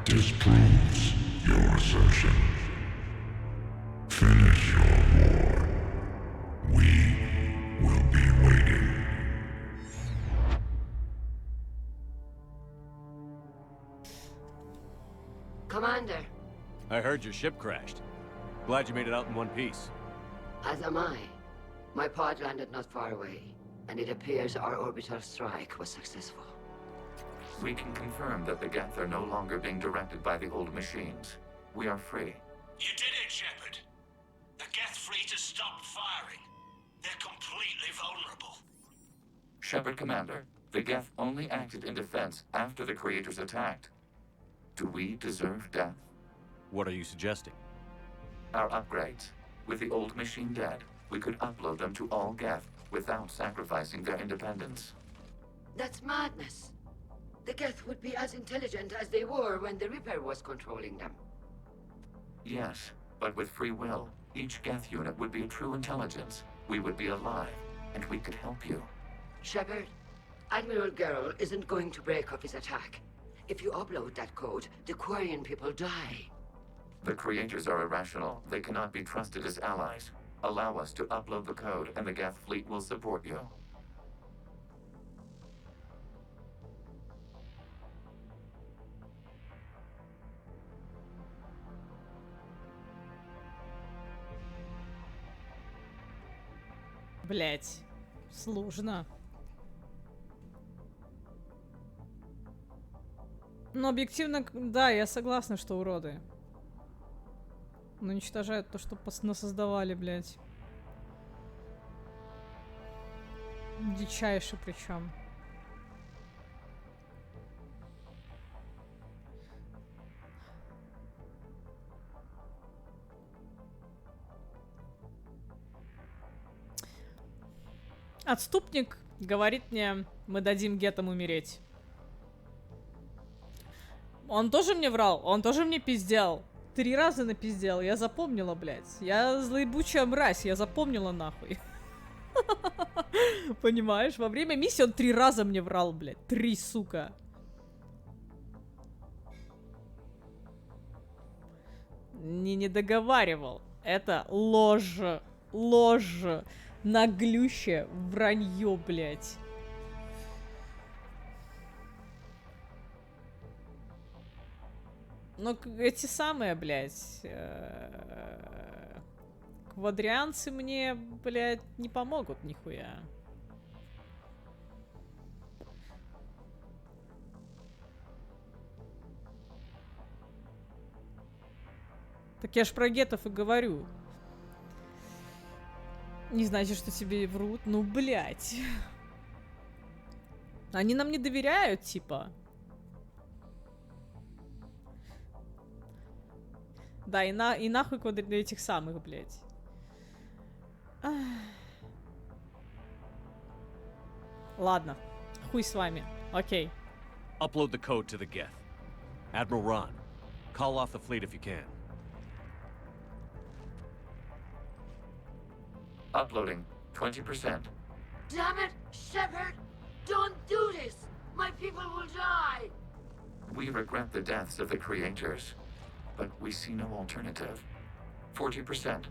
disproves your assertion. Finish your war. We will be waiting. Commander, I heard your ship crashed. Glad you made it out in one piece. as am I. My pod landed not far away, and it appears our orbital strike was successful. We can confirm that the Geth are no longer being directed by the old machines. We are free. You did it, Shepard. The Geth fleet has stopped firing. They're completely vulnerable. Shepard, Commander, the Geth only acted in defense after the creators attacked. Do we deserve death? What are you suggesting? Our upgrades. With the old machine dead, we could upload them to all Geth without sacrificing their independence. That's madness. The Geth would be as intelligent as they were when the Reaper was controlling them. Yes, but with free will, each Geth unit would be a true intelligence. We would be alive, and we could help you. Shepard, Admiral Gerrel isn't going to break up his attack. If you upload that code, the Quarian people die. The creators are irrational. They cannot be trusted as allies. Allow us to upload the code, and the Geth fleet will support you. Блять, сложно. Но объективно, да, я согласна, что уроды. Но уничтожают то, что насоздавали, блять. Дичайше причем. Отступник говорит мне, мы дадим гетам умереть. Он тоже мне врал, он тоже мне пиздел. 3 раза напиздел, я запомнила, блядь. Я злоебучая мразь, я запомнила нахуй. Понимаешь? Во время миссии он 3 раза мне врал, блядь. 3, сука. Не договаривал. Это ложь. Ложь. Наглюще. Вранье, блядь. Ну, эти самые, блядь, квадрианцы мне, блядь, не помогут нихуя. Так я ж про гетов и говорю. Не значит, что тебе врут. Ну, блядь. Они нам не доверяют, типа. Да, и нахуй для этих самых, блядь. Ладно. Хуй с вами. Окей. Upload the code to the Geth. Admiral Ron, call off the fleet if you can. Uploading 20%. Damn it, Shepard! Don't do this! My people will die! We regret the deaths of the creators, but we see no alternative. 40%.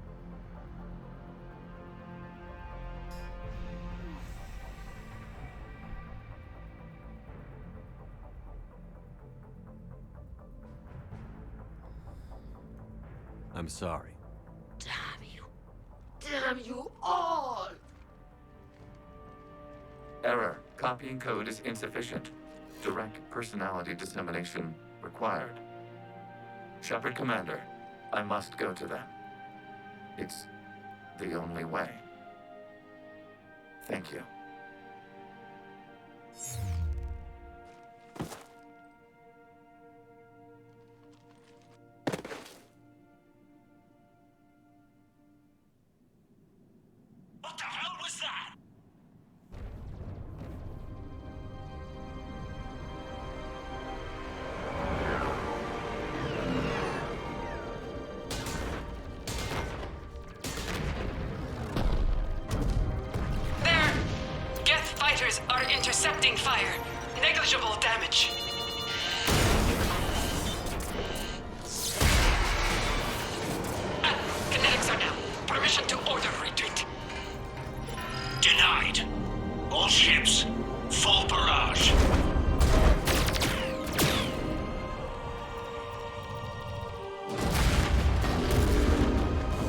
I'm sorry. Damn you. Damn you all! Error. Copying code is insufficient. Direct personality dissemination required. Shepard Commander, I must go to them. It's the only way. Thank you. What the hell was that? There! Geth fighters are intercepting fire. Negligible damage. Kinetics are down. Permission to order retreat. Denied. All ships, full barrage.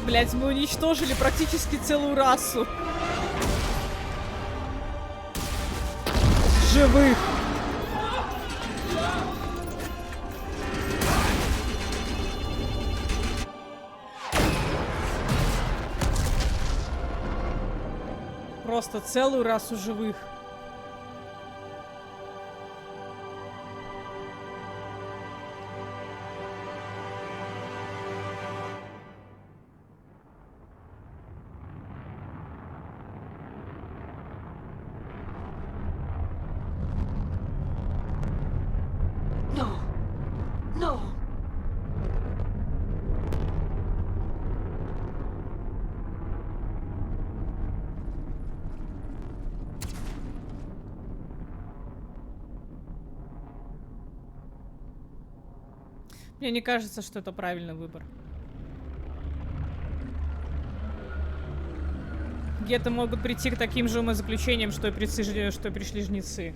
Блять, мы уничтожили практически целую расу. Живых. Просто целую расу живых. No! No! Мне не кажется, что это правильный выбор. Геты могут прийти к таким же умозаключениям, что и пришли жнецы.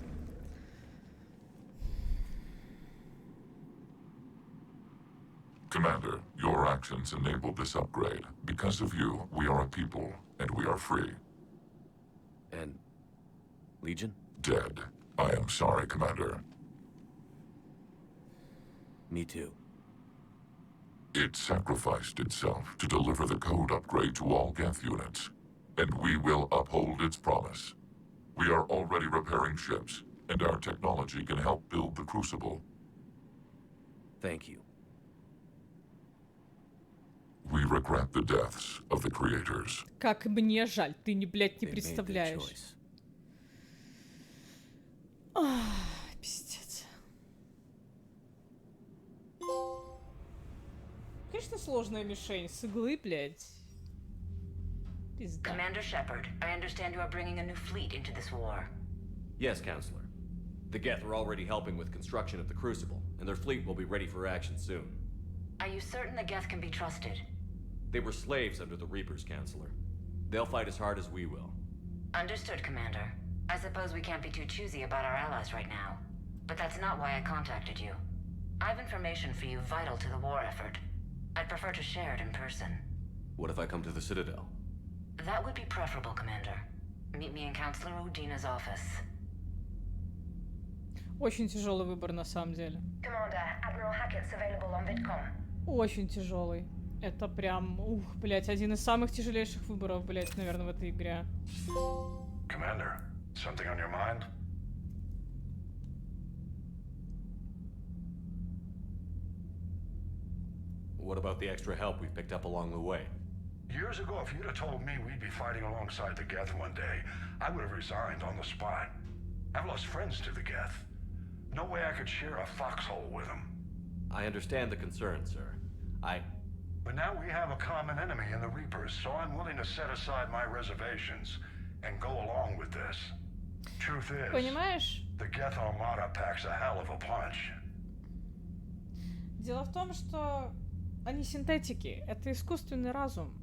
Commander, your actions enabled this upgrade. Because of you, we are a people, and we are free. And Legion? Dead. I am sorry, Commander. Me too. It sacrificed itself to deliver the code upgrade to all Geth units, and we will uphold its promise. We are already repairing ships, and our technology can help build the Crucible. Thank you. We regret the deaths of the creators. Как мне жаль, ты не, блядь, не представляешь. Пиздец. Конечно, сложная мишень. С иглы, блядь. Пизда. Commander Shepard, I understand you are bringing a new fleet into this war. Yes, Counselor. The Geth are already helping with construction of the Crucible, and their fleet will be ready for action soon. Are you certain the Geth can be trusted? They were slaves under the Reapers, Counselor. They'll fight as hard as we will. Understood, Commander. I suppose we can't be too choosy about our allies right now. But that's not why I contacted you. I've information for you vital to the war effort. I'd prefer to share it in person. What if I come to the Citadel? That would be preferable, Commander. Meet me in Counselor Udina's office. Очень тяжелый выбор на самом деле. Commander, Admiral Hackett's available on VidCom. Очень тяжелый. Это прям, блять, один из самых тяжелейших выборов, блять, наверное, в этой игре. Commander, something on your mind? What about the extra help we've picked up along the way? Years ago, if you'd have told me we'd be fighting alongside the Geth one day, I would have resigned on the spot. I've lost friends to the Geth. No way I could share a foxhole with them. I understand the concern, sir. But now we have a common enemy in the Reapers, so I'm willing to set aside my reservations and go along with this. Truth is, Понимаешь? The Geth Armada packs a hell of a punch. Дело в том, что они синтетики. Это искусственный разум.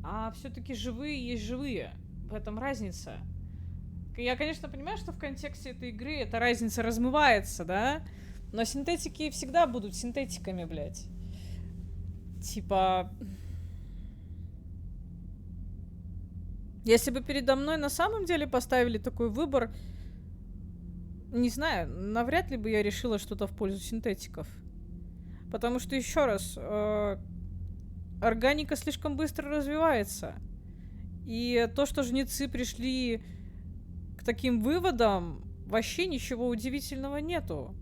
А все-таки живые есть живые. В этом разница. Я, конечно, понимаю, что в контексте этой игры эта разница размывается, да? Но синтетики всегда будут синтетиками, блядь. Типа... Если бы передо мной на самом деле поставили такой выбор, не знаю, навряд ли бы я решила что-то в пользу синтетиков. Потому что, еще раз, органика слишком быстро развивается. И то, что жнецы пришли к таким выводам, вообще ничего удивительного нету.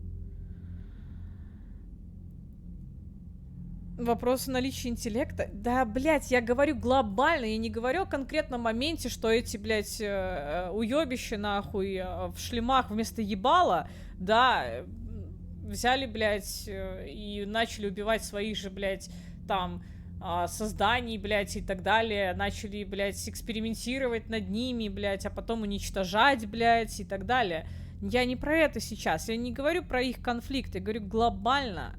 Вопрос наличия интеллекта. Да, блядь, я говорю глобально, я не говорю о конкретном моменте, что эти, блядь, уёбища, нахуй, в шлемах вместо ебала, да, взяли, блядь, и начали убивать своих же, блядь, там, созданий, блядь, и так далее. Начали, блядь, экспериментировать над ними, блядь, а потом уничтожать, блядь, и так далее. Я не про это сейчас. Я не говорю про их конфликт, я говорю глобально.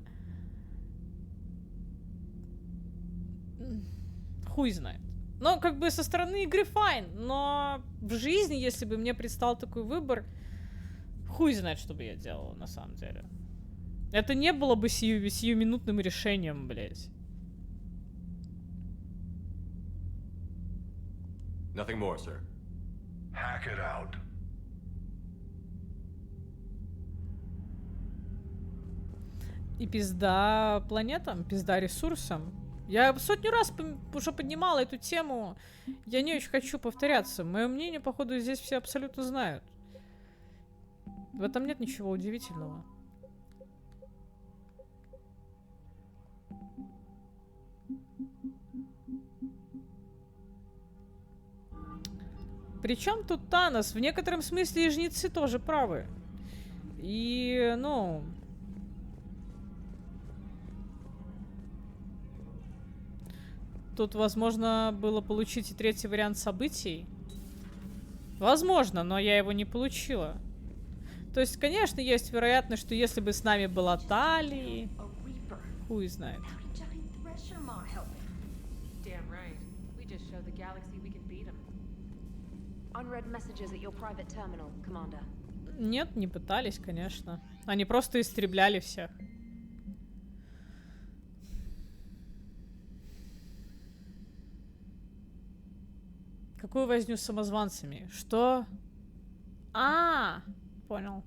Хуй знает. Но, как бы, со стороны игры файн, но в жизни, если бы мне предстал такой выбор, хуй знает, что бы я делала, на самом деле. Это не было бы сиюминутным решением, блядь. Nothing more, sir. Hack it out. И пизда планетам, пизда ресурсам. Я сотню раз уже поднимала эту тему. Я не очень хочу повторяться. Мое мнение, походу, здесь все абсолютно знают. В этом нет ничего удивительного. Причем тут Танос? В некотором смысле и жнецы тоже правы. И, ну... Тут, возможно, было получить и третий вариант событий. Возможно, но я его не получила. То есть, конечно, есть вероятность, что если бы с нами была Тали... Хуй знает. Нет, не пытались, конечно. Они просто истребляли всех. Какую возню с самозванцами? Что? Понял.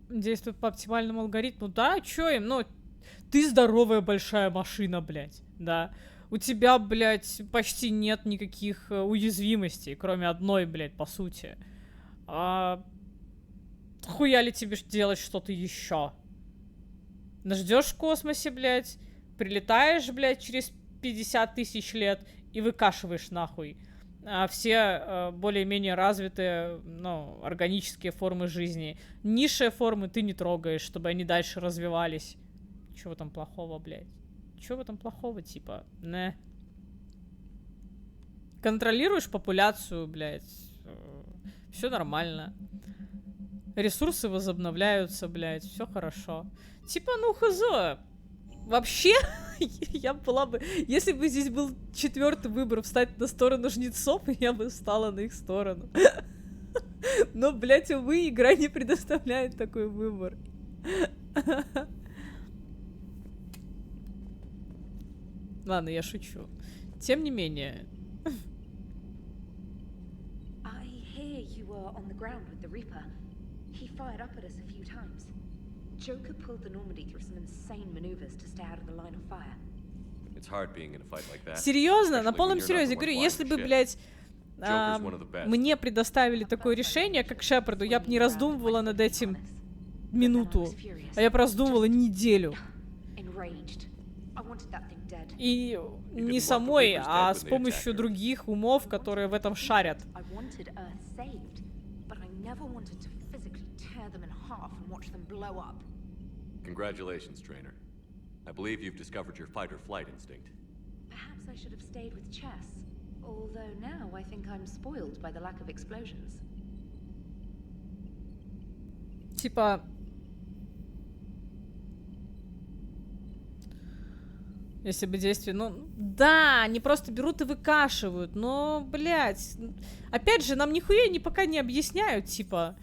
Действует по оптимальному алгоритму. Да, чё им? Ну, ты здоровая большая машина, блядь. Да. У тебя, блядь, почти нет никаких уязвимостей, кроме одной, блядь, по сути. Хуя ли тебе делать что-то еще? Ждешь в космосе, блядь, прилетаешь, блядь, через 50 тысяч лет и выкашиваешь нахуй. Все более-менее развитые, ну, органические формы жизни. Низшие формы ты не трогаешь, чтобы они дальше развивались. Чего в этом плохого, блядь? Чего в этом плохого, типа? Не. Контролируешь популяцию, блядь. Все нормально. Ресурсы возобновляются, блядь, все хорошо. Типа, ну хз. Вообще, я была бы... Если бы здесь был 4-й выбор встать на сторону жнецов, я бы встала на их сторону. Но, блядь, увы, игра не предоставляет такой выбор. Ладно, я шучу. Тем не менее... I hear you were on the ground with the Reaper. He fired up at us a few times. Joker pulled the Normandy through some insane maneuvers to stay out of the line of fire. It's hard being in a fight like that. Серьезно, на полном серьезе говорю, если бы, блядь, мне предоставили такое решение, как Шепарду, я бы не раздумывала над этим минуту, а я бы раздумывала неделю. И не самой, а с помощью других умов, которые в этом шарят. Congratulations, trainer. I believe you've discovered your fight-or-flight instinct. Perhaps I should have stayed with chess. Although now I think I'm spoiled by the lack of explosions. Типа... Если бы действие... Ну, да, они просто берут и выкашивают. Но, блядь... Опять же, нам нихуя пока не объясняют, типа...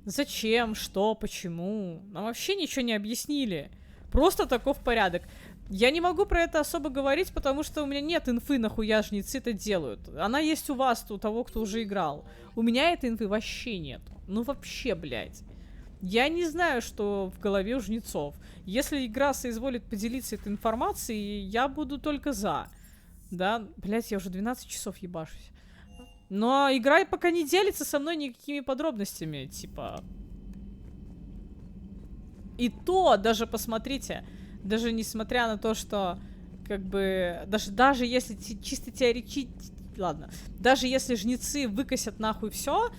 Зачем, что, почему. Нам вообще ничего не объяснили. Просто таков порядок. Я не могу про это особо говорить, потому что у меня нет инфы, нахуя жнецы это делают. Она есть у вас, у того, кто уже играл. У меня этой инфы вообще нет. Ну вообще, блядь. Я не знаю, что в голове у жнецов. Если игра соизволит поделиться этой информацией, я буду только за. Да, блядь, я уже 12 часов ебашусь. Но игра пока не делится со мной никакими подробностями, типа... И то, даже посмотрите, даже несмотря на то, что, как бы, даже если чисто теоретически... Ладно. Даже если жнецы выкосят нахуй все,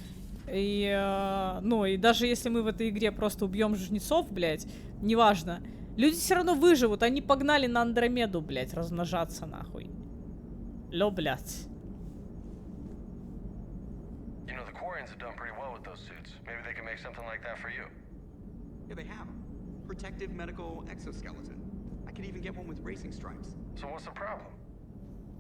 и, ну, и даже если мы в этой игре просто убьем жнецов, блядь, неважно, люди все равно выживут, они погнали на Андромеду, блядь, размножаться нахуй. Лё, блядь. Have done pretty well with those suits. Maybe they can make something like that for you. Yeah, they have. Protective medical exoskeleton. I could even get one with racing stripes. So what's the problem?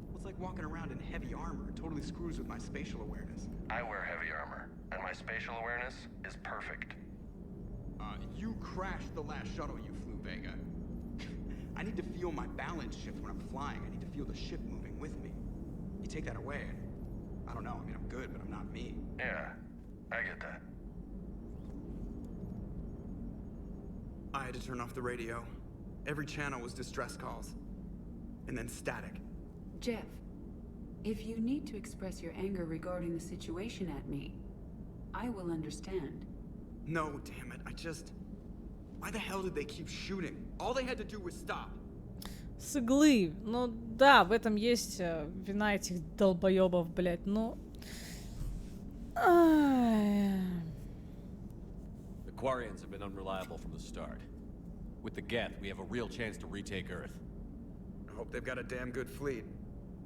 Well, it's like walking around in heavy armor. It totally screws with my spatial awareness. I wear heavy armor, and my spatial awareness is perfect. You crashed the last shuttle you flew, Vega. I need to feel my balance shift when I'm flying. I need to feel the ship moving with me. You take that away, and I don't know. I mean, I'm good, but I'm not me. Yeah, I get that. I had to turn off the radio. Every channel was distress calls. And then static. Jeff, if you need to express your anger regarding the situation at me, I will understand. No, damn it, I just... Why the hell did they keep shooting? All they had to do was stop. С иглы. Ну да, в этом есть вина этих долбоебов, блядь, но... The Quarians have been unreliable from the start. With the Geth, we have a real chance to retake Earth. I hope they've got a damn good fleet.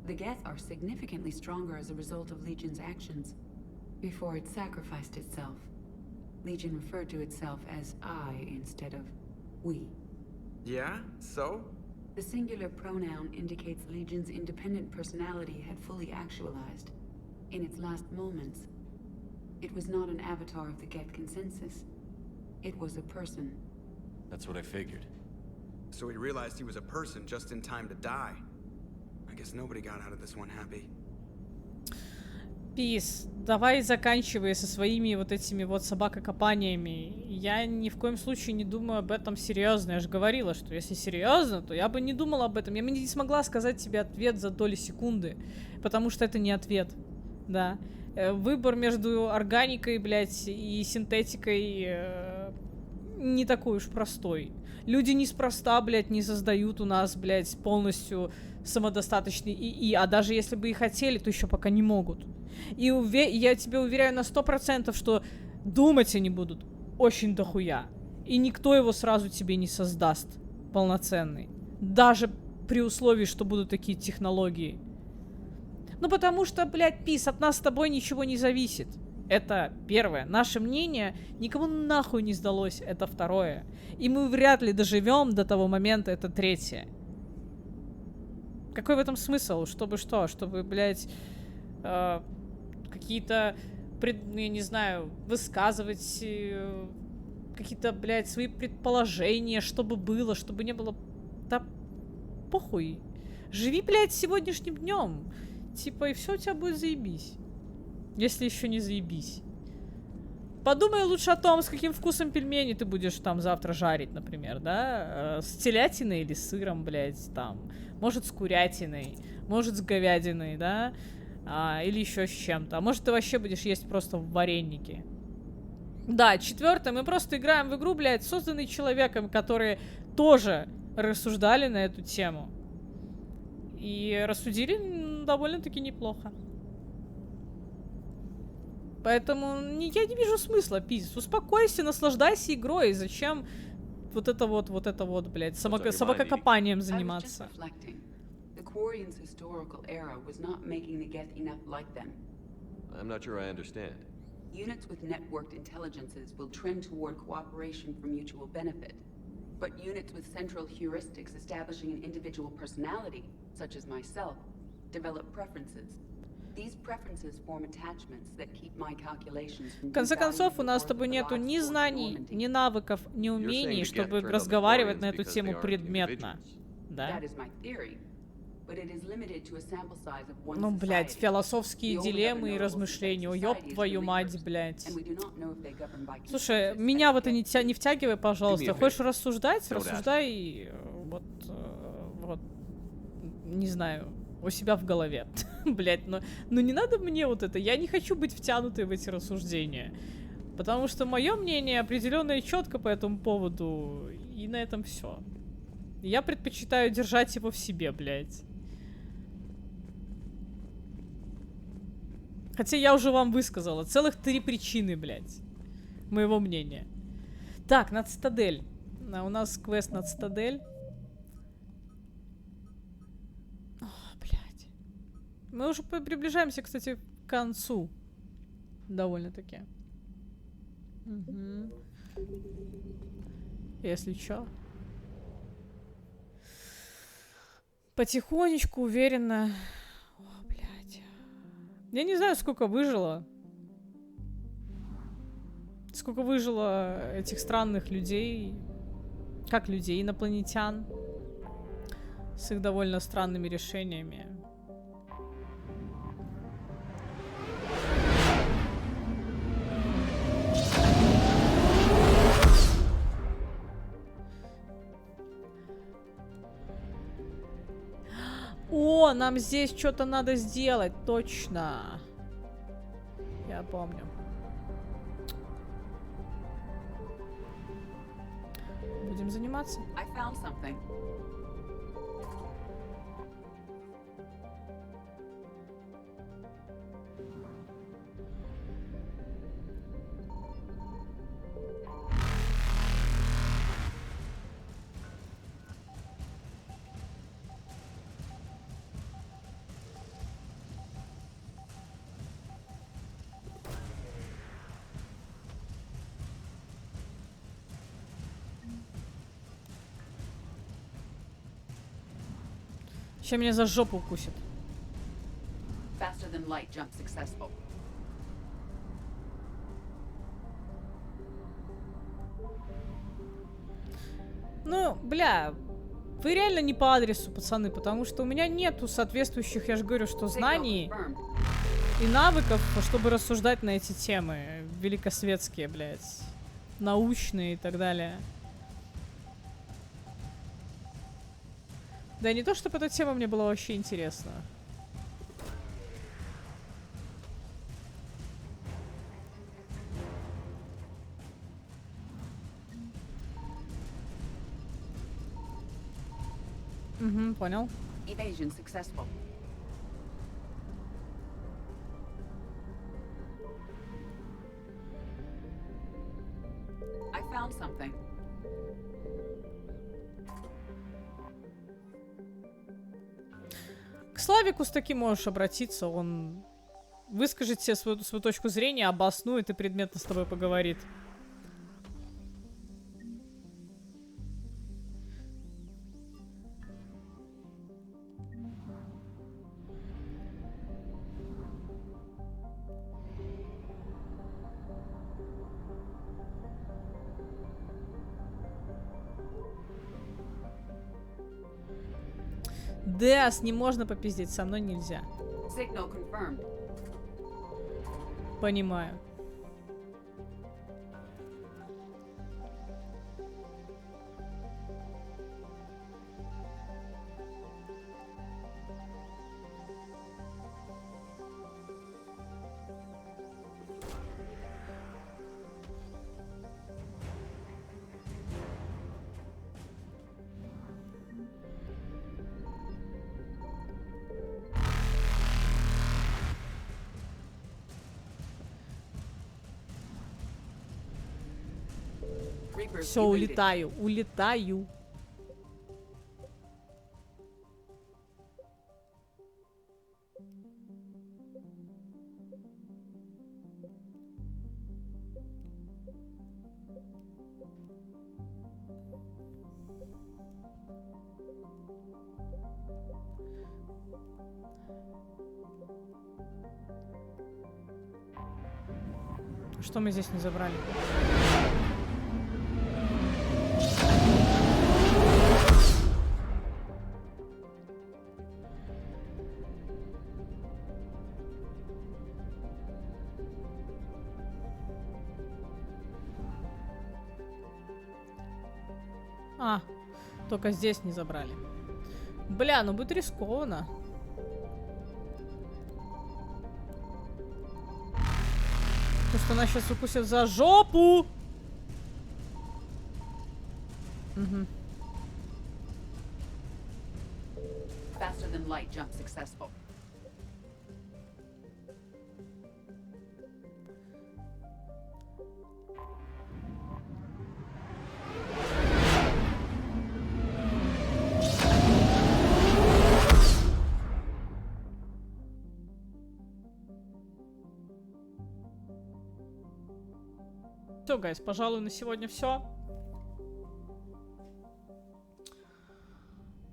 The Geth are significantly stronger as a result of Legion's actions. Before it sacrificed itself, Legion referred to itself as I instead of we. Yeah? So? The singular pronoun indicates Legion's independent personality had fully actualized. In its last moments, it was not an avatar of the Geth consensus. It was a person. That's what I figured. So he realized he was a person just in time to die. I guess nobody got out of this one happy. Пис, давай заканчивай со своими вот этими вот собакокопаниями. Я ни в коем случае не думаю об этом серьезно. Я же говорила, что если серьезно, то я бы не думала об этом. Я бы не смогла сказать тебе ответ за доли секунды, потому что это не ответ. Да. Выбор между органикой, блядь, и синтетикой не такой уж простой. Люди неспроста, блядь, не создают у нас, блядь, полностью самодостаточный ИИ, а даже если бы и хотели, то еще пока не могут. И я тебе уверяю на 100%, что думать они будут очень дохуя. И никто его сразу тебе не создаст полноценный. Даже при условии, что будут такие технологии. Ну потому что, блядь, Пис, от нас с тобой ничего не зависит. Это первое. Наше мнение никому нахуй не сдалось. Это второе. И мы вряд ли доживем до того момента. Это третье. Какой в этом смысл? Чтобы что? Чтобы, блядь, какие-то, я не знаю, высказывать какие-то, блядь, свои предположения, чтобы было, чтобы не было. Да похуй. Живи, блядь, сегодняшним днем. Типа, и все у тебя будет заебись. Если еще не заебись. Подумай лучше о том, с каким вкусом пельмени ты будешь там завтра жарить, например, да? С телятиной или с сыром, блядь, там. Может, с курятиной, может, с говядиной, да? Или еще с чем-то. А может, ты вообще будешь есть просто в вареники. Да, четвертое, мы просто играем в игру, блядь, созданный человеком, которые тоже рассуждали на эту тему. И рассудили довольно-таки неплохо. Поэтому я не вижу смысла, пиздец. Успокойся, наслаждайся игрой. Зачем вот это вот, блядь, собакокопанием заниматься? I'm not sure I understand. Units with networked intelligences will trend toward cooperation for mutual benefit. But units with central heuristics establishing an individual personality, such as myself, develop preferences. These preferences form attachments that keep my calculations from. В конце концов, у нас с тобой нету ни знаний, ни навыков, ни умений, чтобы разговаривать на эту тему предметно. Да? Ну, блядь, философские дилеммы и размышления. О, ёб твою мать, блядь. Слушай, меня в это не втягивай, пожалуйста. Хочешь рассуждать? Рассуждай, вот, не знаю, у себя в голове. Блядь, но не надо мне вот это. Я не хочу быть втянутой в эти рассуждения. Потому что мое мнение определенно и четко по этому поводу. И на этом все. Я предпочитаю держать его в себе, блядь. Хотя я уже вам высказала. Целых 3 причины, блядь. Моего мнения. Так, на цитадель. У нас квест на цитадель. О, блядь. Мы уже приближаемся, кстати, к концу. Довольно-таки. Угу. Если чё. Потихонечку, уверенно. О, блядь. Я не знаю, сколько выжило. Сколько выжило этих странных людей. Как людей, инопланетян. С их довольно странными решениями. О, нам здесь что-то надо сделать, точно. Я помню. Будем заниматься. I found something. Сейчас меня за жопу укусит. Faster than light jump successful. Ну, бля, вы реально не по адресу, пацаны, потому что у меня нету соответствующих, я же говорю, что знаний и навыков, чтобы рассуждать на эти темы великосветские, блядь, научные и так далее. Да не то, чтобы эта тема мне была вообще интересна. Угу, понял. Evasion successful. I found something. К Славику с таким можешь обратиться, он выскажет себе свою точку зрения, обоснует и предметно с тобой поговорит. Да, с ним можно попиздеть, со мной нельзя. Signal confirmed. Понимаю. Все, улетаю, улетаю. Что мы здесь не забрали? А, только здесь не забрали. Бля, ну будет рискованно. Потому что она сейчас укусит за жопу. Угу. Faster than light jump successful. Все, гайс, пожалуй, на сегодня все.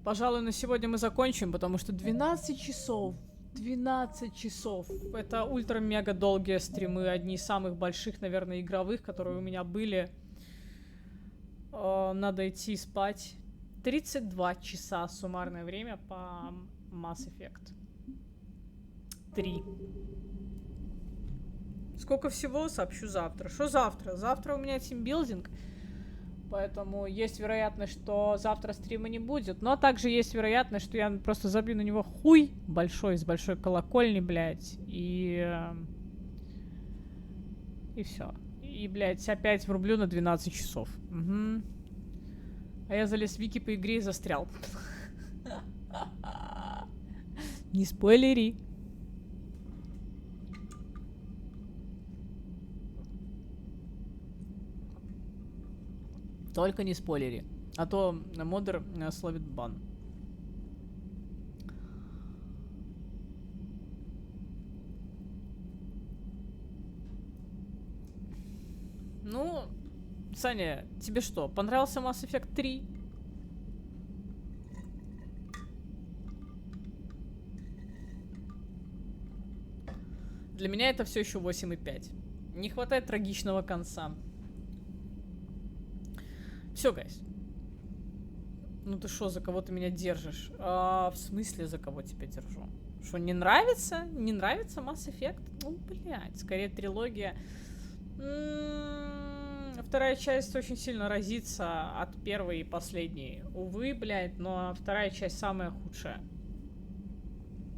Пожалуй, на сегодня мы закончим, потому что 12 часов. 12 часов. Это ультра-мега долгие стримы. Одни из самых больших, наверное, игровых, которые у меня были. Надо идти спать. 32 часа суммарное время по Mass Effect 3. Сколько всего, сообщу завтра. Что завтра? Завтра у меня тимбилдинг. Поэтому есть вероятность, что завтра стрима не будет. Но также есть вероятность, что я просто забью на него хуй большой, с большой колокольни, блядь. И все. И, блядь, опять врублю на 12 часов. Угу. А я залез в вики по игре и застрял. Не спойлери. Только не спойлери. А то модер словит бан. Ну, Саня, тебе что, понравился Mass Effect 3? Для меня это все еще 8,5. Не хватает трагичного конца. Все, гайс. Ну ты шо, за кого ты меня держишь? В смысле, за кого тебя держу? Что, не нравится? Не нравится Mass Effect? Ну, блядь, скорее трилогия. Вторая часть очень сильно разится от первой и последней. Увы, блядь, но вторая часть самая худшая.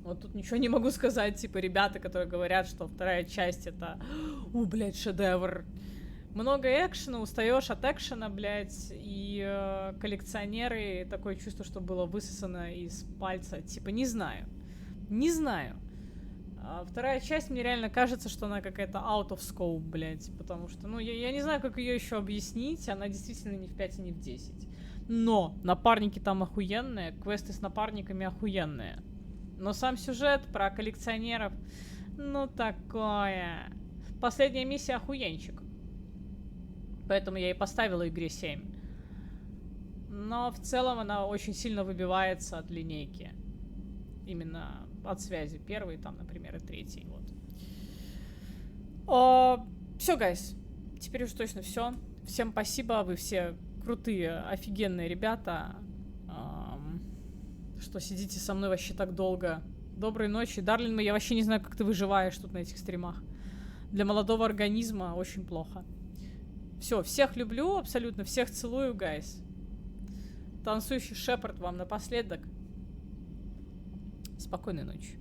Вот тут ничего не могу сказать, типа, ребята, которые говорят, что вторая часть это... блядь, шедевр. Много экшена, устаешь от экшена, блядь, и коллекционеры, такое чувство, что было высосано из пальца. Типа, не знаю. Не знаю. Вторая часть, мне реально кажется, что она какая-то out of scope, блядь, потому что, ну, я не знаю, как ее еще объяснить, она действительно не в 5 и не в 10. Но напарники там охуенные, квесты с напарниками охуенные. Но сам сюжет про коллекционеров Ну такое. Последняя миссия охуенчик. Поэтому я и поставила игре 7. Но в целом она очень сильно выбивается от линейки. Именно от связи первой, там, например, и третьей. Вот. Все, гайс. Теперь уж точно все. Всем спасибо. Вы все крутые, офигенные ребята. Что сидите со мной вообще так долго. Доброй ночи. Дарлин, я вообще не знаю, как ты выживаешь тут на этих стримах. Для молодого организма очень плохо. Все, всех люблю, абсолютно всех целую, гайс. Танцующий Шепард вам напоследок. Спокойной ночи.